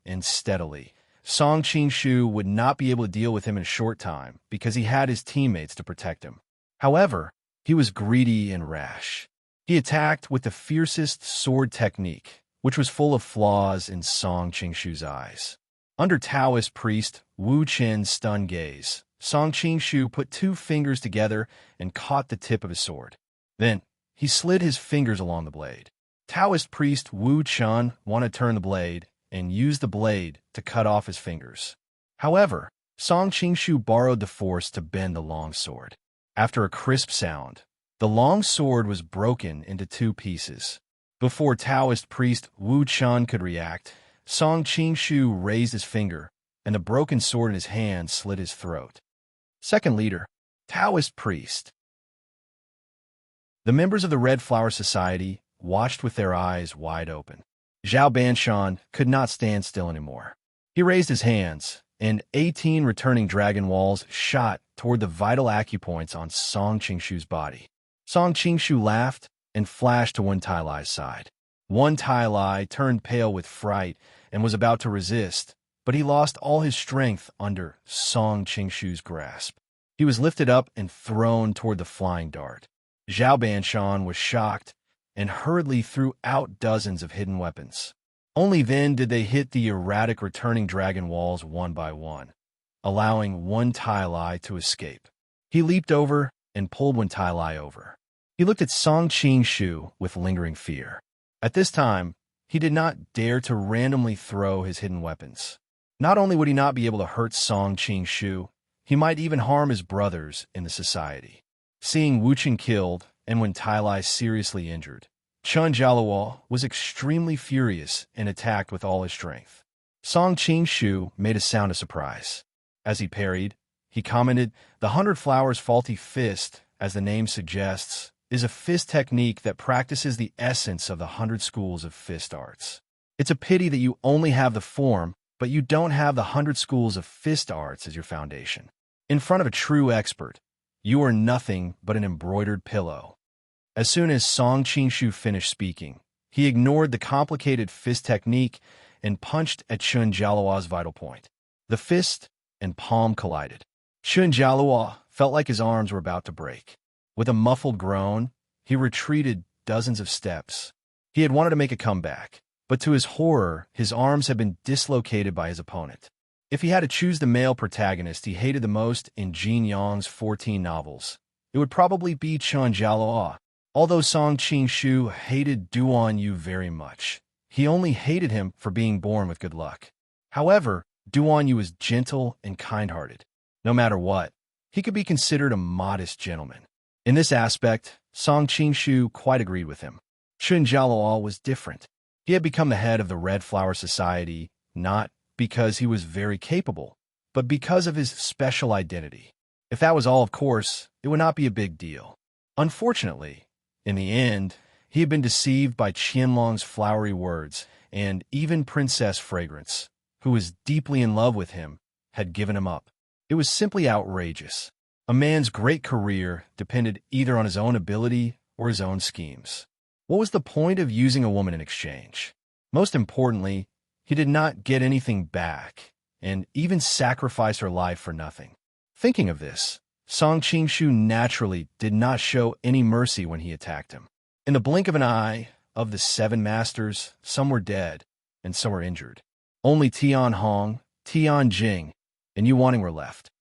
Song Qingshu would not be able to deal with him in a short time because he had his teammates to protect him. However, he was greedy and rash. He attacked with the fiercest sword technique, which was full of flaws in Song Qingshu's eyes. Under Taoist priest Wu Chen's stunned gaze, Song Qingshu put 2 fingers together and caught the tip of his sword. Then, he slid his fingers along the blade. Taoist priest Wu Chun wanted to turn the blade and use the blade to cut off his fingers. However, Song Qingshu borrowed the force to bend the long sword. After a crisp sound, the long sword was broken into 2 pieces. Before Taoist priest Wu Chun could react, Song Qingshu raised his finger, and the broken sword in his hand slit his throat. Second leader, Taoist priest. The members of the Red Flower Society watched with their eyes wide open. Zhao Banshan could not stand still anymore. He raised his hands, and 18 returning dragon walls shot toward the vital acupoints on Song Qingshu's body. Song Qingshu laughed and flashed to Wen Tai Lai's side. Wen Tai Lai turned pale with fright and was about to resist, but he lost all his strength under Song Qingshu's grasp. He was lifted up and thrown toward the flying dart. Zhao Banshan was shocked and hurriedly threw out dozens of hidden weapons. Only then did they hit the erratic returning dragon walls one by one, allowing one Tai Lai to escape. He leaped over and pulled one Tai Lai over. He looked at Song Qing-shu with lingering fear. At this time, he did not dare to randomly throw his hidden weapons. Not only would he not be able to hurt Song Qing-shu, he might even harm his brothers in the society. Seeing Wu Qing killed and when Tai Lai seriously injured, Chun Jialuo was extremely furious and attacked with all his strength. Song Qing-shu made a sound of surprise. As he parried, he commented, "The 100 Flowers Faulty Fist, as the name suggests, is a fist technique that practices the essence of the 100 schools of fist arts. It's a pity that you only have the form, but you don't have the 100 schools of fist arts as your foundation. In front of a true expert, you are nothing but an embroidered pillow." As soon as Song Qing-shu finished speaking, he ignored the complicated fist technique and punched at Chun Jialuo's vital point. The fist and palm collided. Chun Jialuo felt like his arms were about to break. With a muffled groan, he retreated dozens of steps. He had wanted to make a comeback, but to his horror, his arms had been dislocated by his opponent. If he had to choose the male protagonist he hated the most in Jin Yang's 14 novels, it would probably be Chun Jialuo. Although Song Qing-shu hated Duan Yu very much, he only hated him for being born with good luck. However, Duan Yu was gentle and kind-hearted. No matter what, he could be considered a modest gentleman. In this aspect, Song Qing-shu quite agreed with him. Chun Jialuo was different. He had become the head of the Red Flower Society, not because he was very capable, but because of his special identity. If that was all, of course, it would not be a big deal. Unfortunately, in the end, he had been deceived by Qianlong's flowery words, and even Princess Fragrance, who was deeply in love with him, had given him up. It was simply outrageous. A man's great career depended either on his own ability or his own schemes. What was the point of using a woman in exchange? Most importantly, he did not get anything back, and even sacrifice her life for nothing. Thinking of this, Song Qing-shu naturally did not show any mercy when he attacked him. In the blink of an eye, of the 7 masters, some were dead, and some were injured. Only Tian Hong, Tian Jing, and Yu Wanning were left.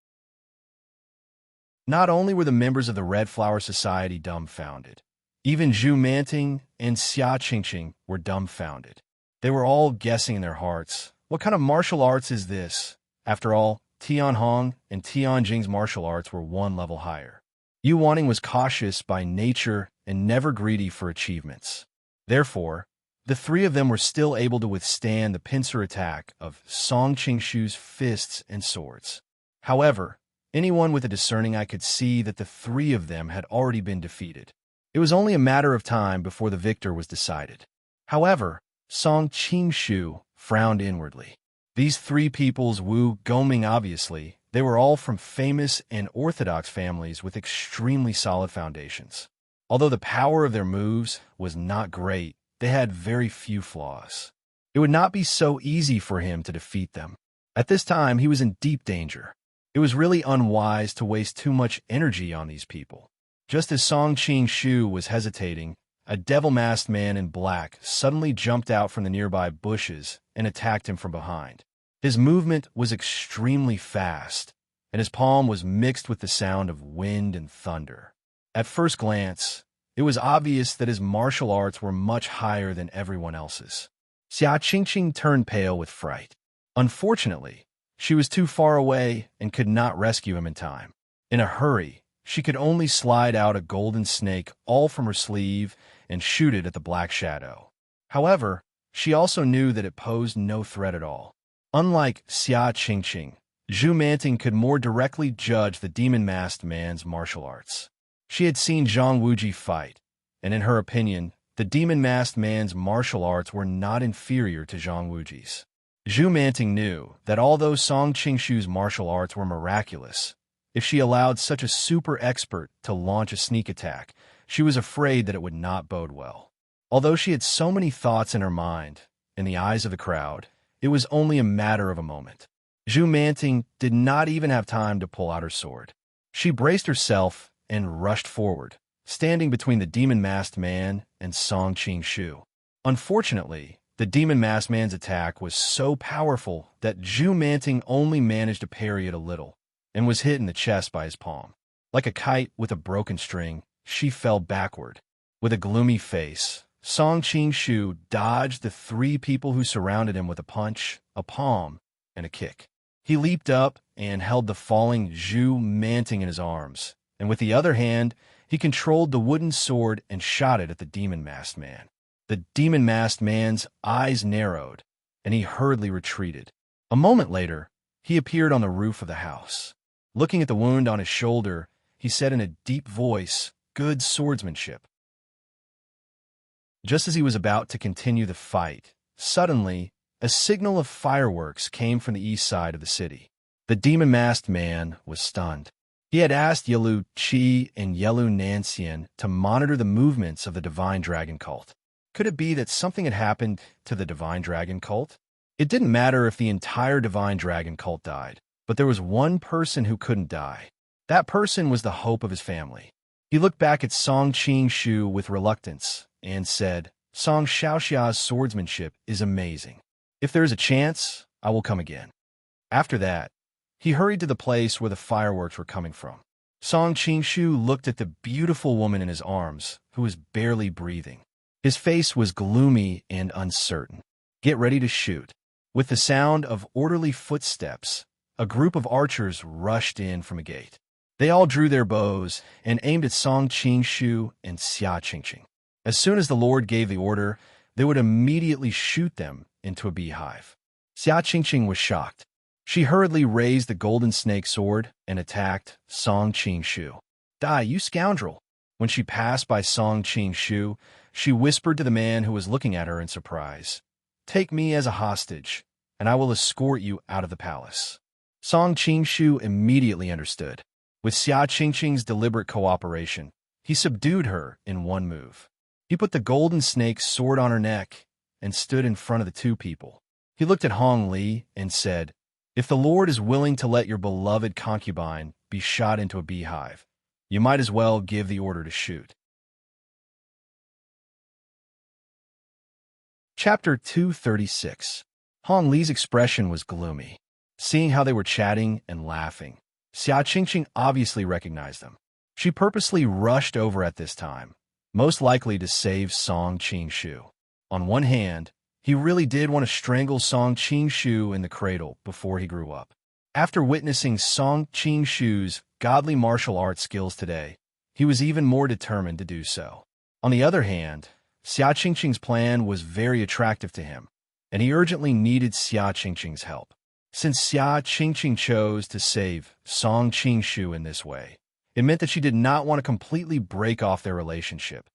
Not only were the members of the Red Flower Society dumbfounded, even Zhu Manting and Xia Qingqing were dumbfounded. They were all guessing in their hearts, what kind of martial arts is this? After all, Tian Hong and Tian Jing's martial arts were one level higher. Yu Wanning was cautious by nature and never greedy for achievements. Therefore, the 3 of them were still able to withstand the pincer attack of Song Qing-shu's fists and swords. However, anyone with a discerning eye could see that the 3 of them had already been defeated. It was only a matter of time before the victor was decided. However, Song Qing-shu frowned inwardly. These 3 peoples Wu Goming obviously, they were all from famous and orthodox families with extremely solid foundations. Although the power of their moves was not great, they had very few flaws. It would not be so easy for him to defeat them. At this time, he was in deep danger. It was really unwise to waste too much energy on these people. Just as Song Qing-shu was hesitating, a devil-masked man in black suddenly jumped out from the nearby bushes and attacked him from behind. His movement was extremely fast, and his palm was mixed with the sound of wind and thunder. At first glance, it was obvious that his martial arts were much higher than everyone else's. Xia Qingqing turned pale with fright. Unfortunately, she was too far away and could not rescue him in time. In a hurry, she could only slide out a golden snake all from her sleeve and shoot it at the black shadow. However, she also knew that it posed no threat at all. Unlike Xia Qingqing, Zhu Manting could more directly judge the demon-masked man's martial arts. She had seen Zhang Wuji fight, and in her opinion, the demon-masked man's martial arts were not inferior to Zhang Wuji's. Zhu Manting knew that although Song Qing-shu's martial arts were miraculous, if she allowed such a super expert to launch a sneak attack, she was afraid that it would not bode well. Although she had so many thoughts in her mind, in the eyes of the crowd, it was only a matter of a moment. Zhu Manting did not even have time to pull out her sword. She braced herself and rushed forward, standing between the demon-masked man and Song Qing-shu. Unfortunately, The demon masked man's attack was so powerful that Zhu Manting only managed to parry it a little, and was hit in the chest by his palm. Like a kite with a broken string, she fell backward. With a gloomy face, Song Qing-shu dodged the three people who surrounded him with a punch, a palm, and a kick. He leaped up and held the falling Zhu Manting in his arms, and with the other hand, he controlled the wooden sword and shot it at the demon-masked man. The demon-masked man's eyes narrowed, and he hurriedly retreated. A moment later, he appeared on the roof of the house. Looking at the wound on his shoulder, he said in a deep voice, "Good swordsmanship." Just as he was about to continue the fight, suddenly, a signal of fireworks came from the east side of the city. The demon-masked man was stunned. He had asked Yelu Qi and Yelu Nanxian to monitor the movements of the Divine Dragon cult. Could it be that something had happened to the Divine Dragon cult? It didn't matter if the entire Divine Dragon cult died, but there was one person who couldn't die. That person was the hope of his family. He looked back at Song Qing-shu with reluctance and said, "Song Xiaoxia's swordsmanship is amazing. If there is a chance, I will come again." After that, he hurried to the place where the fireworks were coming from. Song Qing-shu looked at the beautiful woman in his arms, who was barely breathing. His face was gloomy and uncertain. "Get ready to shoot." With the sound of orderly footsteps, a group of archers rushed in from a gate. They all drew their bows and aimed at Song Qing-shu and Xia Qingqing. As soon as the Lord gave the order, they would immediately shoot them into a beehive. Xia Qingqing was shocked. She hurriedly raised the golden snake sword and attacked Song Qing-shu. "Die, you scoundrel!" When she passed by Song Qing-shu, she whispered to the man who was looking at her in surprise, "Take me as a hostage, and I will escort you out of the palace." Song Qing-shu immediately understood. With Xia Qingqing's deliberate cooperation, he subdued her in one move. He put the golden snake sword on her neck and stood in front of the two people. He looked at Hong Li and said, "If the Lord is willing to let your beloved concubine be shot into a beehive, you might as well give the order to shoot." Chapter 236. Hong Li's expression was gloomy. Seeing how they were chatting and laughing, Xia Qingqing obviously recognized them. She purposely rushed over at this time, most likely to save Song Qing-shu. On one hand, he really did want to strangle Song Qing-shu in the cradle before he grew up. After witnessing Song Qing-shu's godly martial arts skills today, he was even more determined to do so. On the other hand, Xia Qingqing's plan was very attractive to him, and he urgently needed Xia Qingqing's help. Since Xia Qingqing chose to save Song Qing-shu in this way, it meant that she did not want to completely break off their relationship.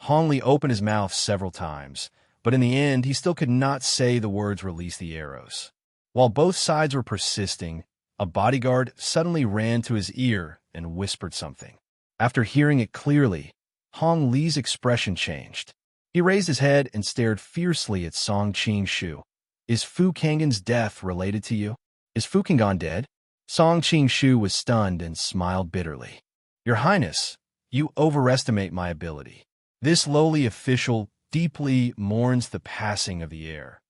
Hong Li opened his mouth several times, but in the end, he still could not say the words "release the arrows." While both sides were persisting, a bodyguard suddenly ran to his ear and whispered something. After hearing it clearly, Hong Li's expression changed. He raised his head and stared fiercely at Song Qing-shu. "Is Fu Kang's death related to you? Is Fu Kanghan dead?" Song Qing-shu was stunned and smiled bitterly. "Your Highness, you overestimate my ability. This lowly official deeply mourns the passing of the heir."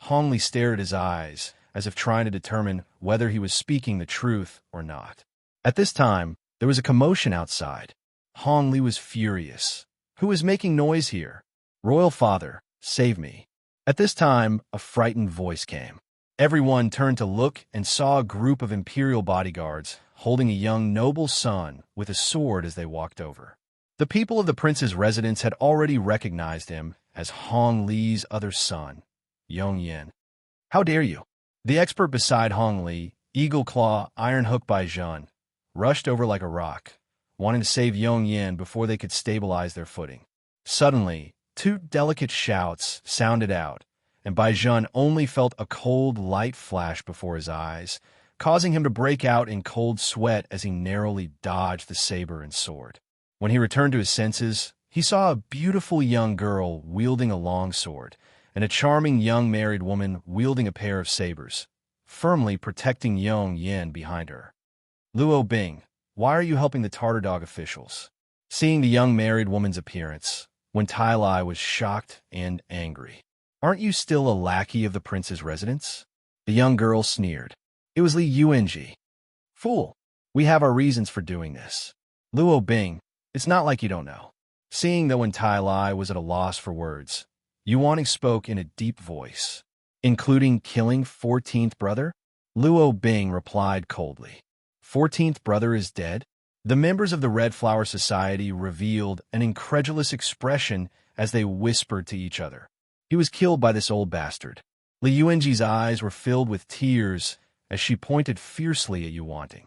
Hong Li stared at his eyes, as if trying to determine whether he was speaking the truth or not. At this time, there was a commotion outside. Hong Li was furious. "Who is making noise here? Royal Father, save me." At this time, a frightened voice came. Everyone turned to look and saw a group of imperial bodyguards holding a young noble's son with a sword as they walked over. The people of the prince's residence had already recognized him as Hong Li's other son, Yong Yin. "How dare you?" The expert beside Hong Li, Eagle Claw Iron Hook Bai Zhun, rushed over like a rock, wanting to save Yong Yin before they could stabilize their footing. Suddenly, two delicate shouts sounded out, and Bai Zhun only felt a cold light flash before his eyes, causing him to break out in cold sweat as he narrowly dodged the saber and sword. When he returned to his senses, he saw a beautiful young girl wielding a long sword, and a charming young married woman wielding a pair of sabers, firmly protecting Yong Yin behind her. "Luo Bing, why are you helping the Tartar Dog officials?" Seeing the young married woman's appearance, Wen Tai Lai was shocked and angry. Aren't you still a lackey of the prince's residence? The young girl sneered. It was Li Yuanji. Fool. We have our reasons for doing this. Luo Bing, it's not like you don't know. Seeing that when Tai Lai was at a loss for words, Yuaning spoke in a deep voice. Including killing 14th brother? Luo Bing replied coldly. 14th brother is dead? The members of the Red Flower Society revealed an incredulous expression as they whispered to each other. He was killed by this old bastard. Li Yuanji's eyes were filled with tears as she pointed fiercely at Yuaning.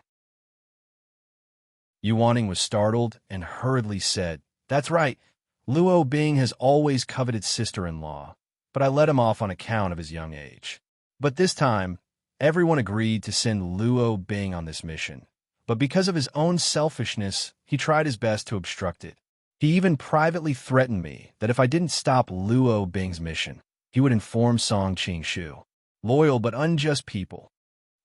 Yuaning was startled and hurriedly said, That's right, Luo Bing has always coveted sister-in-law, but I let him off on account of his young age. But this time, everyone agreed to send Luo Bing on this mission, but because of his own selfishness, he tried his best to obstruct it. He even privately threatened me that if I didn't stop Luo Bing's mission, he would inform Song Qingshu. Loyal but unjust people.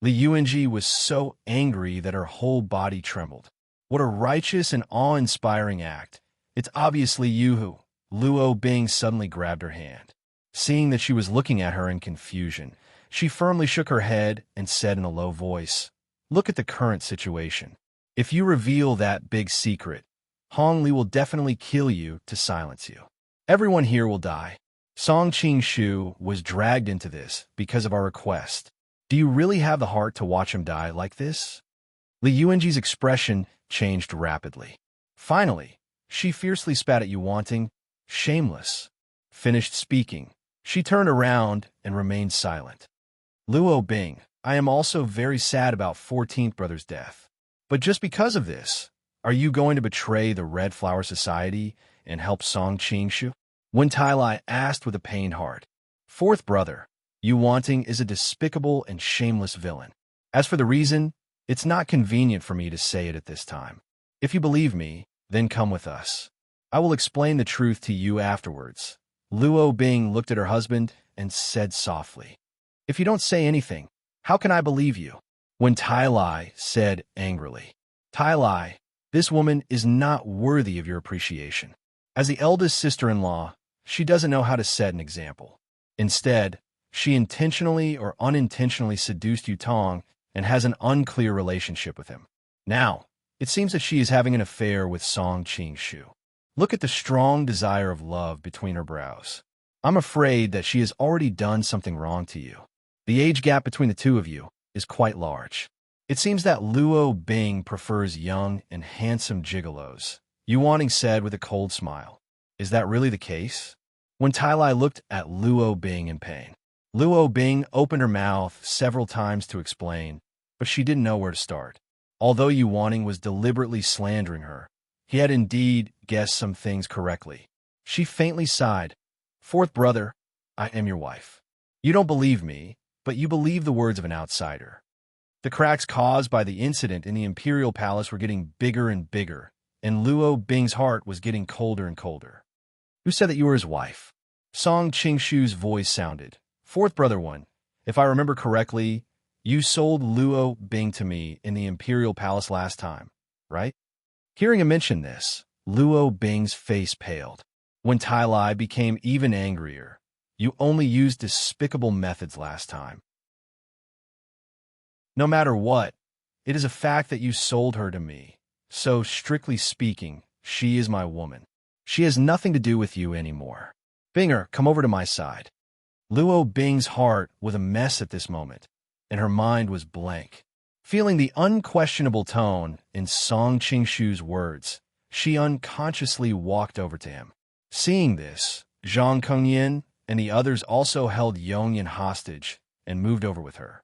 Li Yuanji was so angry that her whole body trembled. What a righteous and awe-inspiring act. It's obviously you who. Luo Bing suddenly grabbed her hand. Seeing that she was looking at her in confusion, she firmly shook her head and said in a low voice, Look at the current situation. If you reveal that big secret, Hong Li will definitely kill you to silence you. Everyone here will die. Song Qingshu was dragged into this because of our request. Do you really have the heart to watch him die like this? Li Yuanji's expression changed rapidly. Finally, she fiercely spat at Yuaning, shameless. Finished speaking, she turned around and remained silent. Luo Bing, I am also very sad about 14th brother's death. But just because of this, are you going to betray the Red Flower Society and help Song Qingshu? When Tai Lai asked with a pained heart. Fourth brother, Yuaning is a despicable and shameless villain. As for the reason, it's not convenient for me to say it at this time. If you believe me, then come with us. I will explain the truth to you afterwards. Luo Bing looked at her husband and said softly, If you don't say anything, how can I believe you? When Tai Lai said angrily, Tai Lai, this woman is not worthy of your appreciation. As the eldest sister-in-law, she doesn't know how to set an example. Instead, she intentionally or unintentionally seduced Yutong and has an unclear relationship with him. Now, it seems that she is having an affair with Song Qingshu. Look at the strong desire of love between her brows. I'm afraid that she has already done something wrong to you. The age gap between the two of you is quite large. It seems that Luo Bing prefers young and handsome gigolos, Yuaning said with a cold smile. Is that really the case? When Tai Lai looked at Luo Bing in pain, Luo Bing opened her mouth several times to explain, but she didn't know where to start. Although Yuaning was deliberately slandering her, he had indeed guessed some things correctly. She faintly sighed. Fourth brother, I am your wife. You don't believe me, but you believe the words of an outsider. The cracks caused by the incident in the Imperial Palace were getting bigger and bigger, and Luo Bing's heart was getting colder and colder. Who said that you were his wife? Song Qingshu's voice sounded. Fourth brother one, if I remember correctly, you sold Luo Bing to me in the Imperial Palace last time, right? Hearing him mention this, Luo Bing's face paled. When Tai Lai became even angrier, you only used despicable methods last time. No matter what, it is a fact that you sold her to me. So, strictly speaking, she is my woman. She has nothing to do with you anymore. Binger, come over to my side. Luo Bing's heart was a mess at this moment, and her mind was blank. Feeling the unquestionable tone in Song Qingshu's words, she unconsciously walked over to him. Seeing this, Zhang Kongyin and the others also held Yongyan hostage and moved over with her.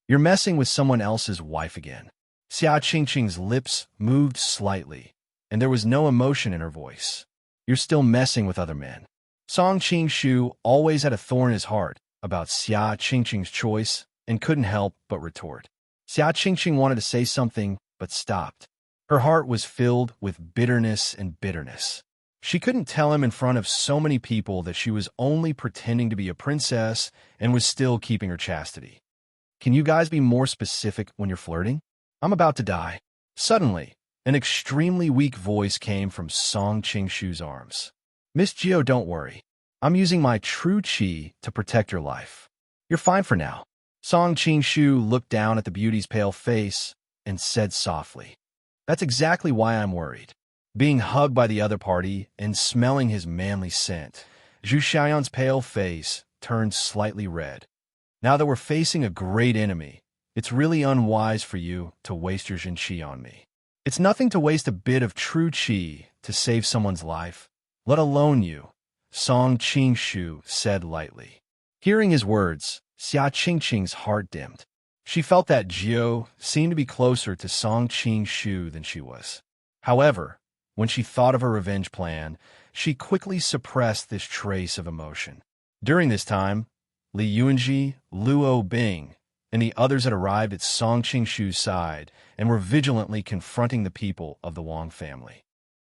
You're messing with someone else's wife again. Xia Qingqing's lips moved slightly, and there was no emotion in her voice. You're still messing with other men. Song Qingshu always had a thorn in his heart about Xia Qingqing's choice and couldn't help but retort. Xia Qingqing wanted to say something, but stopped. Her heart was filled with bitterness and bitterness. She couldn't tell him in front of so many people that she was only pretending to be a princess and was still keeping her chastity. Can you guys be more specific when you're flirting? I'm about to die. Suddenly, an extremely weak voice came from Song Qingshu's arms. Miss Gio, don't worry. I'm using my true qi to protect your life. You're fine for now. Song Qingshu looked down at the beauty's pale face and said softly, That's exactly why I'm worried. Being hugged by the other party and smelling his manly scent, Zhu Xiaoyan's pale face turned slightly red. Now that we're facing a great enemy, it's really unwise for you to waste your Jin Qi on me. It's nothing to waste a bit of true qi to save someone's life, let alone you, Song Qingshu said lightly. Hearing his words, Xia Qingqing's heart dimmed. She felt that Jiao seemed to be closer to Song Qingshu than she was. However, when she thought of her revenge plan, she quickly suppressed this trace of emotion. During this time, Li Yuanji, Luo Bing, and the others had arrived at Song Qingshu's side and were vigilantly confronting the people of the Wang family.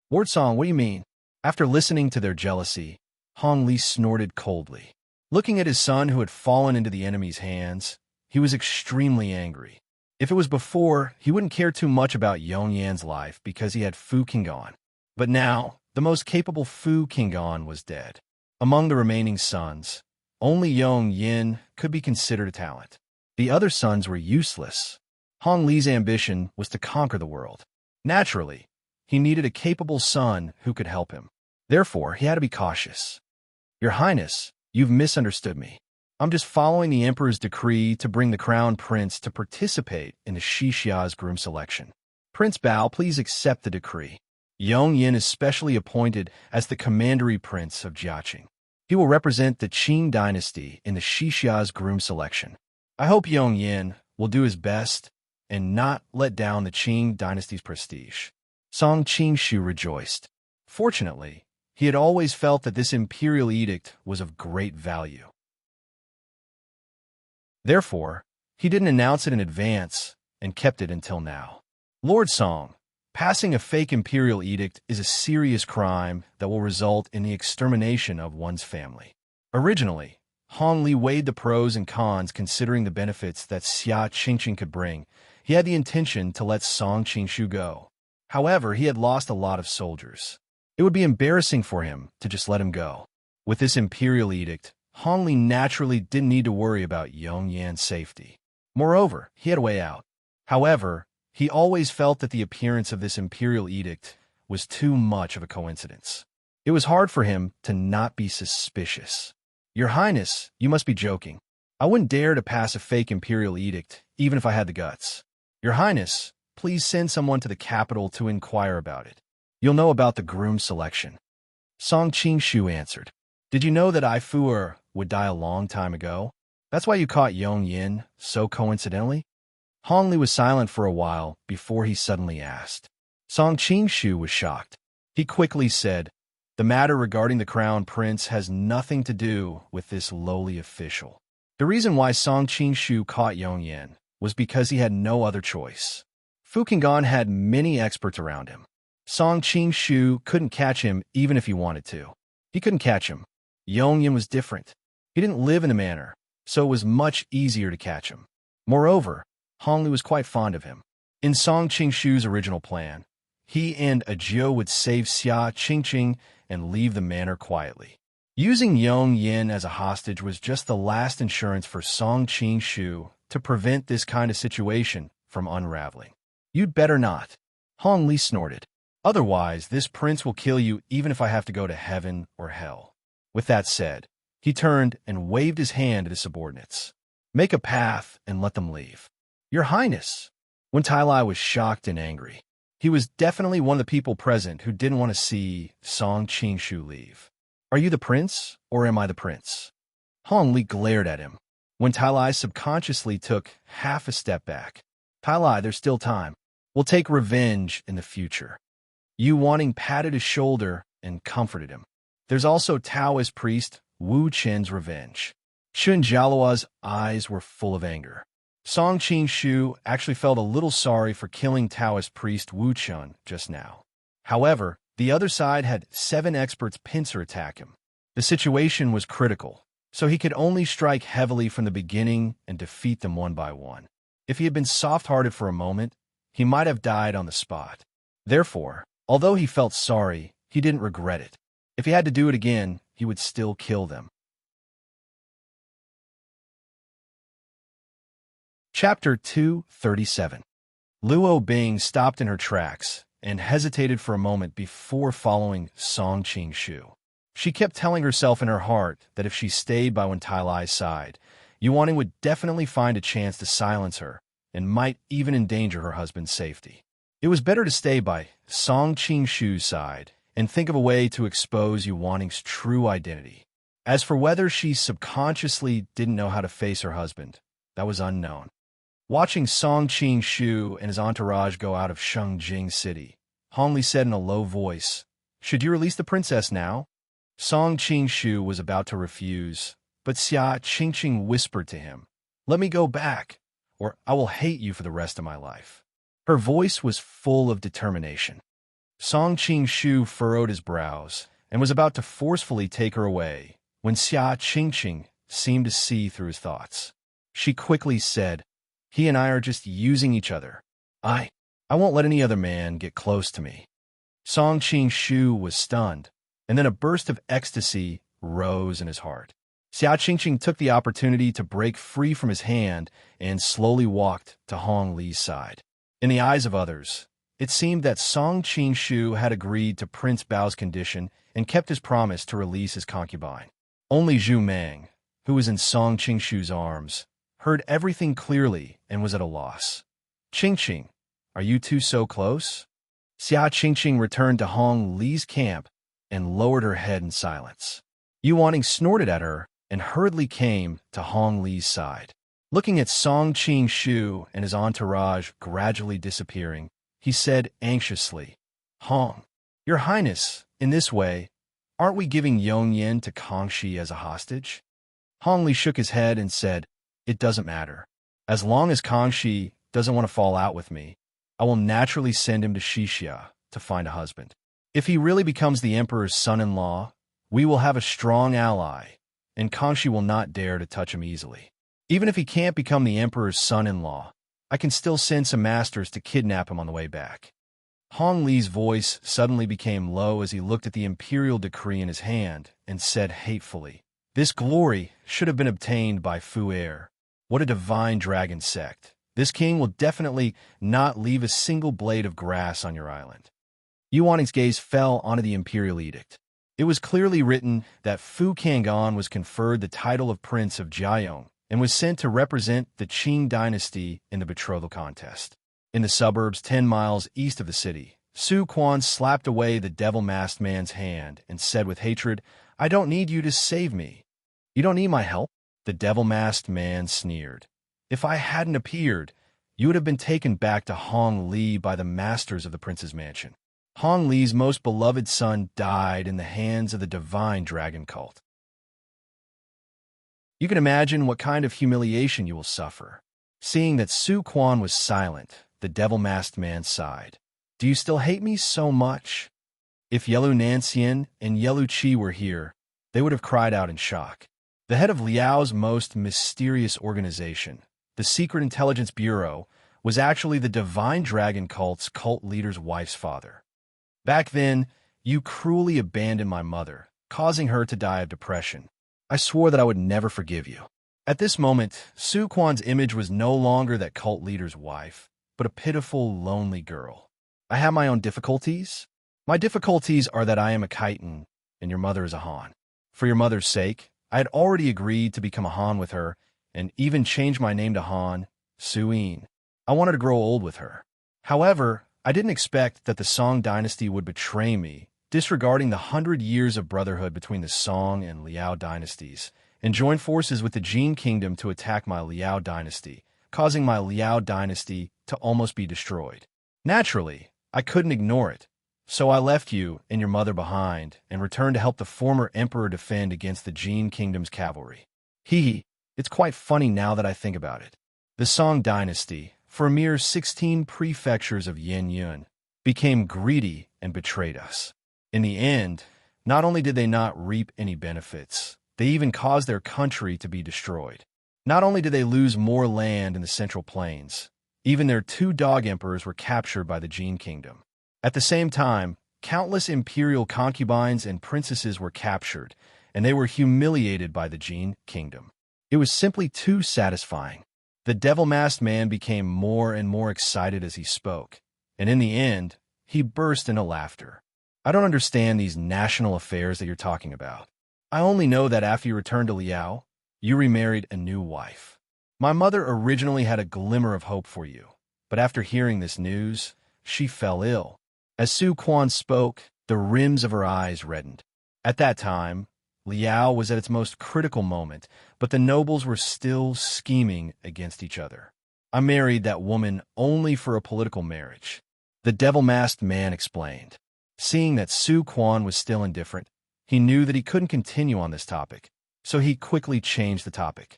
Ward Song, what do you mean? After listening to their jealousy, Hong Li snorted coldly. Looking at his son who had fallen into the enemy's hands, he was extremely angry. If it was before, he wouldn't care too much about Yong Yan's life because he had Fu Qinggan. But now, the most capable Fu Qinggan was dead. Among the remaining sons, only Yong Yin could be considered a talent. The other sons were useless. Hong Li's ambition was to conquer the world. Naturally, he needed a capable son who could help him. Therefore, he had to be cautious. Your Highness, you've misunderstood me. I'm just following the Emperor's decree to bring the Crown Prince to participate in the Shixia's groom selection. Prince Bao, please accept the decree. Yong Yin is specially appointed as the Commandery Prince of Jiaqing. He will represent the Qing dynasty in the Shixia's groom selection. I hope Yong Yin will do his best and not let down the Qing dynasty's prestige. Song Qingshu rejoiced. Fortunately, he had always felt that this imperial edict was of great value. Therefore, he didn't announce it in advance and kept it until now. Lord Song, passing a fake imperial edict is a serious crime that will result in the extermination of one's family. Originally, Hong Li weighed the pros and cons considering the benefits that Xia Qingqing could bring. He had the intention to let Song Qingshu go. However, he had lost a lot of soldiers. It would be embarrassing for him to just let him go. With this imperial edict, Hong Li naturally didn't need to worry about Yong Yan's safety. Moreover, he had a way out. However, he always felt that the appearance of this imperial edict was too much of a coincidence. It was hard for him to not be suspicious. Your Highness, you must be joking. I wouldn't dare to pass a fake imperial edict, even if I had the guts. Your Highness, please send someone to the capital to inquire about it. You'll know about the groom selection. Song Qingshu answered. Did you know that I Fu would die a long time ago? That's why you caught Yong Yin so coincidentally? Hong Li was silent for a while before he suddenly asked. Song Qingshu was shocked. He quickly said, The matter regarding the crown prince has nothing to do with this lowly official. The reason why Song Qingshu caught Yong Yin was because he had no other choice. Fu Qinggan had many experts around him. Song Qingshu couldn't catch him even if he wanted to. He couldn't catch him. Yong Yin was different. He didn't live in the manor, so it was much easier to catch him. Moreover, Hong Li was quite fond of him. In Song Qingshu's original plan, he and Jiao would save Xia Qingqing and leave the manor quietly. Using Yong Yin as a hostage was just the last insurance for Song Qingshu to prevent this kind of situation from unraveling. You'd better not. Hong Li snorted. Otherwise, this prince will kill you even if I have to go to heaven or hell. With that said, he turned and waved his hand at his subordinates. Make a path and let them leave. Your Highness. When Tai Lai was shocked and angry. He was definitely one of the people present who didn't want to see Song Qingshu leave. Are you the prince, or am I the prince? Hong Li glared at him. When Tai Lai subconsciously took half a step back. Tai Lai, there's still time. We'll take revenge in the future. Yu Wanting patted his shoulder and comforted him. There's also Taoist priest Wu Chen's revenge. Xun Jialuo's eyes were full of anger. Song Qingshu actually felt a little sorry for killing Taoist priest Wu Chen just now. However, the other side had 7 experts pincer attack him. The situation was critical, so he could only strike heavily from the beginning and defeat them one by one. If he had been soft-hearted for a moment, he might have died on the spot. Therefore, although he felt sorry, he didn't regret it. If he had to do it again, he would still kill them. Chapter 237. Luo Bing stopped in her tracks and hesitated for a moment before following Song Qing-shu. She kept telling herself in her heart that if she stayed by Wen Tailai's side, Yuaning would definitely find a chance to silence her and might even endanger her husband's safety. It was better to stay by Song Qing-shu's side and think of a way to expose Yuaning's true identity. As for whether she subconsciously didn't know how to face her husband, that was unknown. Watching Song Qing-shu and his entourage go out of Shengjing City, Hong Li said in a low voice, "Should you release the princess now?" Song Qing-shu was about to refuse, but Xia Qingqing whispered to him, "Let me go back, or I will hate you for the rest of my life." Her voice was full of determination. Song Qing-shu furrowed his brows and was about to forcefully take her away when Xia Qingqing seemed to see through his thoughts. She quickly said, "He and I are just using each other. I won't let any other man get close to me." Song Qing-shu was stunned, and then a burst of ecstasy rose in his heart. Xia Qingqing took the opportunity to break free from his hand and slowly walked to Hong Li's side. In the eyes of others, it seemed that Song Qing-shu had agreed to Prince Bao's condition and kept his promise to release his concubine. Only Zhu Meng, who was in Song Qing-shu's arms, heard everything clearly and was at a loss. "Qingqing, are you two so close?" Xia Qingqing returned to Hong Li's camp and lowered her head in silence. Yuaning snorted at her and hurriedly came to Hong Li's side. Looking at Song Qing-shu and his entourage gradually disappearing, he said anxiously, "Hong, Your Highness, in this way, aren't we giving Yongyan to Kangxi as a hostage?" Hong Li shook his head and said, "It doesn't matter. As long as Kangxi doesn't want to fall out with me, I will naturally send him to Xixia to find a husband. If he really becomes the emperor's son-in-law, we will have a strong ally, and Kangxi will not dare to touch him easily. Even if he can't become the emperor's son-in-law, I can still send some masters to kidnap him on the way back." Hong Li's voice suddenly became low as he looked at the imperial decree in his hand and said hatefully, "This glory should have been obtained by Fu Er. What a divine dragon sect. This king will definitely not leave a single blade of grass on your island." Yuaning's gaze fell onto the imperial edict. It was clearly written that Fu Kangan was conferred the title of Prince of Jiayong and was sent to represent the Qing dynasty in the betrothal contest. In the suburbs 10 miles east of the city, Su Quan slapped away the devil-masked man's hand and said with hatred, "I don't need you to save me. You don't need my help." The devil-masked man sneered. "If I hadn't appeared, you would have been taken back to Hong Li by the masters of the prince's mansion. Hong Li's most beloved son died in the hands of the divine dragon cult. You can imagine what kind of humiliation you will suffer." Seeing that Su Quan was silent, the devil-masked man sighed. "Do you still hate me so much?" If Yelu Nanxian and Yelu Qi were here, they would have cried out in shock. The head of Liao's most mysterious organization, the Secret Intelligence Bureau, was actually the divine dragon cult's cult leader's wife's father. "Back then, you cruelly abandoned my mother, causing her to die of depression. I swore that I would never forgive you." At this moment, Su Quan's image was no longer that cult leader's wife, but a pitiful, lonely girl. "I have my own difficulties. My difficulties are that I am a Khitan and your mother is a Han. For your mother's sake, I had already agreed to become a Han with her and even change my name to Han, Suyin. I wanted to grow old with her. However, I didn't expect that the Song dynasty would betray me, disregarding the 100 years of brotherhood between the Song and Liao dynasties, and join forces with the Jin kingdom to attack my Liao dynasty, causing my Liao dynasty to almost be destroyed. Naturally, I couldn't ignore it, so I left you and your mother behind and returned to help the former emperor defend against the Jin kingdom's cavalry. It's quite funny now that I think about it. The Song dynasty, for a mere 16 prefectures of Yun, became greedy and betrayed us. In the end, not only did they not reap any benefits, they even caused their country to be destroyed. Not only did they lose more land in the Central Plains, even their 2 dog emperors were captured by the Jin kingdom. At the same time, countless imperial concubines and princesses were captured, and they were humiliated by the Jin kingdom. It was simply too satisfying. The devil-masked man became more and more excited as he spoke, and in the end, he burst into laughter. I don't understand these national affairs that you're talking about. I only know that after you returned to Liao, you remarried a new wife. My mother originally had a glimmer of hope for you, but after hearing this news, she fell ill. As Su Quan spoke, the rims of her eyes reddened. At that time, Liao was at its most critical moment, but the nobles were still scheming against each other. I married that woman only for a political marriage, the devil-masked man explained. Seeing that Su Quan was still indifferent, he knew that he couldn't continue on this topic, so he quickly changed the topic.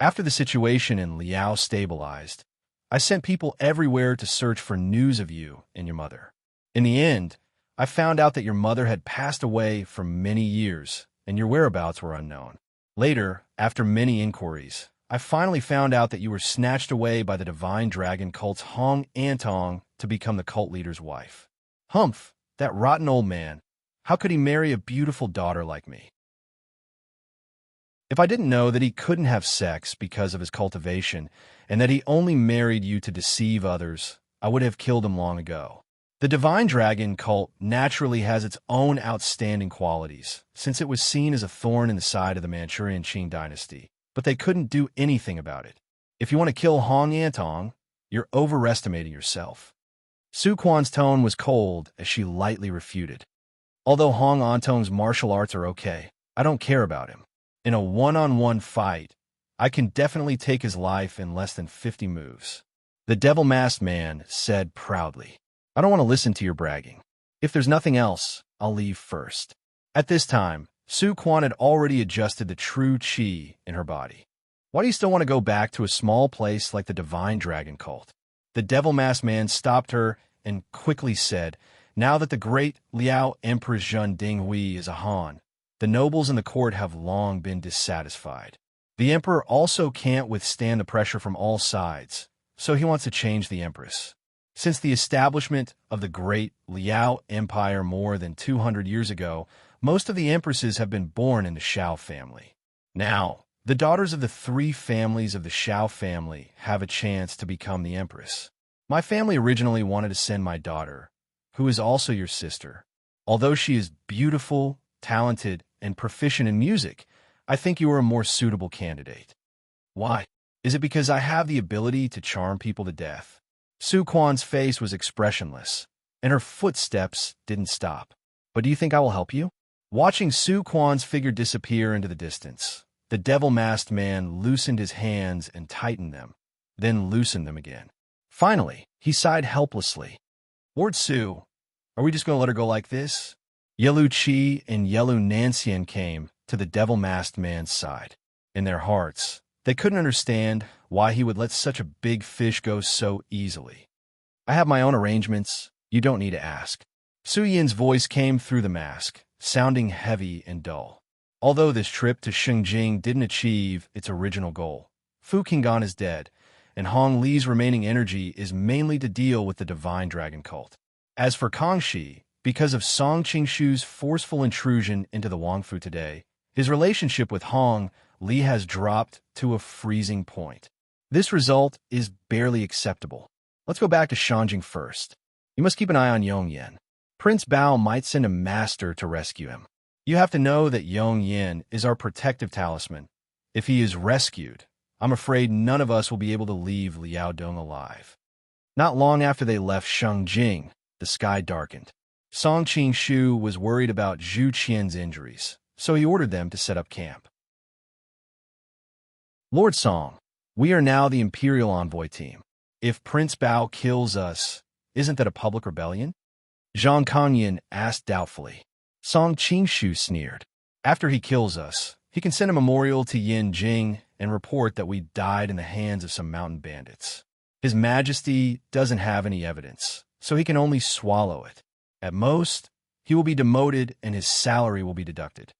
After the situation in Liao stabilized, I sent people everywhere to search for news of you and your mother. In the end, I found out that your mother had passed away for many years, and your whereabouts were unknown. Later, after many inquiries, I finally found out that you were snatched away by the divine dragon cult's Hong Antong to become the cult leader's wife. Humph, that rotten old man. How could he marry a beautiful daughter like me? If I didn't know that he couldn't have sex because of his cultivation, and that he only married you to deceive others, I would have killed him long ago. The divine dragon cult naturally has its own outstanding qualities, since it was seen as a thorn in the side of the Manchurian Qing dynasty, but they couldn't do anything about it. If you want to kill Hong Antong, you're overestimating yourself. Su Quan's tone was cold as she lightly refuted. Although Hong Antong's martial arts are okay, I don't care about him. In a one-on-one fight, I can definitely take his life in less than 50 moves. The devil-masked man said proudly. I don't want to listen to your bragging. If there's nothing else, I'll leave first. At this time, Su Quan had already adjusted the true qi in her body. Why do you still want to go back to a small place like the divine dragon cult? The devil-masked man stopped her and quickly said, now that the great Liao Empress Zhen Dinghui is a Han, the nobles in the court have long been dissatisfied. The emperor also can't withstand the pressure from all sides, so he wants to change the empress. Since the establishment of the great Liao Empire more than 200 years ago, most of the empresses have been born in the Shao family. Now, the daughters of the three families of the Shao family have a chance to become the empress. My family originally wanted to send my daughter, who is also your sister. Although she is beautiful, talented, and proficient in music, I think you are a more suitable candidate. Why? Is it because I have the ability to charm people to death? Su Quan's face was expressionless, and her footsteps didn't stop. But do you think I will help you? Watching Su Quan's figure disappear into the distance, the devil-masked man loosened his hands and tightened them, then loosened them again. Finally, he sighed helplessly. Lord Su, are we just going to let her go like this? Yelu Qi and Yelu Nancian came to the devil-masked man's side. In their hearts, they couldn't understand why he would let such a big fish go so easily. I have my own arrangements. You don't need to ask. Su Yin's voice came through the mask, sounding heavy and dull. Although this trip to Xingjing didn't achieve its original goal, Fu Qinggan is dead, and Hong Li's remaining energy is mainly to deal with the divine dragon cult. As for Kangxi, because of Song Qingshu's forceful intrusion into the Wangfu today, his relationship with Hong Li has dropped to a freezing point. This result is barely acceptable. Let's go back to Shanjing first. You must keep an eye on Yongyan. Prince Bao might send a master to rescue him. You have to know that Yongyan is our protective talisman. If he is rescued, I'm afraid none of us will be able to leave Liaodong alive. Not long after they left Shangjing, the sky darkened. Song Qingshu was worried about Zhu Qian's injuries, so he ordered them to set up camp. Lord Song, we are now the Imperial Envoy team. If Prince Bao kills us, isn't that a public rebellion? Zhang Kanyan asked doubtfully. Song Qingshu sneered. After he kills us, he can send a memorial to Yin Jing and report that we died in the hands of some mountain bandits. His Majesty doesn't have any evidence, so he can only swallow it. At most, he will be demoted and his salary will be deducted.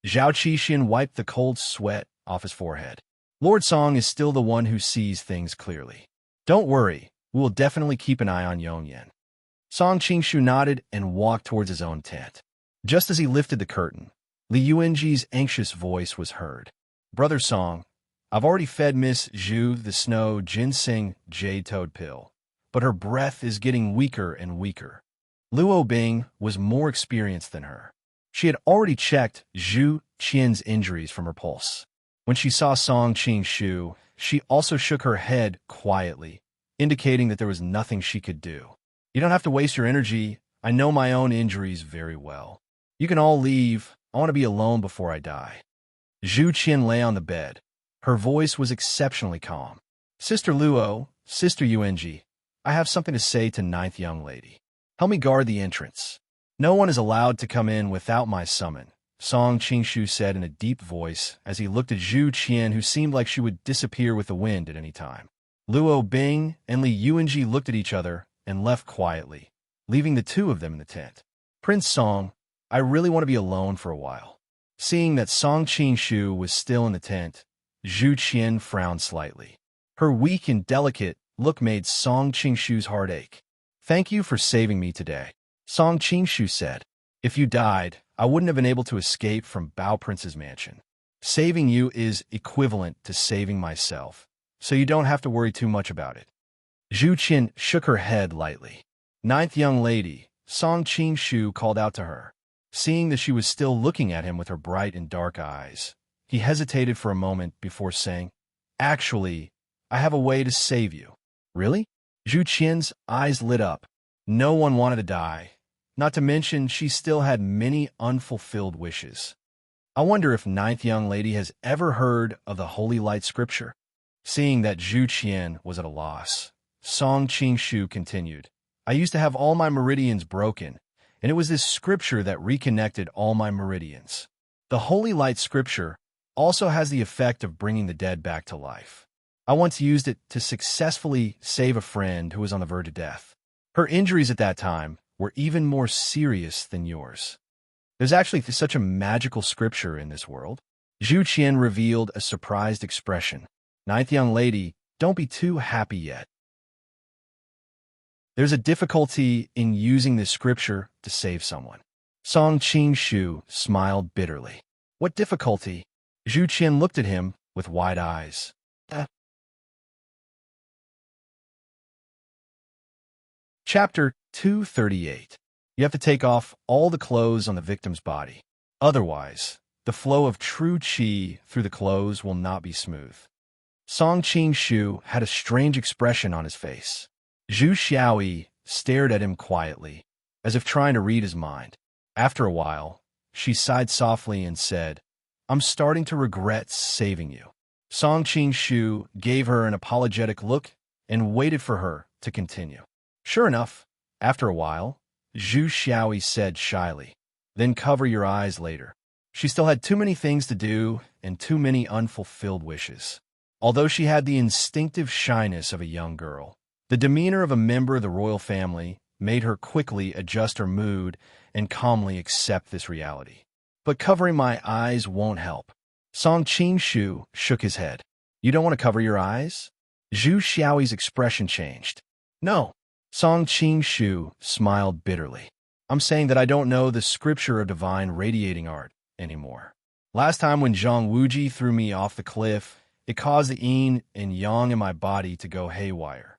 Zhao Qixin wiped the cold sweat off his forehead. Lord Song is still the one who sees things clearly. Don't worry, we will definitely keep an eye on Yongyan. Song Qingshu nodded and walked towards his own tent. Just as he lifted the curtain, Li Yuanji's anxious voice was heard. Brother Song, I've already fed Miss Zhu the snow ginseng jade toad pill, but her breath is getting weaker and weaker. Luo Bing was more experienced than her. She had already checked Zhu Qian's injuries from her pulse. When she saw Song Qingshu, she also shook her head quietly, indicating that there was nothing she could do. You don't have to waste your energy. I know my own injuries very well. You can all leave. I want to be alone before I die. Zhu Qian lay on the bed. Her voice was exceptionally calm. Sister Luo, Sister Yuanji, I have something to say to ninth young lady. Help me guard the entrance. No one is allowed to come in without my summon, Song Qingshu said in a deep voice as he looked at Zhu Qian, who seemed like she would disappear with the wind at any time. Luo Bing and Li Yuanji looked at each other and left quietly, leaving the two of them in the tent. Prince Song, I really want to be alone for a while. Seeing that Song Qingshu was still in the tent, Zhu Qian frowned slightly. Her weak and delicate look made Song Qingshu's heart ache. Thank you for saving me today, Song Qingshu said. If you died, I wouldn't have been able to escape from Bao Prince's mansion. Saving you is equivalent to saving myself, so you don't have to worry too much about it. Zhu Qian shook her head lightly. Ninth young lady, Song Qingshu called out to her. Seeing that she was still looking at him with her bright and dark eyes, he hesitated for a moment before saying, Actually, I have a way to save you. Really? Zhu Qian's eyes lit up. No one wanted to die. Not to mention, she still had many unfulfilled wishes. I wonder if ninth young lady has ever heard of the Holy Light Scripture. Seeing that Zhu Qian was at a loss, Song Qingshu continued, I used to have all my meridians broken, and it was this scripture that reconnected all my meridians. The Holy Light Scripture also has the effect of bringing the dead back to life. I once used it to successfully save a friend who was on the verge of death. Her injuries at that time were even more serious than yours. There's actually such a magical scripture in this world. Zhu Qian revealed a surprised expression. Ninth young lady, don't be too happy yet. There's a difficulty in using this scripture to save someone. Song Qingshu smiled bitterly. What difficulty? Zhu Qian looked at him with wide eyes. Chapter 238. You have to take off all the clothes on the victim's body. Otherwise, the flow of true qi through the clothes will not be smooth. Song Qingshu had a strange expression on his face. Zhu Xiaoyi stared at him quietly, as if trying to read his mind. After a while, she sighed softly and said, I'm starting to regret saving you. Song Qingshu gave her an apologetic look and waited for her to continue. Sure enough, after a while, Zhu Xiaoyi said shyly, then cover your eyes later. She still had too many things to do and too many unfulfilled wishes. Although she had the instinctive shyness of a young girl, the demeanor of a member of the royal family made her quickly adjust her mood and calmly accept this reality. But covering my eyes won't help. Song Qingshu shook his head. You don't want to cover your eyes? Zhu Xiaoyi's expression changed. No. Song Qingshu smiled bitterly. I'm saying that I don't know the scripture of divine radiating art anymore. Last time when Zhang Wuji threw me off the cliff, it caused the yin and yang in my body to go haywire.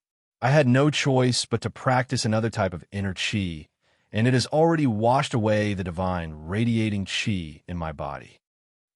I had no choice but to practice another type of inner qi, and it has already washed away the divine radiating qi in my body.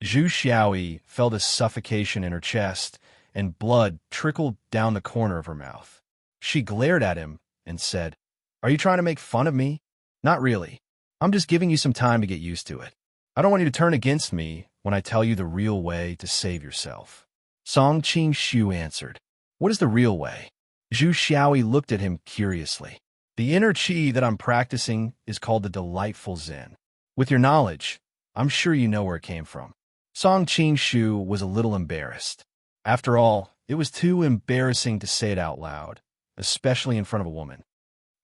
Zhu Xiaoyi felt a suffocation in her chest, and blood trickled down the corner of her mouth. She glared at him and said, Are you trying to make fun of me? Not really. I'm just giving you some time to get used to it. I don't want you to turn against me when I tell you the real way to save yourself. Song Qingshu answered. What is the real way? Zhu Xiaoyi looked at him curiously. The inner qi that I'm practicing is called the delightful Zen. With your knowledge, I'm sure you know where it came from. Song Qingshu was a little embarrassed. After all, it was too embarrassing to say it out loud, especially in front of a woman.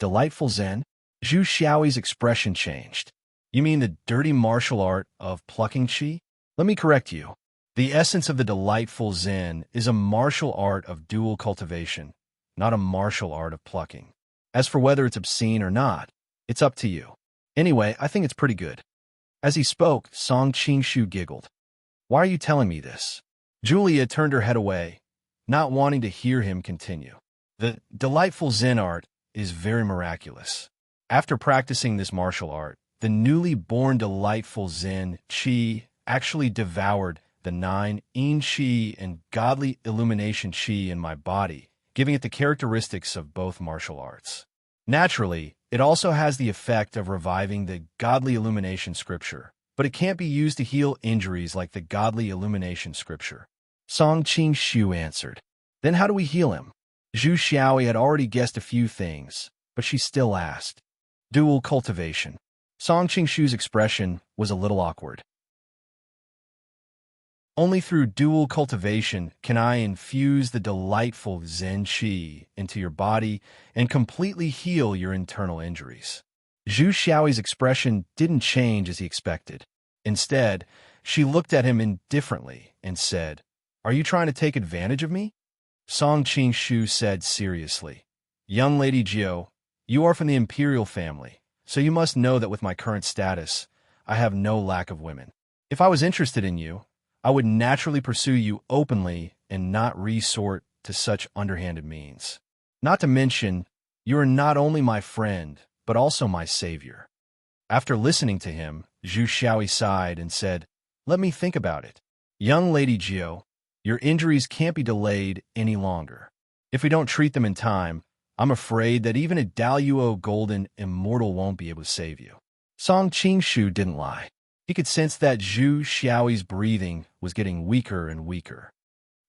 Delightful Zen? Zhu Xiaoyi's expression changed. You mean the dirty martial art of plucking qi? Let me correct you. The essence of the delightful Zen is a martial art of dual cultivation, not a martial art of plucking. As for whether it's obscene or not, it's up to you. Anyway, I think it's pretty good." As he spoke, Song Qingshu giggled. "Why are you telling me this?" Julia turned her head away, not wanting to hear him continue. "The delightful Zen art is very miraculous. After practicing this martial art, the newly born delightful Zen Qi actually devoured the 9 Yin Qi and godly illumination Qi in my body, giving it the characteristics of both martial arts. Naturally, it also has the effect of reviving the godly illumination scripture, but it can't be used to heal injuries like the godly illumination scripture." Song Qingshu answered. "Then how do we heal him?" Zhu Xiaoi had already guessed a few things, but she still asked. "Dual cultivation." Song Qingshu's expression was a little awkward. "Only through dual cultivation can I infuse the delightful Zen Qi into your body and completely heal your internal injuries." Zhu Xiaoi's expression didn't change as he expected. Instead, she looked at him indifferently and said, "Are you trying to take advantage of me?" Song Qingshu said seriously, "Young Lady Jiao, you are from the imperial family, so you must know that with my current status, I have no lack of women. If I was interested in you, I would naturally pursue you openly and not resort to such underhanded means. Not to mention, you are not only my friend, but also my savior." After listening to him, Zhu Xiaoi sighed and said, "Let me think about it. Young Lady Jiao, your injuries can't be delayed any longer. If we don't treat them in time, I'm afraid that even a Daluo Golden Immortal won't be able to save you." Song Qingshu didn't lie. He could sense that Zhu Xiaoi's breathing was getting weaker and weaker.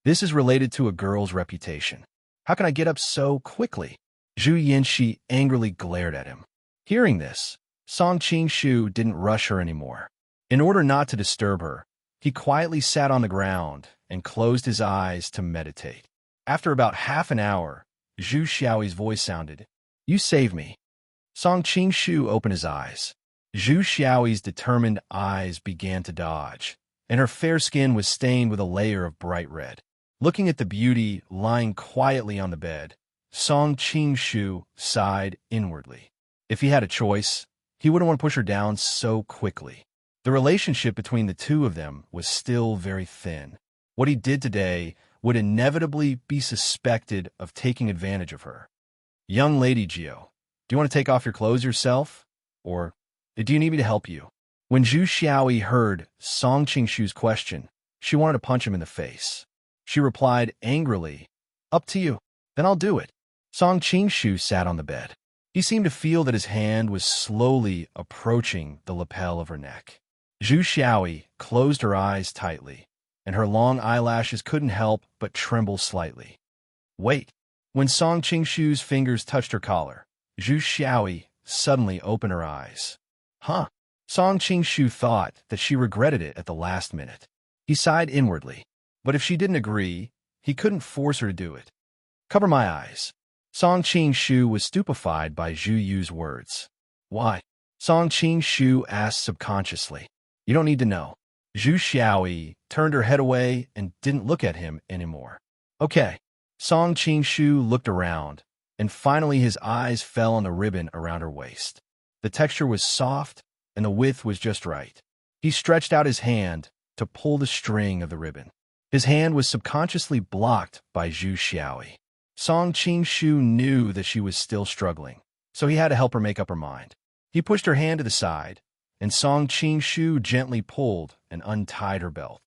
"This is related to a girl's reputation. How can I get up so quickly?" Zhu Yanxi angrily glared at him. Hearing this, Song Qingshu didn't rush her anymore. In order not to disturb her, he quietly sat on the ground and closed his eyes to meditate. After about half an hour, Zhu Xiaoi's voice sounded, "You saved me." Song Qingshu opened his eyes. Zhu Xiaoi's determined eyes began to dodge, and her fair skin was stained with a layer of bright red. Looking at the beauty lying quietly on the bed, Song Qingshu sighed inwardly. If he had a choice, he wouldn't want to push her down so quickly. The relationship between the two of them was still very thin. What he did today would inevitably be suspected of taking advantage of her. "Young Lady Jiao, do you want to take off your clothes yourself? Or do you need me to help you?" When Zhu Xiaoi heard Song Qingshu's question, she wanted to punch him in the face. She replied angrily, "Up to you. Then I'll do it." Song Qingshu sat on the bed. He seemed to feel that his hand was slowly approaching the lapel of her neck. Zhu Xiaoi closed her eyes tightly, and her long eyelashes couldn't help but tremble slightly. "Wait." When Song Qingshu's fingers touched her collar, Zhu Xiaoi suddenly opened her eyes. "Huh?" Song Qingshu thought that she regretted it at the last minute. He sighed inwardly, but if she didn't agree, he couldn't force her to do it. "Cover my eyes." Song Qingshu was stupefied by Zhu Yu's words. "Why?" Song Qingshu asked subconsciously. "You don't need to know." Zhu Xiaoi turned her head away and didn't look at him anymore. "Okay." Song Qingshu looked around, and finally his eyes fell on the ribbon around her waist. The texture was soft, and the width was just right. He stretched out his hand to pull the string of the ribbon. His hand was subconsciously blocked by Zhu Xiaoi. Song Qingshu knew that she was still struggling, so he had to help her make up her mind. He pushed her hand to the side, and Song Qingshu gently pulled and untied her belt.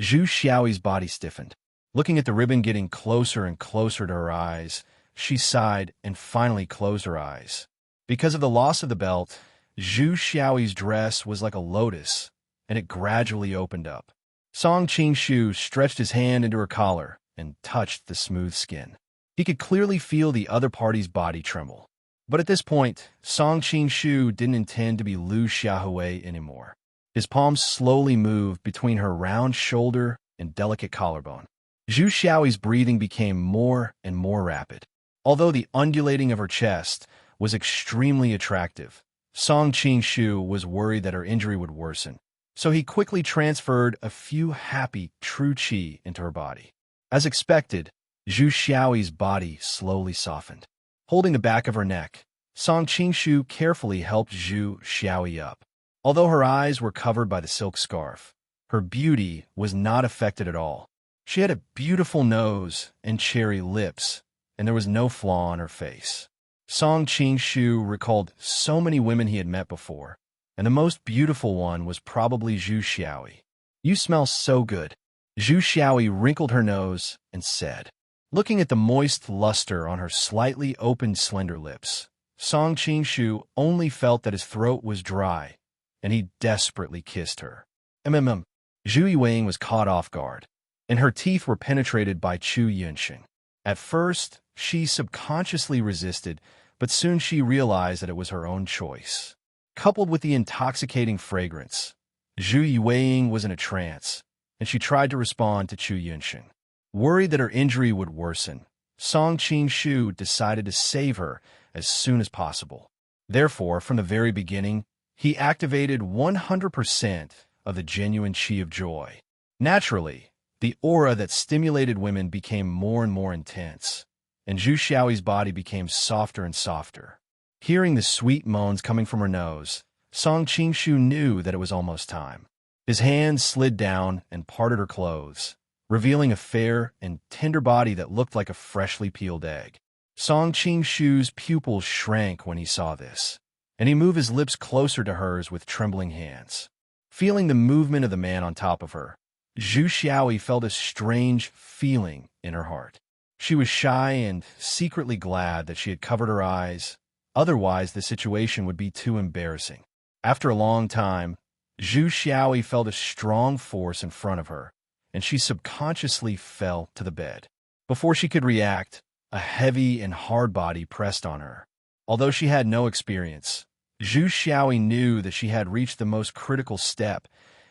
Zhu Xiaoi's body stiffened. Looking at the ribbon getting closer and closer to her eyes, she sighed and finally closed her eyes. Because of the loss of the belt, Zhu Xiaoi's dress was like a lotus, and it gradually opened up. Song Qingshu stretched his hand into her collar and touched the smooth skin. He could clearly feel the other party's body tremble. But at this point, Song Qingshu didn't intend to be Lu Xiaohui anymore. His palms slowly moved between her round shoulder and delicate collarbone. Zhu Xiaoi's breathing became more and more rapid. Although the undulating of her chest was extremely attractive, Song Qingshu was worried that her injury would worsen, so he quickly transferred a few happy true qi into her body. As expected, Zhu Xiaoyi's body slowly softened. Holding the back of her neck, Song Qingshu carefully helped Zhu Xiaoyi up. Although her eyes were covered by the silk scarf, her beauty was not affected at all. She had a beautiful nose and cherry lips, and there was no flaw on her face. Song Qingshu recalled so many women he had met before, and the most beautiful one was probably Zhu Xiaoyi. "You smell so good." Zhu Xiaoyi wrinkled her nose and said, looking at the moist luster on her slightly opened slender lips. Song Qingshu only felt that his throat was dry, and he desperately kissed her. Zhu Yiwei was caught off guard, and her teeth were penetrated by Chu Yunxing. At first, she subconsciously resisted, but soon she realized that it was her own choice. Coupled with the intoxicating fragrance, Zhu Yiwei was in a trance, and she tried to respond to Chu Yunxing. Worried that her injury would worsen, Song Qingshu decided to save her as soon as possible. Therefore, from the very beginning, he activated 100% of the genuine qi of joy. Naturally, the aura that stimulated women became more and more intense, and Zhu Xiaoyi's body became softer and softer. Hearing the sweet moans coming from her nose, Song Qingshu knew that it was almost time. His hands slid down and parted her clothes, revealing a fair and tender body that looked like a freshly peeled egg. Song Qingshu's pupils shrank when he saw this, and he moved his lips closer to hers with trembling hands. Feeling the movement of the man on top of her, Zhu Xiaoyi felt a strange feeling in her heart. She was shy and secretly glad that she had covered her eyes, otherwise the situation would be too embarrassing. After a long time, Zhu Xiaoyi felt a strong force in front of her, and she subconsciously fell to the bed. Before she could react, a heavy and hard body pressed on her. Although she had no experience, Zhu Xiaoyi knew that she had reached the most critical step,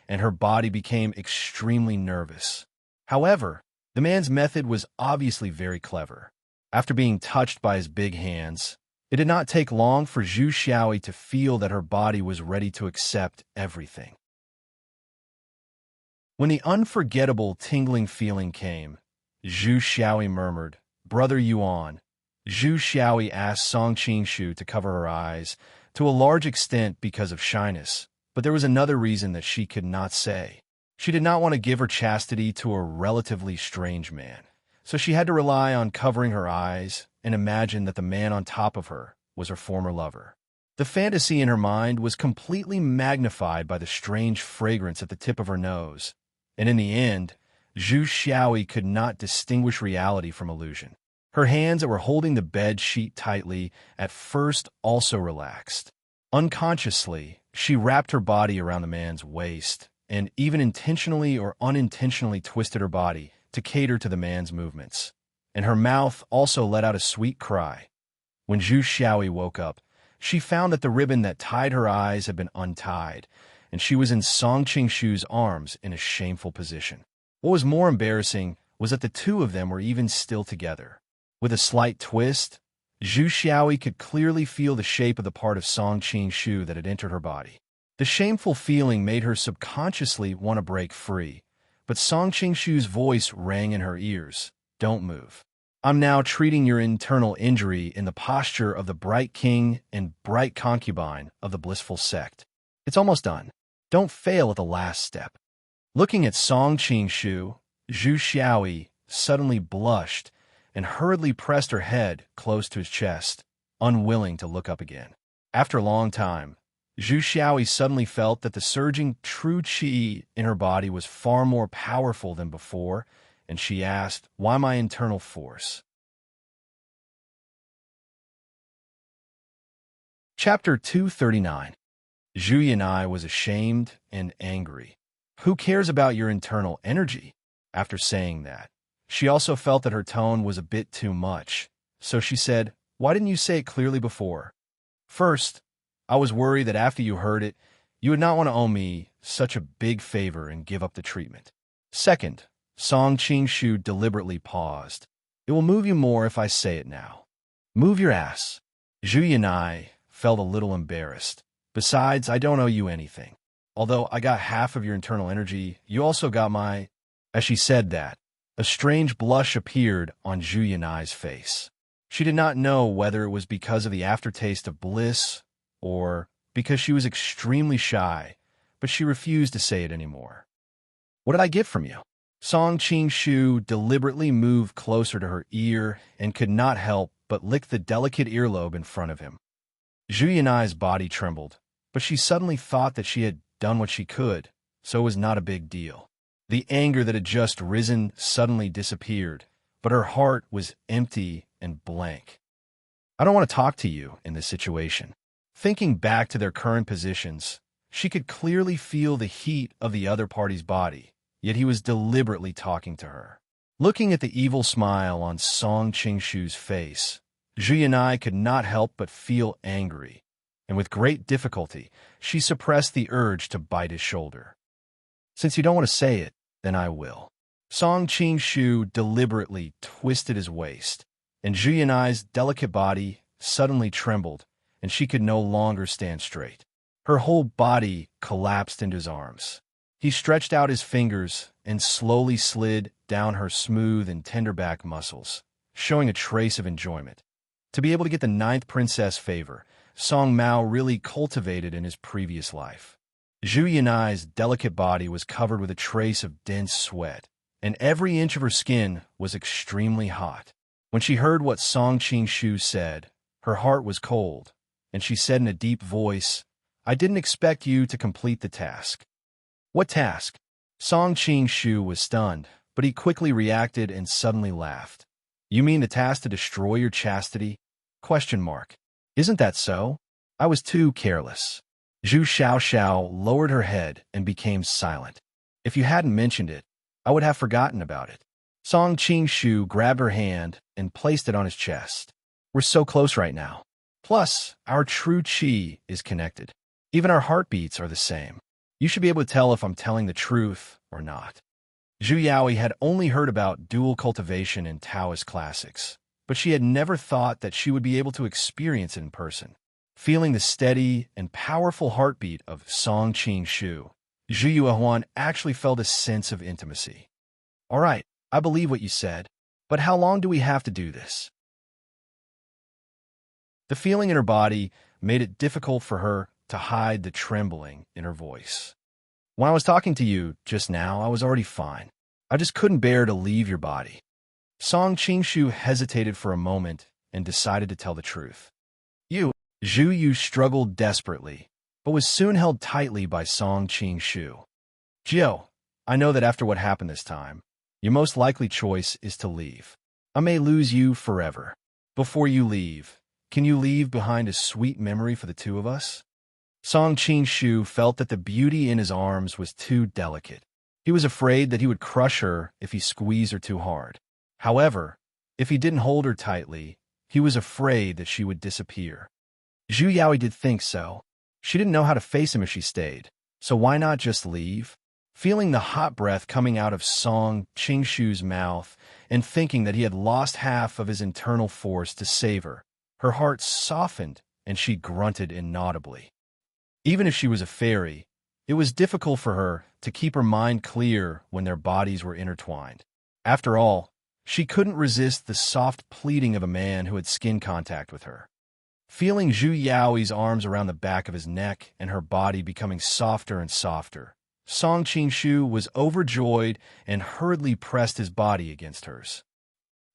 and her body became extremely nervous. However, the man's method was obviously very clever. After being touched by his big hands, it did not take long for Zhu Xiaoyi to feel that her body was ready to accept everything. When the unforgettable tingling feeling came, Zhu Xiaoyi murmured, "Brother Yuan." Zhu Xiaoyi asked Song Qingshu to cover her eyes, to a large extent because of shyness, but there was another reason that she could not say. She did not want to give her chastity to a relatively strange man, so she had to rely on covering her eyes and imagine that the man on top of her was her former lover. The fantasy in her mind was completely magnified by the strange fragrance at the tip of her nose, and in the end, Zhu Xiaoyi could not distinguish reality from illusion. Her hands that were holding the bed sheet tightly at first also relaxed. Unconsciously, she wrapped her body around the man's waist and even intentionally or unintentionally twisted her body to cater to the man's movements. And her mouth also let out a sweet cry. When Zhu Xiaoyi woke up, she found that the ribbon that tied her eyes had been untied, and she was in Song Qingshu's arms in a shameful position. What was more embarrassing was that the two of them were even still together. With a slight twist, Zhu Xiaoyi could clearly feel the shape of the part of Song Qingshu that had entered her body. The shameful feeling made her subconsciously want to break free, but Song Qingshu's voice rang in her ears, "Don't move. I'm now treating your internal injury in the posture of the bright king and bright concubine of the blissful sect. It's almost done. Don't fail at the last step." Looking at Song Qingshu, Zhu Xiaoyi suddenly blushed and hurriedly pressed her head close to his chest, unwilling to look up again. After a long time, Zhu Xiaoyi suddenly felt that the surging true qi in her body was far more powerful than before, and she asked, "Why my internal force?" Chapter 239. Zhu Yanai was ashamed and angry. "Who cares about your internal energy?" After saying that, she also felt that her tone was a bit too much, so she said, "Why didn't you say it clearly before?" "First, I was worried that after you heard it, you would not want to owe me such a big favor and give up the treatment. Second," Song Qingshu deliberately paused, "it will move you more if I say it now. Move your ass." Zhu Yanai felt a little embarrassed. "Besides, I don't owe you anything. Although I got half of your internal energy, you also got my—" As she said that, A strange blush appeared on Zhu Yanai's face. She did not know whether it was because of the aftertaste of bliss or because she was extremely shy, but she refused to say it anymore. What did I get from you? Song Qing-shu deliberately moved closer to her ear and could not help but lick the delicate earlobe in front of him. Zhu Yanai's body trembled, but she suddenly thought that she had done what she could, so it was not a big deal. The anger that had just risen suddenly disappeared, but her heart was empty and blank. I don't want to talk to you in this situation. Thinking back to their current positions, she could clearly feel the heat of the other party's body, yet he was deliberately talking to her. Looking at the evil smile on Song Qing-shu's face, Zhu Yanai could not help but feel angry, and with great difficulty, she suppressed the urge to bite his shoulder. Since you don't want to say it, then I will. Song Qing-shu deliberately twisted his waist, and Zhu Yanai's delicate body suddenly trembled, and she could no longer stand straight. Her whole body collapsed into his arms. He stretched out his fingers and slowly slid down her smooth and tender back muscles, showing a trace of enjoyment. To be able to get the 9th princess favor, Song Mao really cultivated in his previous life. Zhu Yanai's delicate body was covered with a trace of dense sweat, and every inch of her skin was extremely hot. When she heard what Song Qing-shu said, her heart was cold, and she said in a deep voice, "I didn't expect you to complete the task." "What task?" Song Qing-shu was stunned, but he quickly reacted and suddenly laughed. "You mean the task to destroy your chastity? Question mark. Isn't that so? I was too careless." Zhu Xiaoxiao lowered her head and became silent. "If you hadn't mentioned it, I would have forgotten about it." Song Qing-shu grabbed her hand and placed it on his chest. "We're so close right now. Plus, our true qi is connected. Even our heartbeats are the same. You should be able to tell if I'm telling the truth or not." Zhu Yaoi had only heard about dual cultivation in Taoist classics, but she had never thought that she would be able to experience it in person. Feeling the steady and powerful heartbeat of Song Qing-shu, Zhu Yuehuan actually felt a sense of intimacy. "All right, I believe what you said, but how long do we have to do this?" The feeling in her body made it difficult for her to hide the trembling in her voice. "When I was talking to you just now, I was already fine. I just couldn't bear to leave your body." Song Qing-shu hesitated for a moment and decided to tell the truth. Zhu Yu struggled desperately, but was soon held tightly by Song Qing-shu. "Jiao, I know that after what happened this time, your most likely choice is to leave. I may lose you forever. Before you leave, can you leave behind a sweet memory for the two of us?" Song Qing-shu felt that the beauty in his arms was too delicate. He was afraid that he would crush her if he squeezed her too hard. However, if he didn't hold her tightly, he was afraid that she would disappear. Zhu Yaoi did think so. She didn't know how to face him if she stayed, so why not just leave? Feeling the hot breath coming out of Song Qing-shu's mouth and thinking that he had lost half of his internal force to save her, her heart softened and she grunted inaudibly. Even if she was a fairy, it was difficult for her to keep her mind clear when their bodies were intertwined. After all, she couldn't resist the soft pleading of a man who had skin contact with her. Feeling Zhu Yaoi's arms around the back of his neck and her body becoming softer and softer, Song Qing-shu was overjoyed and hurriedly pressed his body against hers.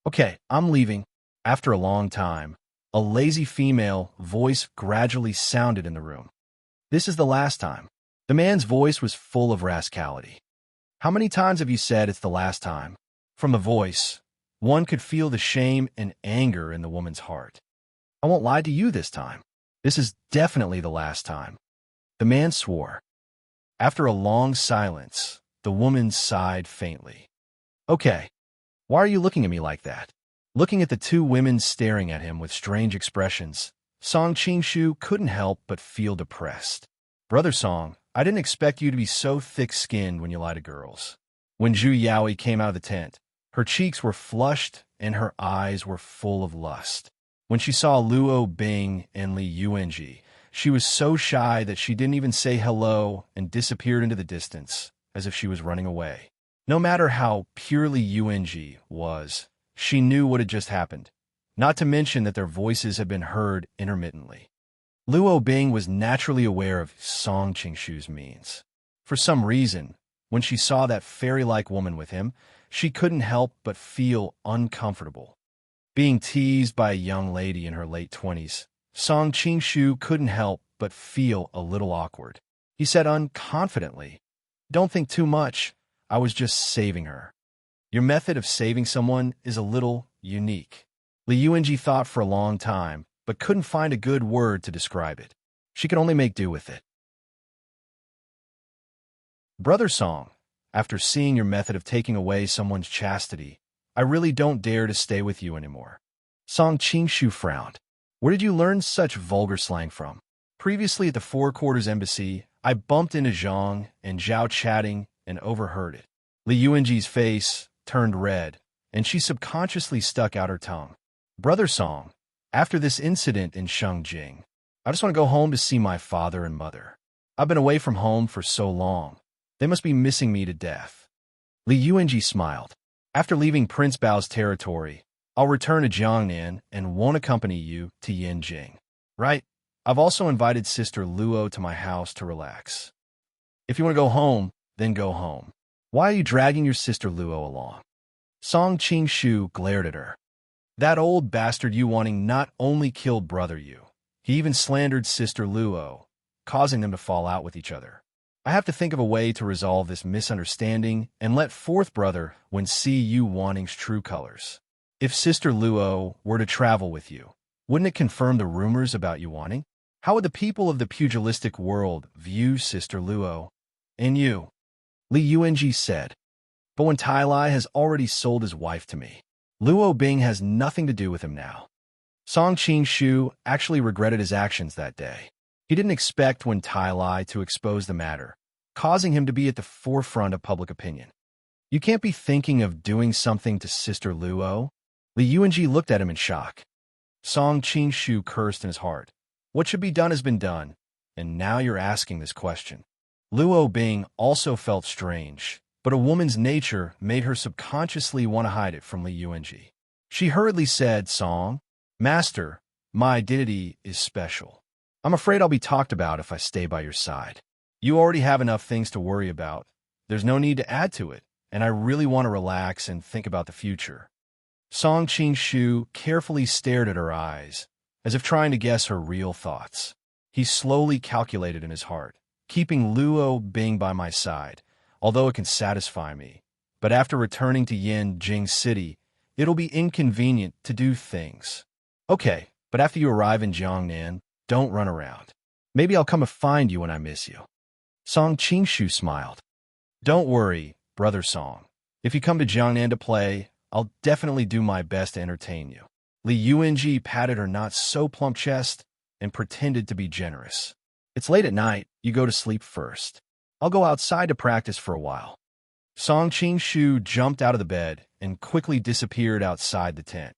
"Okay, I'm leaving." After a long time, a lazy female voice gradually sounded in the room. "This is the last time." The man's voice was full of rascality. "How many times have you said it's the last time?" From the voice, one could feel the shame and anger in the woman's heart. "I won't lie to you this time. This is definitely the last time." The man swore. After a long silence, the woman sighed faintly. "Okay, why are you looking at me like that?" Looking at the two women staring at him with strange expressions, Song Qing-shu couldn't help but feel depressed. "Brother Song, I didn't expect you to be so thick-skinned when you lie to girls." When Zhu Yaoi came out of the tent, her cheeks were flushed and her eyes were full of lust. When she saw Luo Bing and Li Yuanji, she was so shy that she didn't even say hello and disappeared into the distance, as if she was running away. No matter how purely UNG was, she knew what had just happened, not to mention that their voices had been heard intermittently. Luo Bing was naturally aware of Song Qingshu's means. For some reason, when she saw that fairy-like woman with him, she couldn't help but feel uncomfortable. Being teased by a young lady in her late 20s, Song Qingshu couldn't help but feel a little awkward. He said unconfidently, "Don't think too much. I was just saving her." Your method of saving someone is a little unique. Li Yuanji thought for a long time, but couldn't find a good word to describe it. She could only make do with it. Brother Song, after seeing your method of taking away someone's chastity, I really don't dare to stay with you anymore. Song Qingshu frowned. Where did you learn such vulgar slang from? Previously at the Four Quarters Embassy, I bumped into Zhang and Zhao chatting and overheard it. Li Yuanji's face turned red, and she subconsciously stuck out her tongue. Brother Song, after this incident in Shengjing, I just want to go home to see my father and mother. I've been away from home for so long. They must be missing me to death. Li Yuanji smiled. After leaving Prince Bao's territory, I'll return to Jiangnan and won't accompany you to Yanjing. Right? I've also invited Sister Luo to my house to relax. If you want to go home, then go home. Why are you dragging your Sister Luo along? Song Qingshu glared at her. That old bastard Yu Wanting not only killed Brother Yu, he even slandered Sister Luo, causing them to fall out with each other. I have to think of a way to resolve this misunderstanding and let fourth brother Wen see Yu Wanting's true colors. If Sister Luo were to travel with you, wouldn't it confirm the rumors about Yu Wanting? How would the people of the pugilistic world view Sister Luo and you? Li Yuanji said. But when Tai Lai has already sold his wife to me, Luo Bing has nothing to do with him now. Song Qingshu actually regretted his actions that day. He didn't expect Wen Tai Lai to expose the matter, causing him to be at the forefront of public opinion. You can't be thinking of doing something to Sister Luo? Li Yuanji looked at him in shock. Song Qingshu cursed in his heart. What should be done has been done, and now you're asking this question. Luo Bing also felt strange, but a woman's nature made her subconsciously want to hide it from Li Yuanji. She hurriedly said, Song, Master, my identity is special. I'm afraid I'll be talked about if I stay by your side. You already have enough things to worry about. There's no need to add to it, and I really want to relax and think about the future. Song Qingshu carefully stared at her eyes, as if trying to guess her real thoughts. He slowly calculated in his heart, keeping Luo Bing by my side, although it can satisfy me. But after returning to Yanjing City, it'll be inconvenient to do things. Okay, but after you arrive in Jiangnan, don't run around. Maybe I'll come and find you when I miss you. Song Qingshu smiled. Don't worry, Brother Song. If you come to Jiangnan to play, I'll definitely do my best to entertain you. Li Yuanji patted her not-so-plump chest and pretended to be generous. It's late at night, you go to sleep first. I'll go outside to practice for a while. Song Qingshu jumped out of the bed and quickly disappeared outside the tent.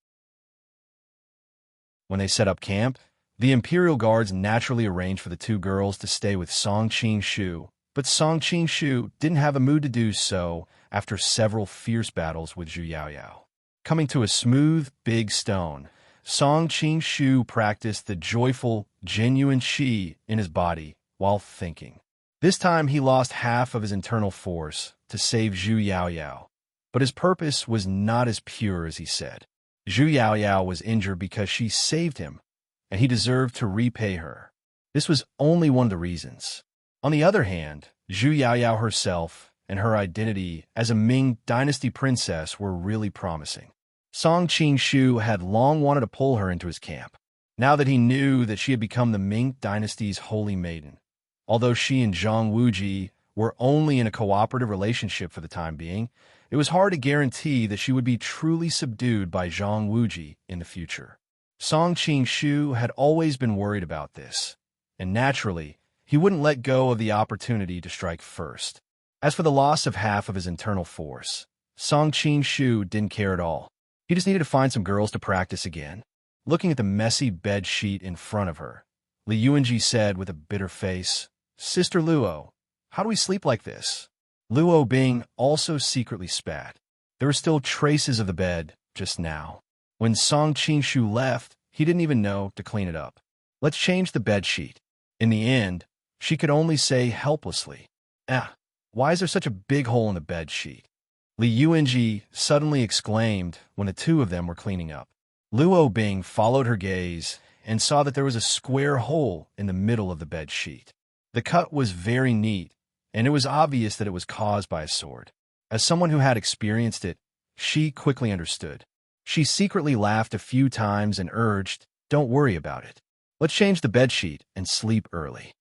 When they set up camp, the Imperial Guards naturally arranged for the two girls to stay with Song Qingshu, but Song Qingshu didn't have a mood to do so after several fierce battles with Zhu Yaoyao. Coming to a smooth, big stone, Song Qingshu practiced the joyful, genuine qi in his body while thinking. This time he lost half of his internal force to save Zhu Yaoyao, but his purpose was not as pure as he said. Zhu Yaoyao was injured because she saved him, and he deserved to repay her. This was only one of the reasons. On the other hand, Zhu Yaoyao herself and her identity as a Ming Dynasty princess were really promising. Song Qingshu had long wanted to pull her into his camp, now that he knew that she had become the Ming Dynasty's holy maiden. Although she and Zhang Wuji were only in a cooperative relationship for the time being, it was hard to guarantee that she would be truly subdued by Zhang Wuji in the future. Song Qingshu had always been worried about this, and naturally, he wouldn't let go of the opportunity to strike first. As for the loss of half of his internal force, Song Qingshu didn't care at all. He just needed to find some girls to practice again. Looking at the messy bed sheet in front of her, Li Yuanji said with a bitter face, Sister Luo, how do we sleep like this? Luo Bing also secretly spat. There were still traces of the bed, just now. When Song Qingshu left, he didn't even know to clean it up. Let's change the bed sheet. In the end, she could only say helplessly, why is there such a big hole in the bed sheet? Li Yuanji suddenly exclaimed when the two of them were cleaning up. Luo Bing followed her gaze and saw that there was a square hole in the middle of the bed sheet. The cut was very neat, and it was obvious that it was caused by a sword. As someone who had experienced it, she quickly understood. She secretly laughed a few times and urged, "Don't worry about it. Let's change the bedsheet and sleep early."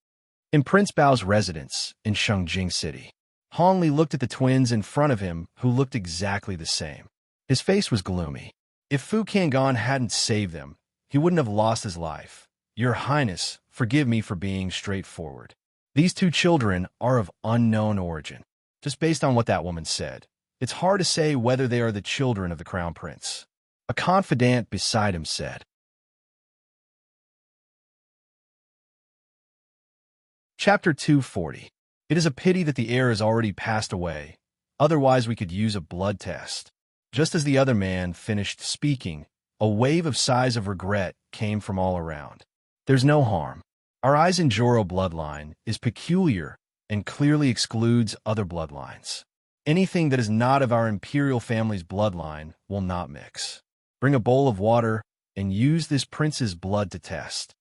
In Prince Bao's residence in Shengjing City, Hong Li looked at the twins in front of him who looked exactly the same. His face was gloomy. If Fu Kangan hadn't saved them, he wouldn't have lost his life. "Your Highness, forgive me for being straightforward. These two children are of unknown origin. Just based on what that woman said, it's hard to say whether they are the children of the Crown Prince," a confidant beside him said. Chapter 240. It is a pity that the heir has already passed away. Otherwise, we could use a blood test. Just as the other man finished speaking, a wave of sighs of regret came from all around. There's no harm. Our Aizenjoro bloodline is peculiar and clearly excludes other bloodlines. Anything that is not of our imperial family's bloodline will not mix. Bring a bowl of water and use this prince's blood to test.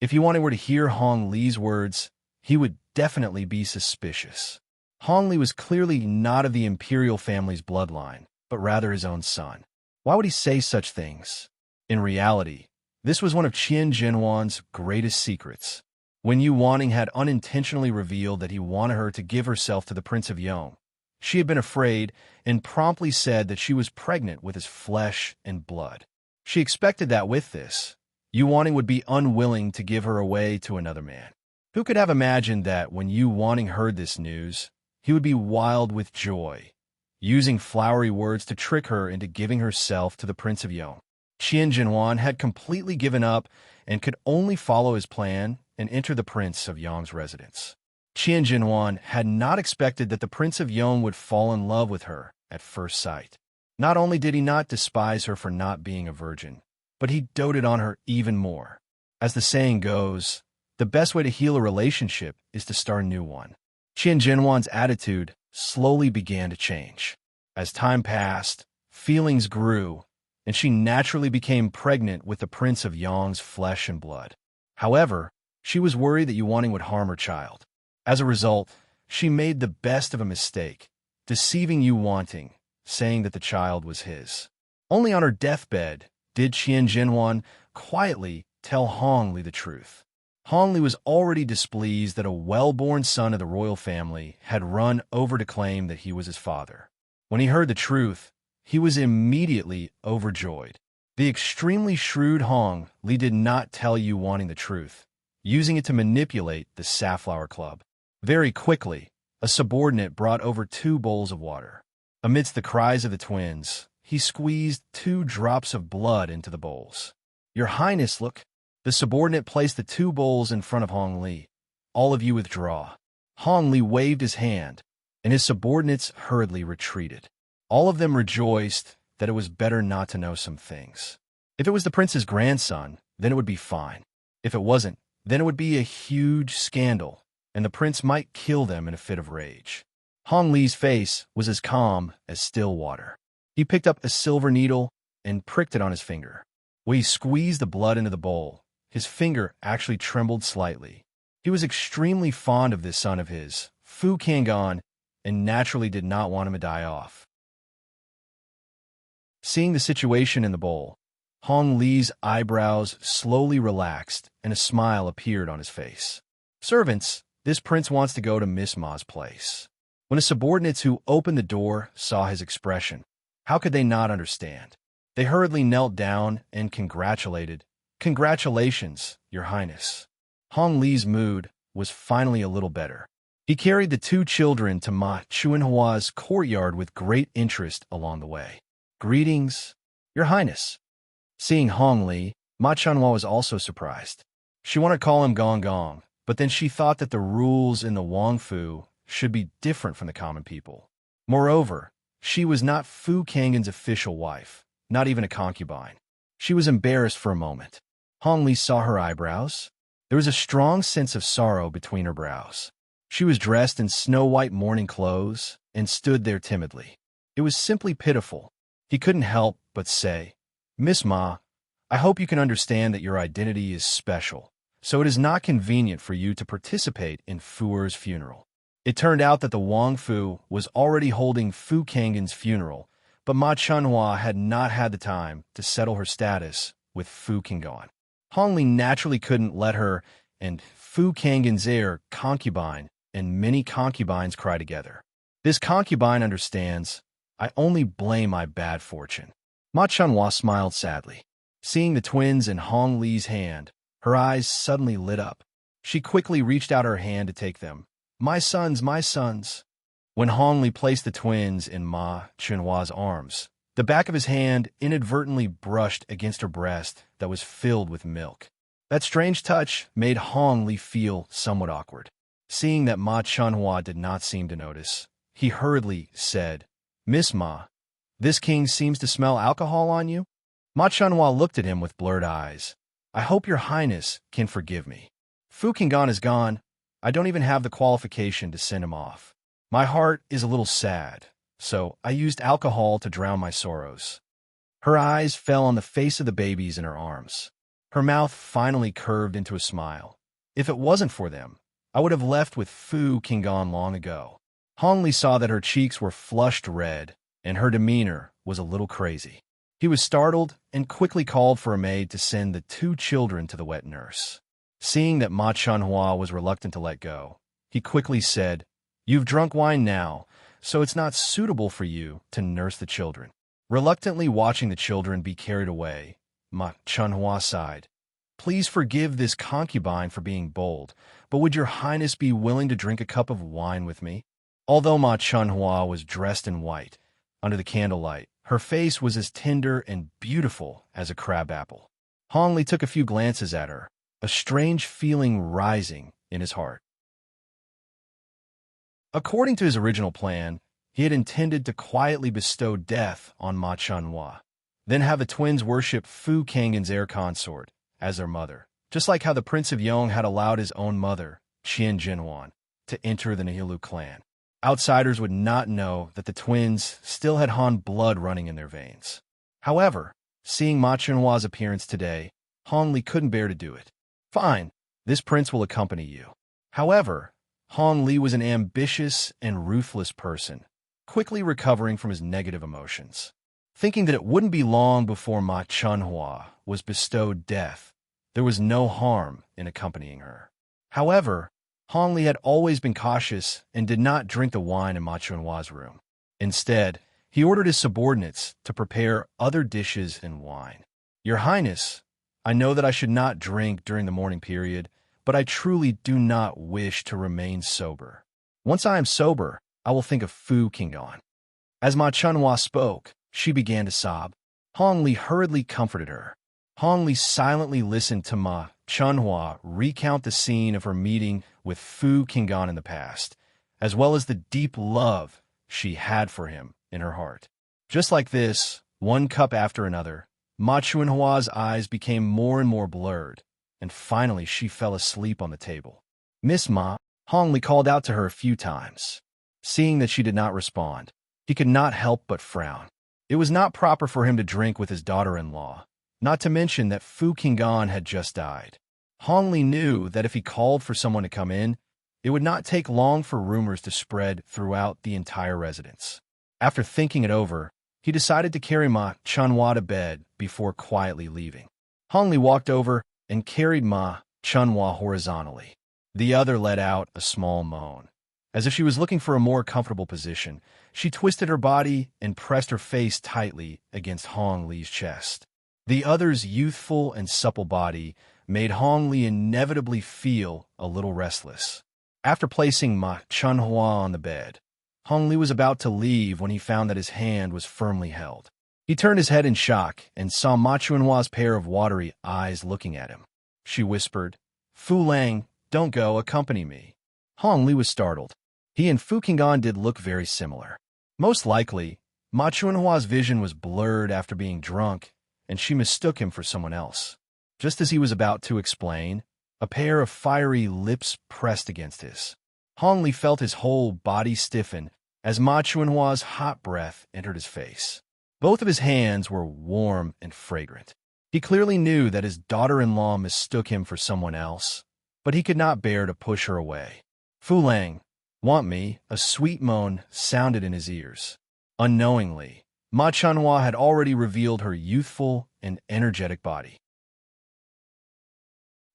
If Yuan were to hear Hong Li's words, he would definitely be suspicious. Hong Li was clearly not of the imperial family's bloodline, but rather his own son. Why would he say such things? In reality, this was one of Qian Jinwan's greatest secrets. When Yu Wanning had unintentionally revealed that he wanted her to give herself to the Prince of Yong, she had been afraid and promptly said that she was pregnant with his flesh and blood. She expected that with this, Yu Wanning would be unwilling to give her away to another man. Who could have imagined that when Yu Wanning heard this news, he would be wild with joy, using flowery words to trick her into giving herself to the Prince of Yong? Qian Jinwan had completely given up and could only follow his plan and enter the Prince of Yong's residence. Qian Jinwan had not expected that the Prince of Yong would fall in love with her at first sight. Not only did he not despise her for not being a virgin, but he doted on her even more. As the saying goes, the best way to heal a relationship is to start a new one. Qian Jinwan's attitude slowly began to change. As time passed, feelings grew, and she naturally became pregnant with the Prince of Yong's flesh and blood. However, she was worried that Yu Wanning would harm her child. As a result, she made the best of a mistake, deceiving Yu Wanting, saying that the child was his. Only on her deathbed did Qian Jinwan quietly tell Hong Li the truth. Hong Li was already displeased that a well-born son of the royal family had run over to claim that he was his father. When he heard the truth, he was immediately overjoyed. The extremely shrewd Hong Li did not tell Yu Wanting the truth, using it to manipulate the Safflower Club. Very quickly, a subordinate brought over 2 bowls of water. Amidst the cries of the twins, he squeezed 2 drops of blood into the bowls. "Your Highness, look." The subordinate placed the 2 bowls in front of Hong Li. "All of you withdraw." Hong Li waved his hand, and his subordinates hurriedly retreated. All of them rejoiced that it was better not to know some things. If it was the prince's grandson, then it would be fine. If it wasn't, then it would be a huge scandal, and the prince might kill them in a fit of rage. Hong Li's face was as calm as still water. He picked up a silver needle and pricked it on his finger. When he squeezed the blood into the bowl, his finger actually trembled slightly. He was extremely fond of this son of his, Fu Kangan, and naturally did not want him to die off. Seeing the situation in the bowl, Hong Li's eyebrows slowly relaxed and a smile appeared on his face. "Servants, this prince wants to go to Miss Ma's place." When the subordinates who opened the door saw his expression, how could they not understand? They hurriedly knelt down and congratulated. "Congratulations, Your Highness." Hong Li's mood was finally a little better. He carried the 2 children to Ma Chuanhua's courtyard with great interest along the way. "Greetings, Your Highness." Seeing Hong Li, Ma Chuanhua was also surprised. She wanted to call him Gong Gong, but then she thought that the rules in the Wangfu should be different from the common people. Moreover, she was not Fu Kang's official wife, not even a concubine. She was embarrassed for a moment. Hong Li saw her eyebrows. There was a strong sense of sorrow between her brows. She was dressed in snow-white mourning clothes and stood there timidly. It was simply pitiful. He couldn't help but say, "Miss Ma, I hope you can understand that your identity is special, so it is not convenient for you to participate in Fuer's funeral." It turned out that the Wang Fu was already holding Fu Kang's funeral, but Ma Chunhua had not had the time to settle her status with Fu Kangong. Hong Li naturally couldn't let her and Fu Kang's heir concubine and many concubines cry together. This concubine understands. I only blame my bad fortune. Ma Chunhua smiled sadly. Seeing the twins in Hong Li's hand, her eyes suddenly lit up. She quickly reached out her hand to take them. My sons, my sons." When Hong Li placed the twins in Ma Chunhua's arms, the back of his hand inadvertently brushed against her breast that was filled with milk. That strange touch made Hong Li feel somewhat awkward. Seeing that Ma Chunhua did not seem to notice, he hurriedly said, "Miss Ma, this king seems to smell alcohol on you?" Ma Chunhua looked at him with blurred eyes. "I hope your highness can forgive me. Fu Kangong is gone. I don't even have the qualification to send him off. My heart is a little sad, so I used alcohol to drown my sorrows." Her eyes fell on the face of the babies in her arms. Her mouth finally curved into a smile. "If it wasn't for them, I would have left with Fu Kangong long ago." Hong Li saw that her cheeks were flushed red, and her demeanor was a little crazy. He was startled and quickly called for a maid to send the two children to the wet nurse. Seeing that Ma Chunhua was reluctant to let go, he quickly said, "You've drunk wine now, so it's not suitable for you to nurse the children." Reluctantly watching the children be carried away, Ma Chunhua sighed. "Please forgive this concubine for being bold, but would your highness be willing to drink a cup of wine with me?" Although Ma Chunhua was dressed in white, under the candlelight, her face was as tender and beautiful as a crabapple. Hong Li took a few glances at her, a strange feeling rising in his heart. According to his original plan, he had intended to quietly bestow death on Ma Chunhua, then have the twins worship Fu Kang's heir consort as their mother, just like how the Prince of Yong had allowed his own mother, Qian Jinhuan, to enter the Nihilu clan. Outsiders would not know that the twins still had Han blood running in their veins. However, seeing Ma Chunhua's appearance today, Hong Li couldn't bear to do it. "Fine, this prince will accompany you." However, Hong Li was an ambitious and ruthless person, quickly recovering from his negative emotions. Thinking that it wouldn't be long before Ma Chunhua was bestowed death, there was no harm in accompanying her. However, Hong Li had always been cautious and did not drink the wine in Ma Chunhua's room. Instead, he ordered his subordinates to prepare other dishes and wine. "Your Highness, I know that I should not drink during the mourning period, but I truly do not wish to remain sober. Once I am sober, I will think of Fu Kangong." As Ma Chunhua spoke, she began to sob. Hong Li hurriedly comforted her. Hong Li silently listened to Ma Chunhua recount the scene of her meeting with Fu Kangong in the past, as well as the deep love she had for him in her heart. Just like this, one cup after another, Ma Chunhua's eyes became more and more blurred, and finally she fell asleep on the table. "Miss Ma," Hong Li called out to her a few times. Seeing that she did not respond, he could not help but frown. It was not proper for him to drink with his daughter-in-law, not to mention that Fu Kangong had just died. Hong Li knew that if he called for someone to come in, it would not take long for rumors to spread throughout the entire residence. After thinking it over, he decided to carry Ma Chunhua to bed before quietly leaving. Hong Li walked over and carried Ma Chunhua horizontally. The other let out a small moan. As if she was looking for a more comfortable position, she twisted her body and pressed her face tightly against Hong Li's chest. The other's youthful and supple body made Hong Li inevitably feel a little restless. After placing Ma Chunhua on the bed, Hong Li was about to leave when he found that his hand was firmly held. He turned his head in shock and saw Ma Chunhua's pair of watery eyes looking at him. She whispered, "Fu Lang, don't go, accompany me." Hong Li was startled. He and Fu Qinggan did look very similar. Most likely, Ma Chunhua's vision was blurred after being drunk, and she mistook him for someone else. Just as he was about to explain, a pair of fiery lips pressed against his. Hong Li felt his whole body stiffen as Ma Chunhua's hot breath entered his face. Both of his hands were warm and fragrant. He clearly knew that his daughter-in-law mistook him for someone else, but he could not bear to push her away. "Fu Lang, want me?" A sweet moan sounded in his ears. Unknowingly, Ma Chunhua had already revealed her youthful and energetic body.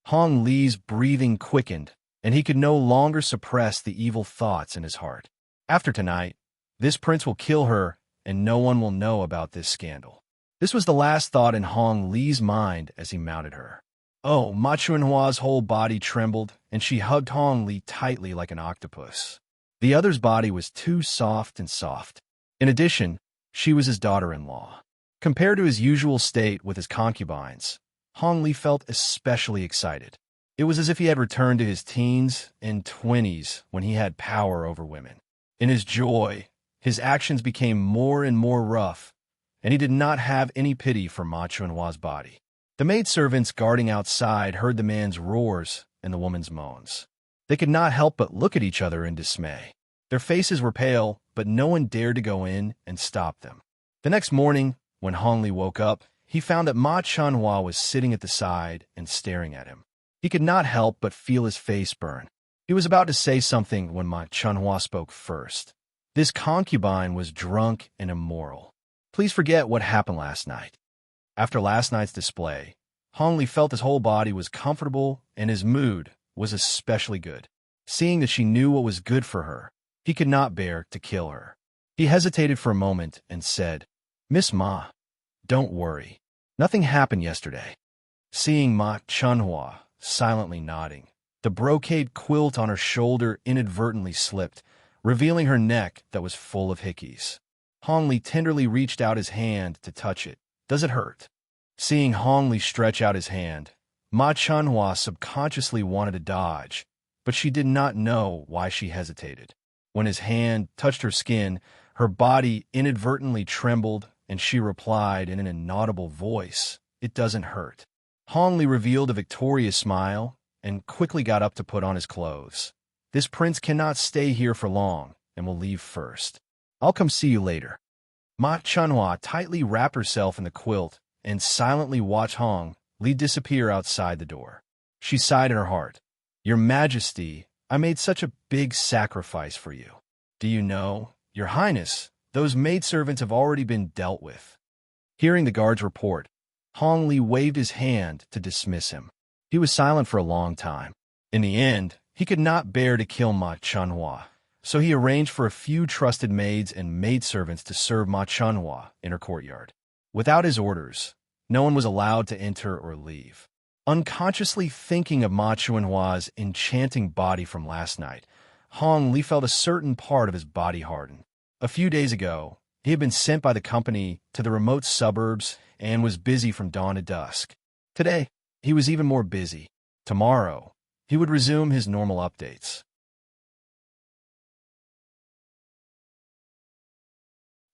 Hong Li's breathing quickened, and he could no longer suppress the evil thoughts in his heart. After tonight, this prince will kill her, and no one will know about this scandal. This was the last thought in Hong Li's mind as he mounted her. Oh, Ma Chunhua's whole body trembled, and she hugged Hong Li tightly like an octopus. The other's body was too soft and soft. In addition, she was his daughter-in-law. Compared to his usual state with his concubines, Hong Li felt especially excited. It was as if he had returned to his teens and 20s when he had power over women. In his joy, his actions became more and more rough, and he did not have any pity for Ma Chunhua's body. The maidservants guarding outside heard the man's roars and the woman's moans. They could not help but look at each other in dismay. Their faces were pale, but no one dared to go in and stop them. The next morning, when Hong Li woke up, he found that Ma Chunhua was sitting at the side and staring at him. He could not help but feel his face burn. He was about to say something when Ma Chunhua spoke first. This concubine was drunk and immoral. Please forget what happened last night. After last night's display, Hong Li felt his whole body was comfortable and his mood was especially good. Seeing that she knew what was good for her, he could not bear to kill her. He hesitated for a moment and said, "Miss Ma, don't worry. Nothing happened yesterday." Seeing Ma Chunhua silently nodding, the brocade quilt on her shoulder inadvertently slipped, revealing her neck that was full of hickeys. Hong Li tenderly reached out his hand to touch it. "Does it hurt?" Seeing Hong Li stretch out his hand, Ma Chunhua subconsciously wanted to dodge, but she did not know why she hesitated. When his hand touched her skin, her body inadvertently trembled, and she replied in an inaudible voice, "It doesn't hurt." Hong Li revealed a victorious smile and quickly got up to put on his clothes. "This prince cannot stay here for long and will leave first. I'll come see you later." Ma Chunhua tightly wrapped herself in the quilt and silently watched Hong Li disappear outside the door. She sighed in her heart. "Your Majesty, I made such a big sacrifice for you. Do you know, Your Highness, those maidservants have already been dealt with." Hearing the guard's report, Hong Li waved his hand to dismiss him. He was silent for a long time. In the end, he could not bear to kill Ma Chunhua, so he arranged for a few trusted maids and maidservants to serve Ma Chunhua in her courtyard. Without his orders, no one was allowed to enter or leave. Unconsciously thinking of Ma Chunhua's enchanting body from last night, Hong Li felt a certain part of his body harden. A few days ago, he had been sent by the company to the remote suburbs and was busy from dawn to dusk. Today, he was even more busy. Tomorrow, he would resume his normal updates.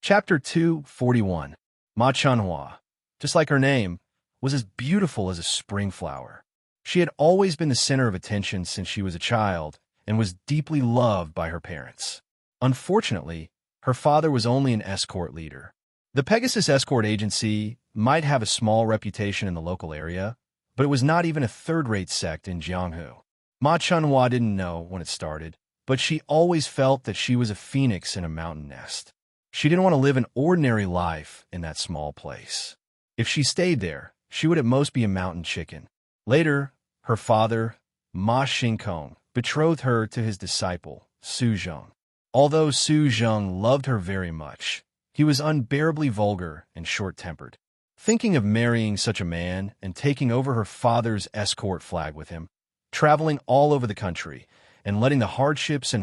Chapter 241. Ma Chunhua, just like her name, was as beautiful as a spring flower. She had always been the center of attention since she was a child and was deeply loved by her parents. Unfortunately, her father was only an escort leader. The Pegasus Escort Agency might have a small reputation in the local area, but it was not even a third-rate sect in Jianghu. Ma Chunhua didn't know when it started, but she always felt that she was a phoenix in a mountain nest. She didn't want to live an ordinary life in that small place. If she stayed there, she would at most be a mountain chicken. Later, her father, Ma Xingkong, betrothed her to his disciple, Su Zheng. Although Su Zheng loved her very much, he was unbearably vulgar and short-tempered. Thinking of marrying such a man and taking over her father's escort flag with him, traveling all over the country, and letting the hardships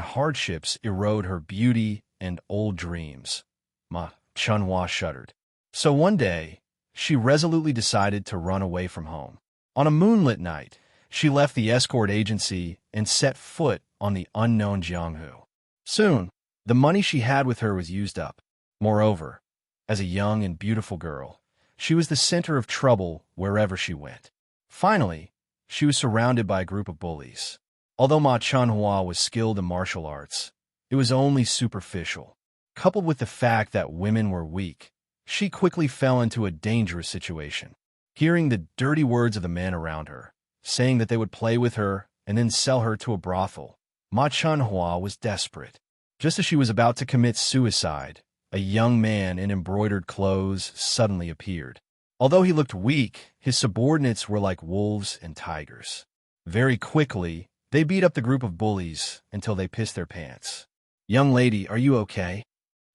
erode her beauty and old dreams, Ma Chunhua shuddered. So one day, she resolutely decided to run away from home. On a moonlit night, she left the escort agency and set foot on the unknown Jianghu. Soon, the money she had with her was used up. Moreover, as a young and beautiful girl, she was the center of trouble wherever she went. Finally, she was surrounded by a group of bullies. Although Ma Chanhua was skilled in martial arts, it was only superficial. Coupled with the fact that women were weak, she quickly fell into a dangerous situation. Hearing the dirty words of the men around her, saying that they would play with her and then sell her to a brothel, Ma Chanhua was desperate. Just as she was about to commit suicide, a young man in embroidered clothes suddenly appeared. Although he looked weak, his subordinates were like wolves and tigers. Very quickly, they beat up the group of bullies until they pissed their pants. "Young lady, are you okay?"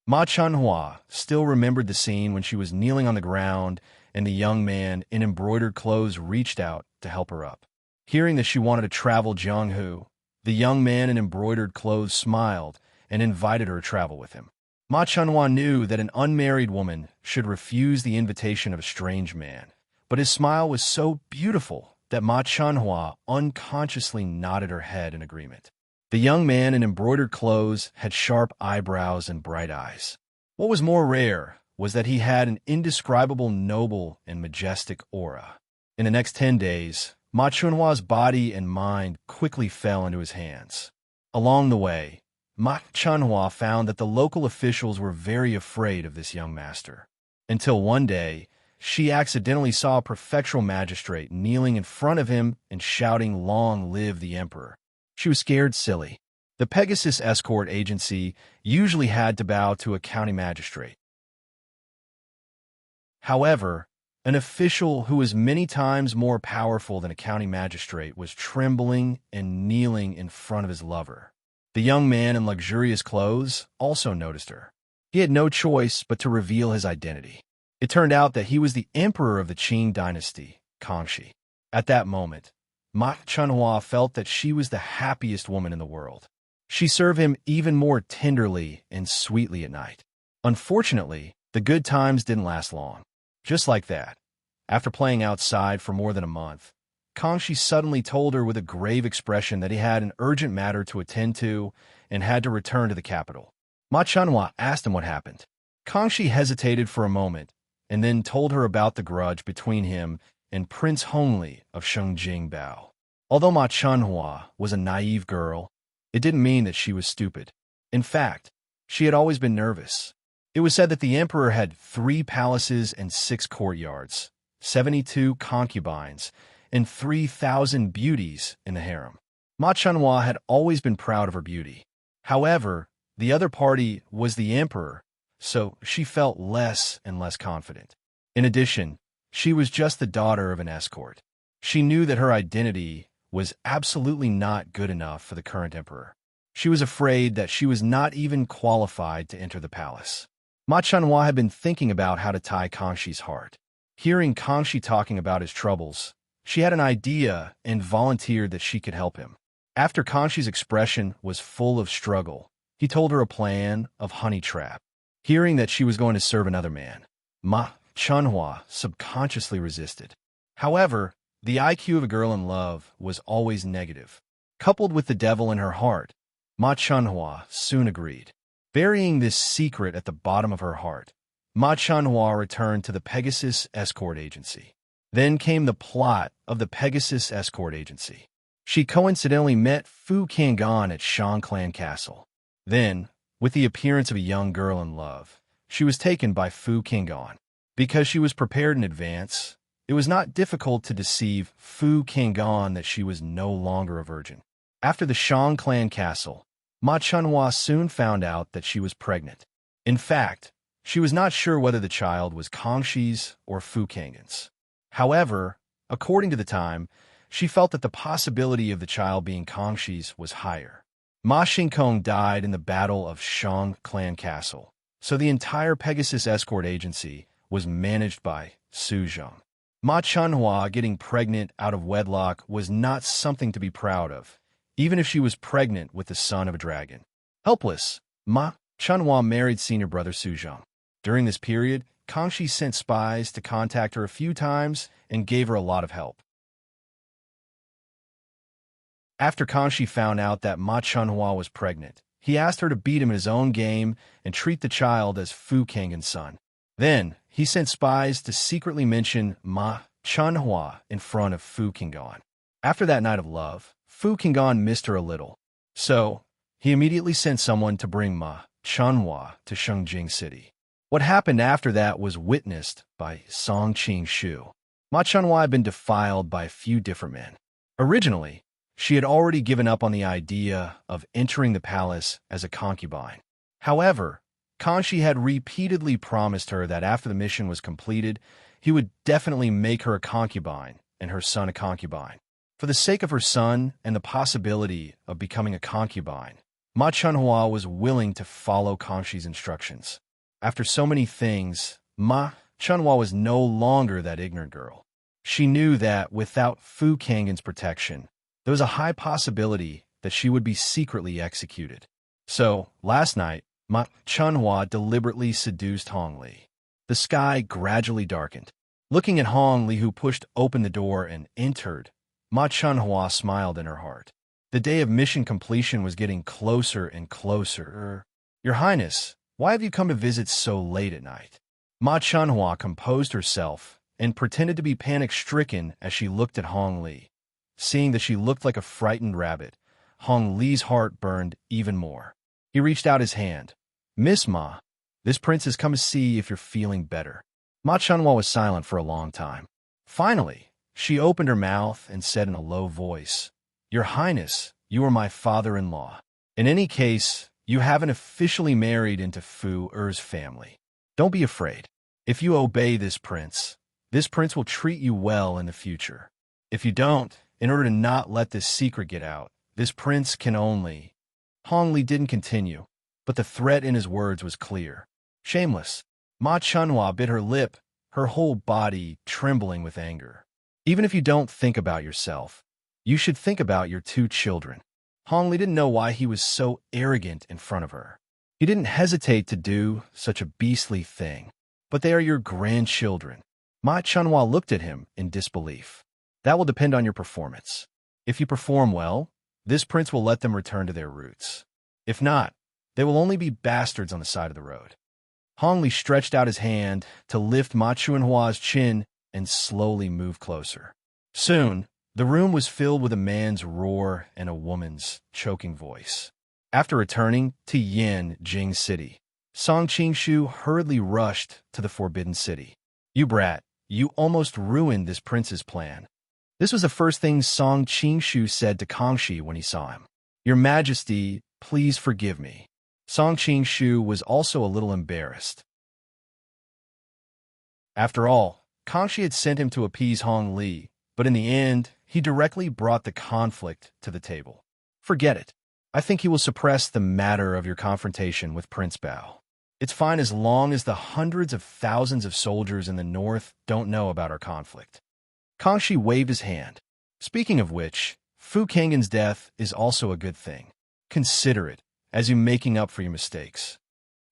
Ma Chanhua still remembered the scene when she was kneeling on the ground and the young man in embroidered clothes reached out to help her up. Hearing that she wanted to travel Jianghu, the young man in embroidered clothes smiled and invited her to travel with him. Ma Chanhua knew that an unmarried woman should refuse the invitation of a strange man, but his smile was so beautiful that Ma Chanhua unconsciously nodded her head in agreement. The young man in embroidered clothes had sharp eyebrows and bright eyes. What was more rare was that he had an indescribable noble and majestic aura. In the next 10 days, Ma Chunhua's body and mind quickly fell into his hands. Along the way, Ma Chanhua found that the local officials were very afraid of this young master. Until one day, she accidentally saw a prefectural magistrate kneeling in front of him and shouting, "Long live the emperor." She was scared silly. The Pegasus escort agency usually had to bow to a county magistrate. However, an official who was many times more powerful than a county magistrate was trembling and kneeling in front of his lover. The young man in luxurious clothes also noticed her. He had no choice but to reveal his identity. It turned out that he was the emperor of the Qing dynasty, Kangxi. At that moment, Ma Chanhua felt that she was the happiest woman in the world. She served him even more tenderly and sweetly at night. Unfortunately, the good times didn't last long. Just like that, after playing outside for more than a month, Kangxi suddenly told her with a grave expression that he had an urgent matter to attend to and had to return to the capital. Ma Chanhua asked him what happened. Kangxi hesitated for a moment and then told her about the grudge between him and Prince Hongli of Shengjingbao. Although Ma Chanhua was a naive girl, it didn't mean that she was stupid. In fact, she had always been nervous. It was said that the emperor had 3 palaces and 6 courtyards, 72 concubines, and 3,000 beauties in the harem. Ma Chanhua had always been proud of her beauty. However, the other party was the emperor, so she felt less and less confident. In addition, she was just the daughter of an escort. She knew that her identity was absolutely not good enough for the current emperor. She was afraid that she was not even qualified to enter the palace. Ma Chanhua had been thinking about how to tie Kangxi's heart. Hearing Kangxi talking about his troubles, she had an idea and volunteered that she could help him. After Kangxi's expression was full of struggle, he told her a plan of honey trap. Hearing that she was going to serve another man, Ma Chanhua subconsciously resisted. However, the IQ of a girl in love was always negative. Coupled with the devil in her heart, Ma Chanhua soon agreed. Burying this secret at the bottom of her heart, Ma Chanhua returned to the Pegasus escort agency. Then came the plot of the Pegasus escort agency. She coincidentally met Fu Kangan at Shang Clan Castle. Then, with the appearance of a young girl in love, she was taken by Fu Kangan. Because she was prepared in advance, it was not difficult to deceive Fu Kangan that she was no longer a virgin. After the Shang Clan Castle, Ma Chanhua soon found out that she was pregnant. In fact, she was not sure whether the child was Kangxi's or Fu Kangan's. However, according to the time, she felt that the possibility of the child being Kangxi's was higher. Ma Xingkong died in the Battle of Shang Clan Castle, so the entire Pegasus escort agency was managed by Su Zheng. Ma Chanhua getting pregnant out of wedlock was not something to be proud of, even if she was pregnant with the son of a dragon. Helpless, Ma Chanhua married senior brother Su Zheng. During this period, Kangxi sent spies to contact her a few times and gave her a lot of help. After Kangxi found out that Ma Chanhua was pregnant, he asked her to beat him in his own game and treat the child as Fu Kang's son. Then, he sent spies to secretly mention Ma Chunhua in front of Fu Qinggan. After that night of love, Fu Qinggan missed her a little. So, he immediately sent someone to bring Ma Chunhua to Shengjing City. What happened after that was witnessed by Song Qing-shu. Ma Chunhua had been defiled by a few different men. Originally, she had already given up on the idea of entering the palace as a concubine. However, Kanshi had repeatedly promised her that after the mission was completed, he would definitely make her a concubine and her son a concubine. For the sake of her son and the possibility of becoming a concubine, Ma Chunhua was willing to follow Kanshi's instructions. After so many things, Ma Chunhua was no longer that ignorant girl. She knew that without Fu Kang's protection, there was a high possibility that she would be secretly executed. So, last night, Ma Chunhua deliberately seduced Hong Li. The sky gradually darkened. Looking at Hong Li, who pushed open the door and entered, Ma Chunhua smiled in her heart. The day of mission completion was getting closer and closer. Your Highness, why have you come to visit so late at night? Ma Chunhua composed herself and pretended to be panic-stricken as she looked at Hong Li. Seeing that she looked like a frightened rabbit, Hong Li's heart burned even more. He reached out his hand. Miss Ma, this prince has come to see if you're feeling better. Ma Chunhua was silent for a long time. Finally, she opened her mouth and said in a low voice, Your Highness, you are my father-in-law. In any case, you haven't officially married into Fu Er's family. Don't be afraid. If you obey this prince will treat you well in the future. If you don't, in order to not let this secret get out, this prince can only... Hong Li didn't continue, but the threat in his words was clear. Shameless. Ma Chunhua bit her lip, her whole body trembling with anger. Even if you don't think about yourself, you should think about your two children. Hong Li didn't know why he was so arrogant in front of her. He didn't hesitate to do such a beastly thing. But they are your grandchildren. Ma Chunhua looked at him in disbelief. That will depend on your performance. If you perform well, this prince will let them return to their roots. If not, they will only be bastards on the side of the road. Hong Li stretched out his hand to lift Ma Chunhua's chin and slowly move closer. Soon, the room was filled with a man's roar and a woman's choking voice. After returning to Yanjing City, Song Qingshu hurriedly rushed to the Forbidden City. You brat, you almost ruined this prince's plan. This was the first thing Song Qingshu said to Kangxi when he saw him. Your Majesty, please forgive me. Song Qingshu was also a little embarrassed. After all, Kangxi had sent him to appease Hong Li, but in the end, he directly brought the conflict to the table. Forget it. I think he will suppress the matter of your confrontation with Prince Bao. It's fine as long as the hundreds of thousands of soldiers in the north don't know about our conflict. Kangxi waved his hand. Speaking of which, Fu Kang's death is also a good thing. Consider it, as you making up for your mistakes.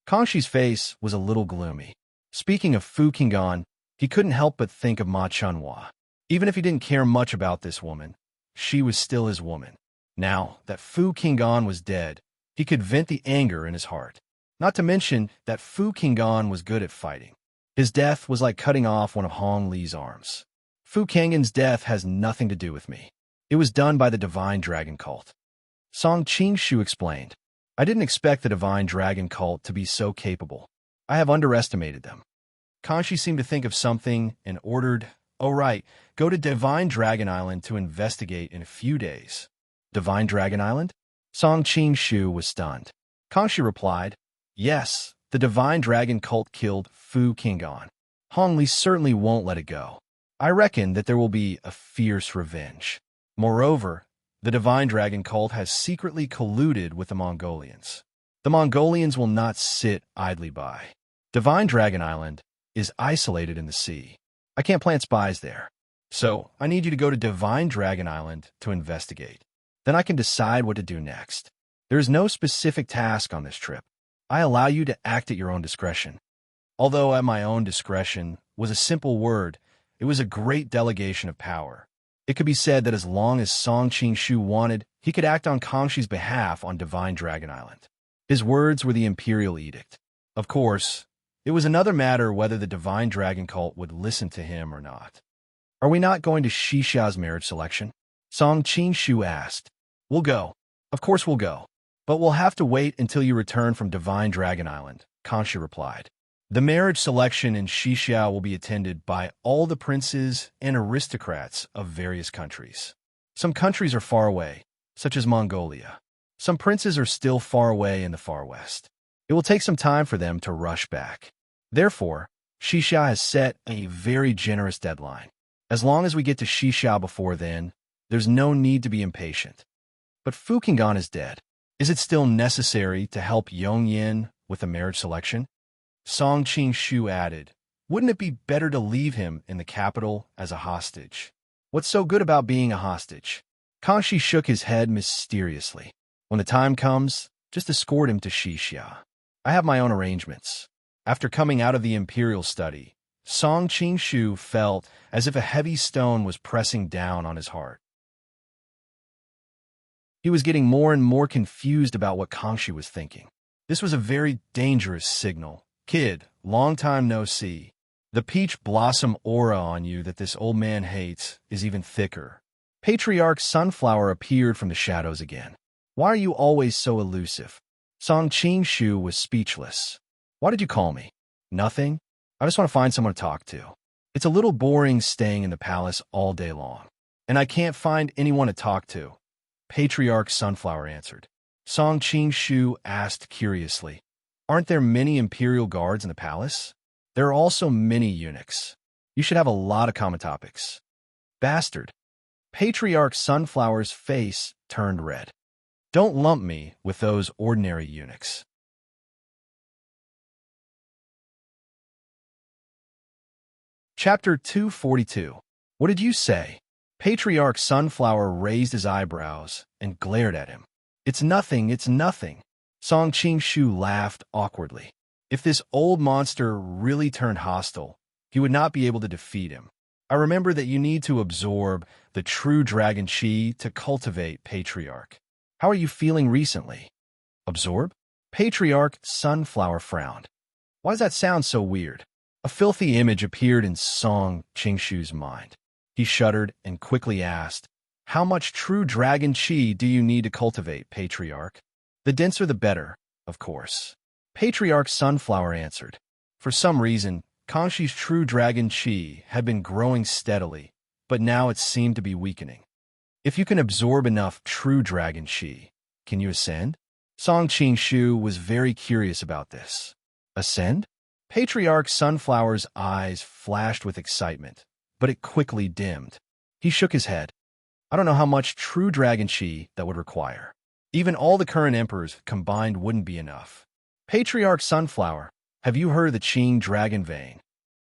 Kangxi's face was a little gloomy. Speaking of Fu Qinggan, he couldn't help but think of Ma Chunhua. Even if he didn't care much about this woman, she was still his woman. Now that Fu Qinggan was dead, he could vent the anger in his heart. Not to mention that Fu Qinggan was good at fighting. His death was like cutting off one of Hong Li's arms. Fu Kang's death has nothing to do with me. It was done by the Divine Dragon Cult. Song Qingshu explained. I didn't expect the Divine Dragon Cult to be so capable. I have underestimated them. Kangxi seemed to think of something and ordered, "Oh right, go to Divine Dragon Island to investigate in a few days." Divine Dragon Island? Song Qingshu was stunned. Kangxi replied, "Yes, the Divine Dragon Cult killed Fu Qinggan. Hong Li certainly won't let it go. I reckon that there will be a fierce revenge. Moreover, the Divine Dragon Cult has secretly colluded with the Mongolians. The Mongolians will not sit idly by. Divine Dragon Island is isolated in the sea. I can't plant spies there. So, I need you to go to Divine Dragon Island to investigate. Then I can decide what to do next. There is no specific task on this trip. I allow you to act at your own discretion." Although at my own discretion was a simple word, it was a great delegation of power. It could be said that as long as Song Qingshu wanted, he could act on Kangxi's behalf on Divine Dragon Island. His words were the imperial edict. Of course, it was another matter whether the divine dragon cult would listen to him or not. Are we not going to Shisha's marriage selection? Song Qingshu asked. We'll go. Of course we'll go. But we'll have to wait until you return from Divine Dragon Island, Kanshi replied. The marriage selection in Shisha will be attended by all the princes and aristocrats of various countries. Some countries are far away, such as Mongolia. Some princes are still far away in the far west. It will take some time for them to rush back. Therefore, Shisha has set a very generous deadline. As long as we get to Shisha before then, there's no need to be impatient. But Fu Qinggan is dead. Is it still necessary to help Yongyin with the marriage selection? Song Qingshu added, wouldn't it be better to leave him in the capital as a hostage? What's so good about being a hostage? Kanshi shook his head mysteriously. When the time comes, just escort him to Shisha. I have my own arrangements. After coming out of the imperial study, Song Qingshu felt as if a heavy stone was pressing down on his heart. He was getting more and more confused about what Kanshi was thinking. This was a very dangerous signal. Kid, long time no see. The peach blossom aura on you that this old man hates is even thicker. Patriarch Sunflower appeared from the shadows again. Why are you always so elusive? Song Qingshu was speechless. Why did you call me? Nothing. I just want to find someone to talk to. It's a little boring staying in the palace all day long. And I can't find anyone to talk to. Patriarch Sunflower answered. Song Qingshu asked curiously, aren't there many imperial guards in the palace? There are also many eunuchs. You should have a lot of common topics. Bastard. Patriarch Sunflower's face turned red. Don't lump me with those ordinary eunuchs. Chapter 242. What did you say? Patriarch Sunflower raised his eyebrows and glared at him. It's nothing, it's nothing. Song Qingshu laughed awkwardly. If this old monster really turned hostile, he would not be able to defeat him. I remember that you need to absorb the true dragon chi to cultivate Patriarch. How are you feeling recently? Absorb? Patriarch Sunflower frowned. Why does that sound so weird? A filthy image appeared in Song Qingshu's mind. He shuddered and quickly asked, how much true dragon chi do you need to cultivate, Patriarch? The denser the better, of course. Patriarch Sunflower answered. For some reason, Kanshi's true dragon chi had been growing steadily, but now it seemed to be weakening. If you can absorb enough true dragon chi, can you ascend? Song Qingshu was very curious about this. Ascend? Patriarch Sunflower's eyes flashed with excitement, but it quickly dimmed. He shook his head. I don't know how much true dragon chi that would require. Even all the current emperors combined wouldn't be enough. Patriarch Sunflower, have you heard of the Qing Dragon Vein?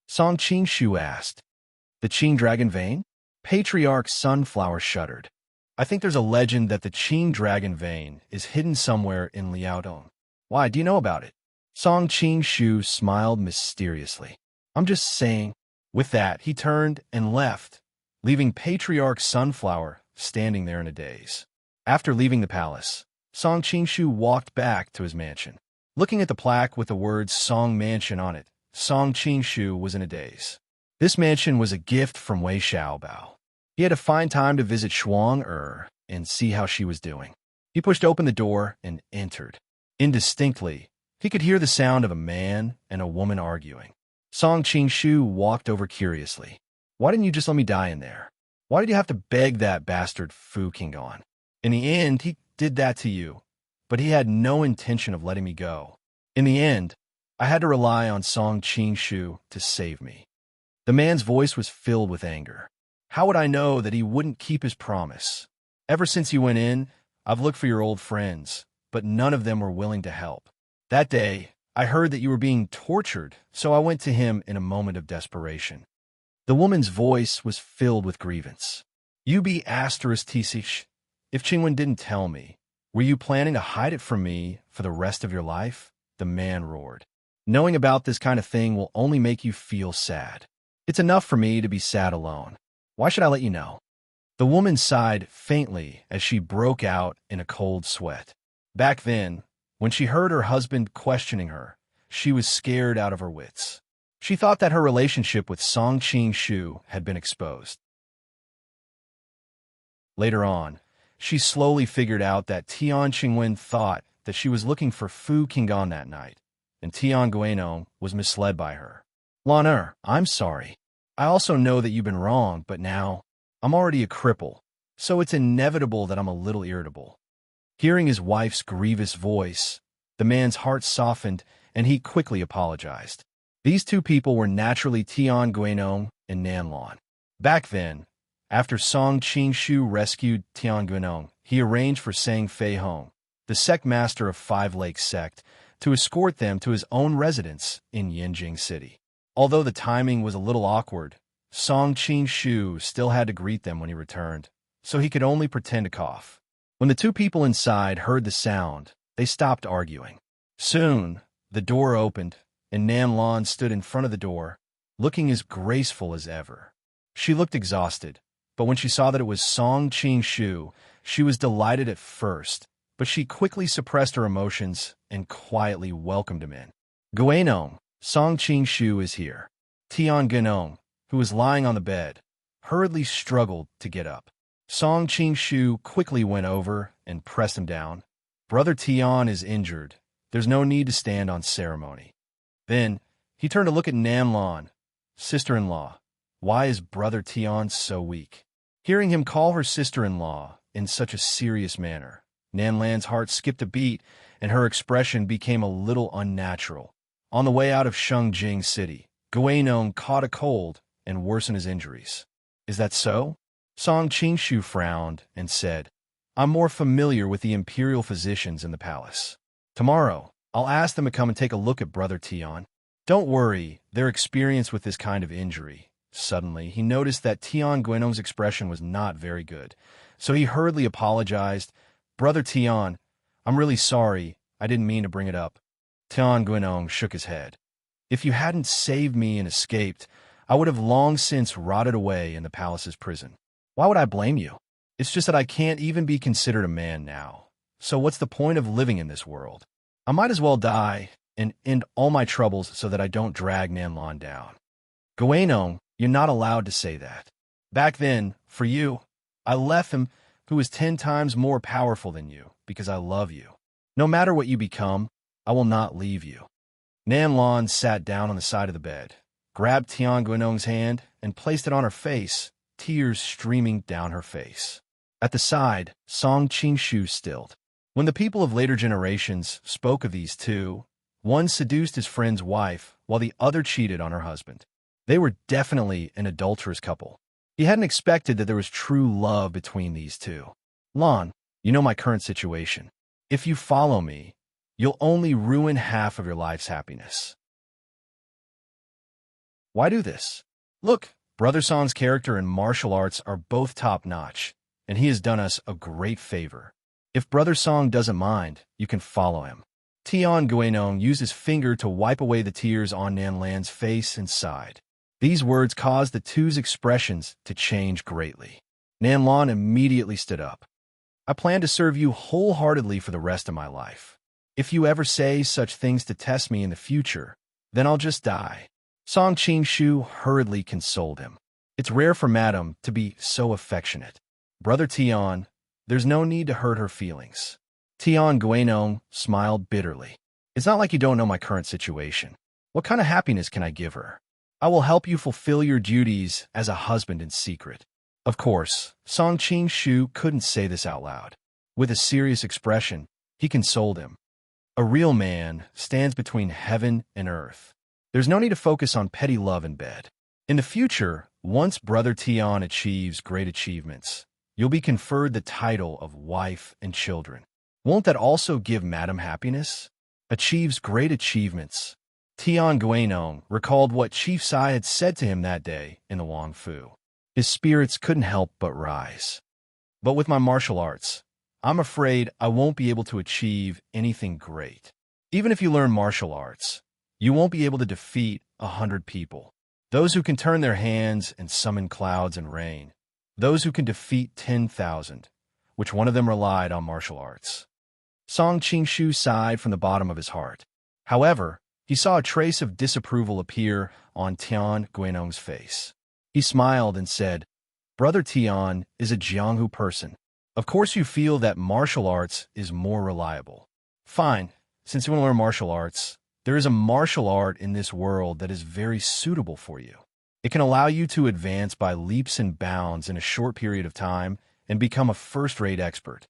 Song Qingshu asked. The Qing Dragon Vein? Patriarch Sunflower shuddered. I think there's a legend that the Qing Dragon Vein is hidden somewhere in Liaodong. Why, do you know about it? Song Qingshu smiled mysteriously. I'm just saying. With that, he turned and left, leaving Patriarch Sunflower standing there in a daze. After leaving the palace, Song Qingshu walked back to his mansion. Looking at the plaque with the words Song Mansion on it, Song Qingshu was in a daze. This mansion was a gift from Wei Xiaobao. He had to find time to visit Shuang and see how she was doing. He pushed open the door and entered. Indistinctly, he could hear the sound of a man and a woman arguing. Song Qingshu walked over curiously. Why didn't you just let me die in there? Why did you have to beg that bastard Fu Qinggan? In the end, he did that to you, but he had no intention of letting me go. In the end, I had to rely on Song Qingshu to save me. The man's voice was filled with anger. How would I know that he wouldn't keep his promise? Ever since you went in, I've looked for your old friends, but none of them were willing to help. That day, I heard that you were being tortured, so I went to him in a moment of desperation. The woman's voice was filled with grievance. You be asterisk tisish. If Qingwen didn't tell me, were you planning to hide it from me for the rest of your life? The man roared. Knowing about this kind of thing will only make you feel sad. It's enough for me to be sad alone. Why should I let you know? The woman sighed faintly as she broke out in a cold sweat. Back then, When she heard her husband questioning her, she was scared out of her wits. She thought that her relationship with Song Qing-shu had been exposed. Later on, she slowly figured out that Tian Qingwen thought that she was looking for Fu Qinggan that night, and Tian Guanong was misled by her. Lan I'm sorry. I also know that you've been wrong, but now I'm already a cripple, so it's inevitable that I'm a little irritable. Hearing his wife's grievous voice, the man's heart softened, and he quickly apologized. These two people were naturally Tian Guanong and Nan Lan. Back then, after Song Qing-shu rescued Tian Guanong, he arranged for Sang Fei Hong, the sect master of Five Lakes sect, to escort them to his own residence in Yanjing City. Although the timing was a little awkward, Song Qing-shu still had to greet them when he returned, so he could only pretend to cough. When the two people inside heard the sound, they stopped arguing. Soon, the door opened, and Nan Lan stood in front of the door, looking as graceful as ever. She looked exhausted, but when she saw that it was Song Qing-shu, she was delighted at first, but she quickly suppressed her emotions and quietly welcomed him in. Guanong, Song Qing-shu is here. Tian Guanong, who was lying on the bed, hurriedly struggled to get up. Song Qing-shu quickly went over and pressed him down. Brother Tian is injured. There's no need to stand on ceremony. Then, he turned to look at Nan Lan. Sister-in-law, why is Brother Tian so weak? Hearing him call her sister-in-law in such a serious manner, Nan Lan's heart skipped a beat, and her expression became a little unnatural. On the way out of Shengjing City, Guanong caught a cold and worsened his injuries. Is that so? Song Qing-shu frowned and said, I'm more familiar with the imperial physicians in the palace. Tomorrow, I'll ask them to come and take a look at Brother Tian. Don't worry, they're experienced with this kind of injury. Suddenly, he noticed that Tian Guanong's expression was not very good, so he hurriedly apologized. Brother Tian, I'm really sorry. I didn't mean to bring it up. Tian Guanong shook his head. If you hadn't saved me and escaped, I would have long since rotted away in the palace's prison. Why would I blame you? It's just that I can't even be considered a man now. So what's the point of living in this world? I might as well die and end all my troubles so that I don't drag Nan Lan down. Guanong, you're not allowed to say that. Back then, for you, I left him who is 10 times more powerful than you because I love you. No matter what you become, I will not leave you. Nan Lan sat down on the side of the bed, grabbed Tian Guanong's hand, and placed it on her face, tears streaming down her face. At the side, Song Qing-shu stilled. When the people of later generations spoke of these two, one seduced his friend's wife while the other cheated on her husband. They were definitely an adulterous couple. He hadn't expected that there was true love between these two. Lan, you know my current situation. If you follow me, you'll only ruin half of your life's happiness. Why do this? Look, Brother Song's character and martial arts are both top-notch, and he has done us a great favor. If Brother Song doesn't mind, you can follow him. Tian Guanong used his finger to wipe away the tears on Nan Lan's face and sighed. These words caused the two's expressions to change greatly. Nan Lan immediately stood up. I plan to serve you wholeheartedly for the rest of my life. If you ever say such things to test me in the future, then I'll just die. Song Qing-shu hurriedly consoled him. It's rare for Madame to be so affectionate. Brother Tian, there's no need to hurt her feelings. Tian Guanong smiled bitterly. It's not like you don't know my current situation. What kind of happiness can I give her? I will help you fulfill your duties as a husband in secret. Of course, Song Qing-shu couldn't say this out loud. With a serious expression, he consoled him. A real man stands between heaven and earth. There's no need to focus on petty love in bed. In the future, once Brother Tian achieves great achievements, you'll be conferred the title of wife and children. Won't that also give Madame happiness? Achieves great achievements. Tian Guanong recalled what Chief Sai had said to him that day in the Wang Fu. His spirits couldn't help but rise. But with my martial arts, I'm afraid I won't be able to achieve anything great. Even if you learn martial arts, you won't be able to defeat 100 people. Those who can turn their hands and summon clouds and rain. Those who can defeat 10,000. Which one of them relied on martial arts? Song Qingshu sighed from the bottom of his heart. However, he saw a trace of disapproval appear on Tian Guinong's face. He smiled and said, "Brother Tian is a Jianghu person. Of course you feel that martial arts is more reliable. Fine, since you want to learn martial arts, there is a martial art in this world that is very suitable for you. It can allow you to advance by leaps and bounds in a short period of time and become a first-rate expert."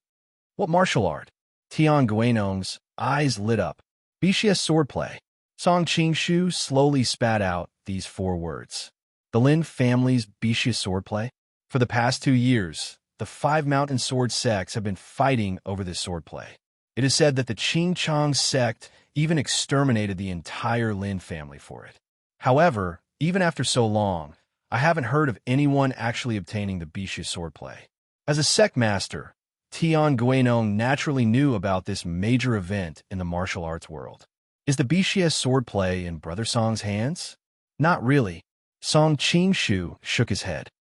"What martial art?" Tian Guinong's eyes lit up. "Bixia swordplay." Song Qingshu slowly spat out these 4 words. "The Lin family's Bixia swordplay?" For the past 2 years, the 5 mountain sword sects have been fighting over this swordplay. It is said that the Qing Chang sect even exterminated the entire Lin family for it. However, even after so long, I haven't heard of anyone actually obtaining the Bixia swordplay. As a sect master, Tian Guinong naturally knew about this major event in the martial arts world. "Is the Bixia swordplay in Brother Song's hands?" "Not really." Song Qingshu shook his head.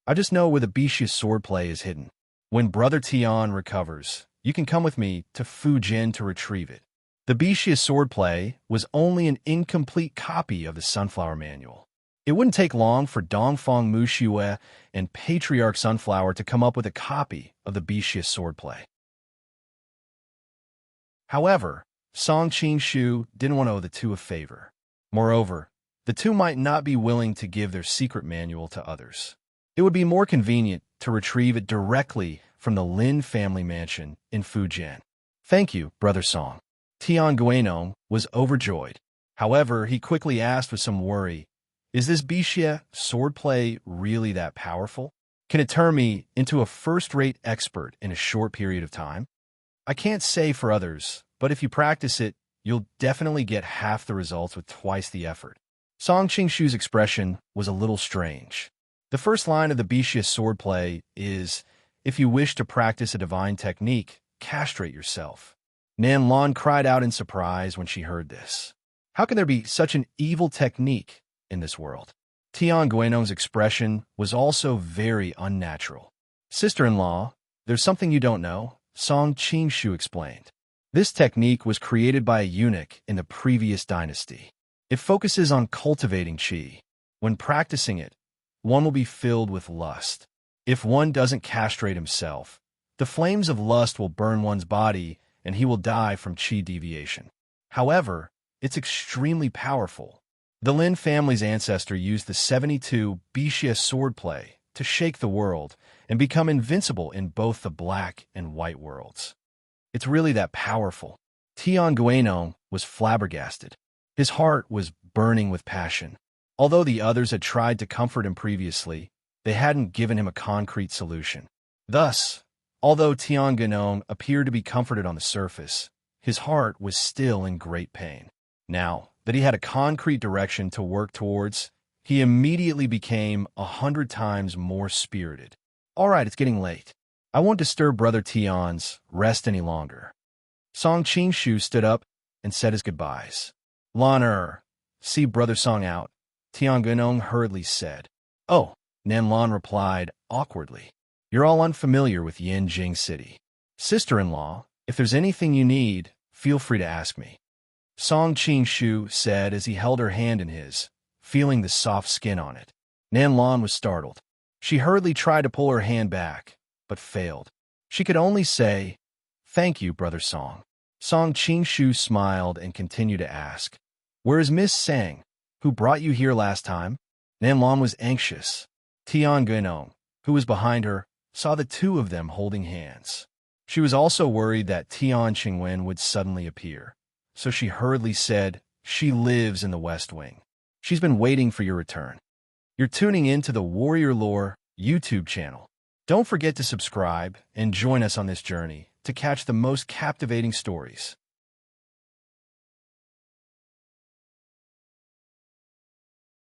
"I just know where the Bixia swordplay is hidden. When Brother Tian recovers, you can come with me to Fujian to retrieve it." The Bixia swordplay was only an incomplete copy of the Sunflower Manual. It wouldn't take long for Dongfang Muxue and Patriarch Sunflower to come up with a copy of the Bixia swordplay. However, Song Qingshu didn't want to owe the two a favor. Moreover, the two might not be willing to give their secret manual to others. It would be more convenient to retrieve it directly from the Lin family mansion in Fujian. "Thank you, Brother Song." Tian Guinong was overjoyed. However, he quickly asked with some worry, "Is this Bixia swordplay really that powerful? Can it turn me into a first-rate expert in a short period of time?" "I can't say for others, but if you practice it, you'll definitely get half the results with twice the effort." Song Qingshu's expression was a little strange. The first line of the Bixia swordplay is, "If you wish to practice a divine technique, castrate yourself." Nan Lan cried out in surprise when she heard this. How can there be such an evil technique in this world? Tian Guinong's expression was also very unnatural. "Sister-in-law, there's something you don't know," Song Qingshu explained. "This technique was created by a eunuch in the previous dynasty. It focuses on cultivating qi. When practicing it, one will be filled with lust. If one doesn't castrate himself, the flames of lust will burn one's body and he will die from qi deviation. However, it's extremely powerful. The Lin family's ancestor used the 72 Bixia swordplay to shake the world and become invincible in both the black and white worlds. It's really that powerful." Tian Guinong was flabbergasted. His heart was burning with passion. Although the others had tried to comfort him previously, they hadn't given him a concrete solution. Thus, although Tian Guinong appeared to be comforted on the surface, his heart was still in great pain. Now that he had a concrete direction to work towards, he immediately became 100 times more spirited. "All right, it's getting late. I won't disturb Brother Tian's rest any longer." Song Qingshu stood up and said his goodbyes. "Lan see Brother Song out," Tian Guinong hurriedly said. "Oh," Nan Lan replied awkwardly. "You're all unfamiliar with Yanjing City. Sister-in-law, if there's anything you need, feel free to ask me." Song Qingshu said as he held her hand in his, feeling the soft skin on it. Nan Lan was startled. She hurriedly tried to pull her hand back, but failed. She could only say, "Thank you, Brother Song." Song Qingshu smiled and continued to ask, "Where is Miss Sang, who brought you here last time?" Nan Lan was anxious. Tian Guinong, who was behind her, saw the two of them holding hands. She was also worried that Tian Qingwen would suddenly appear, so she hurriedly said, "She lives in the West Wing. She's been waiting for your return." You're tuning in to the Warrior Lore YouTube channel. Don't forget to subscribe and join us on this journey to catch the most captivating stories.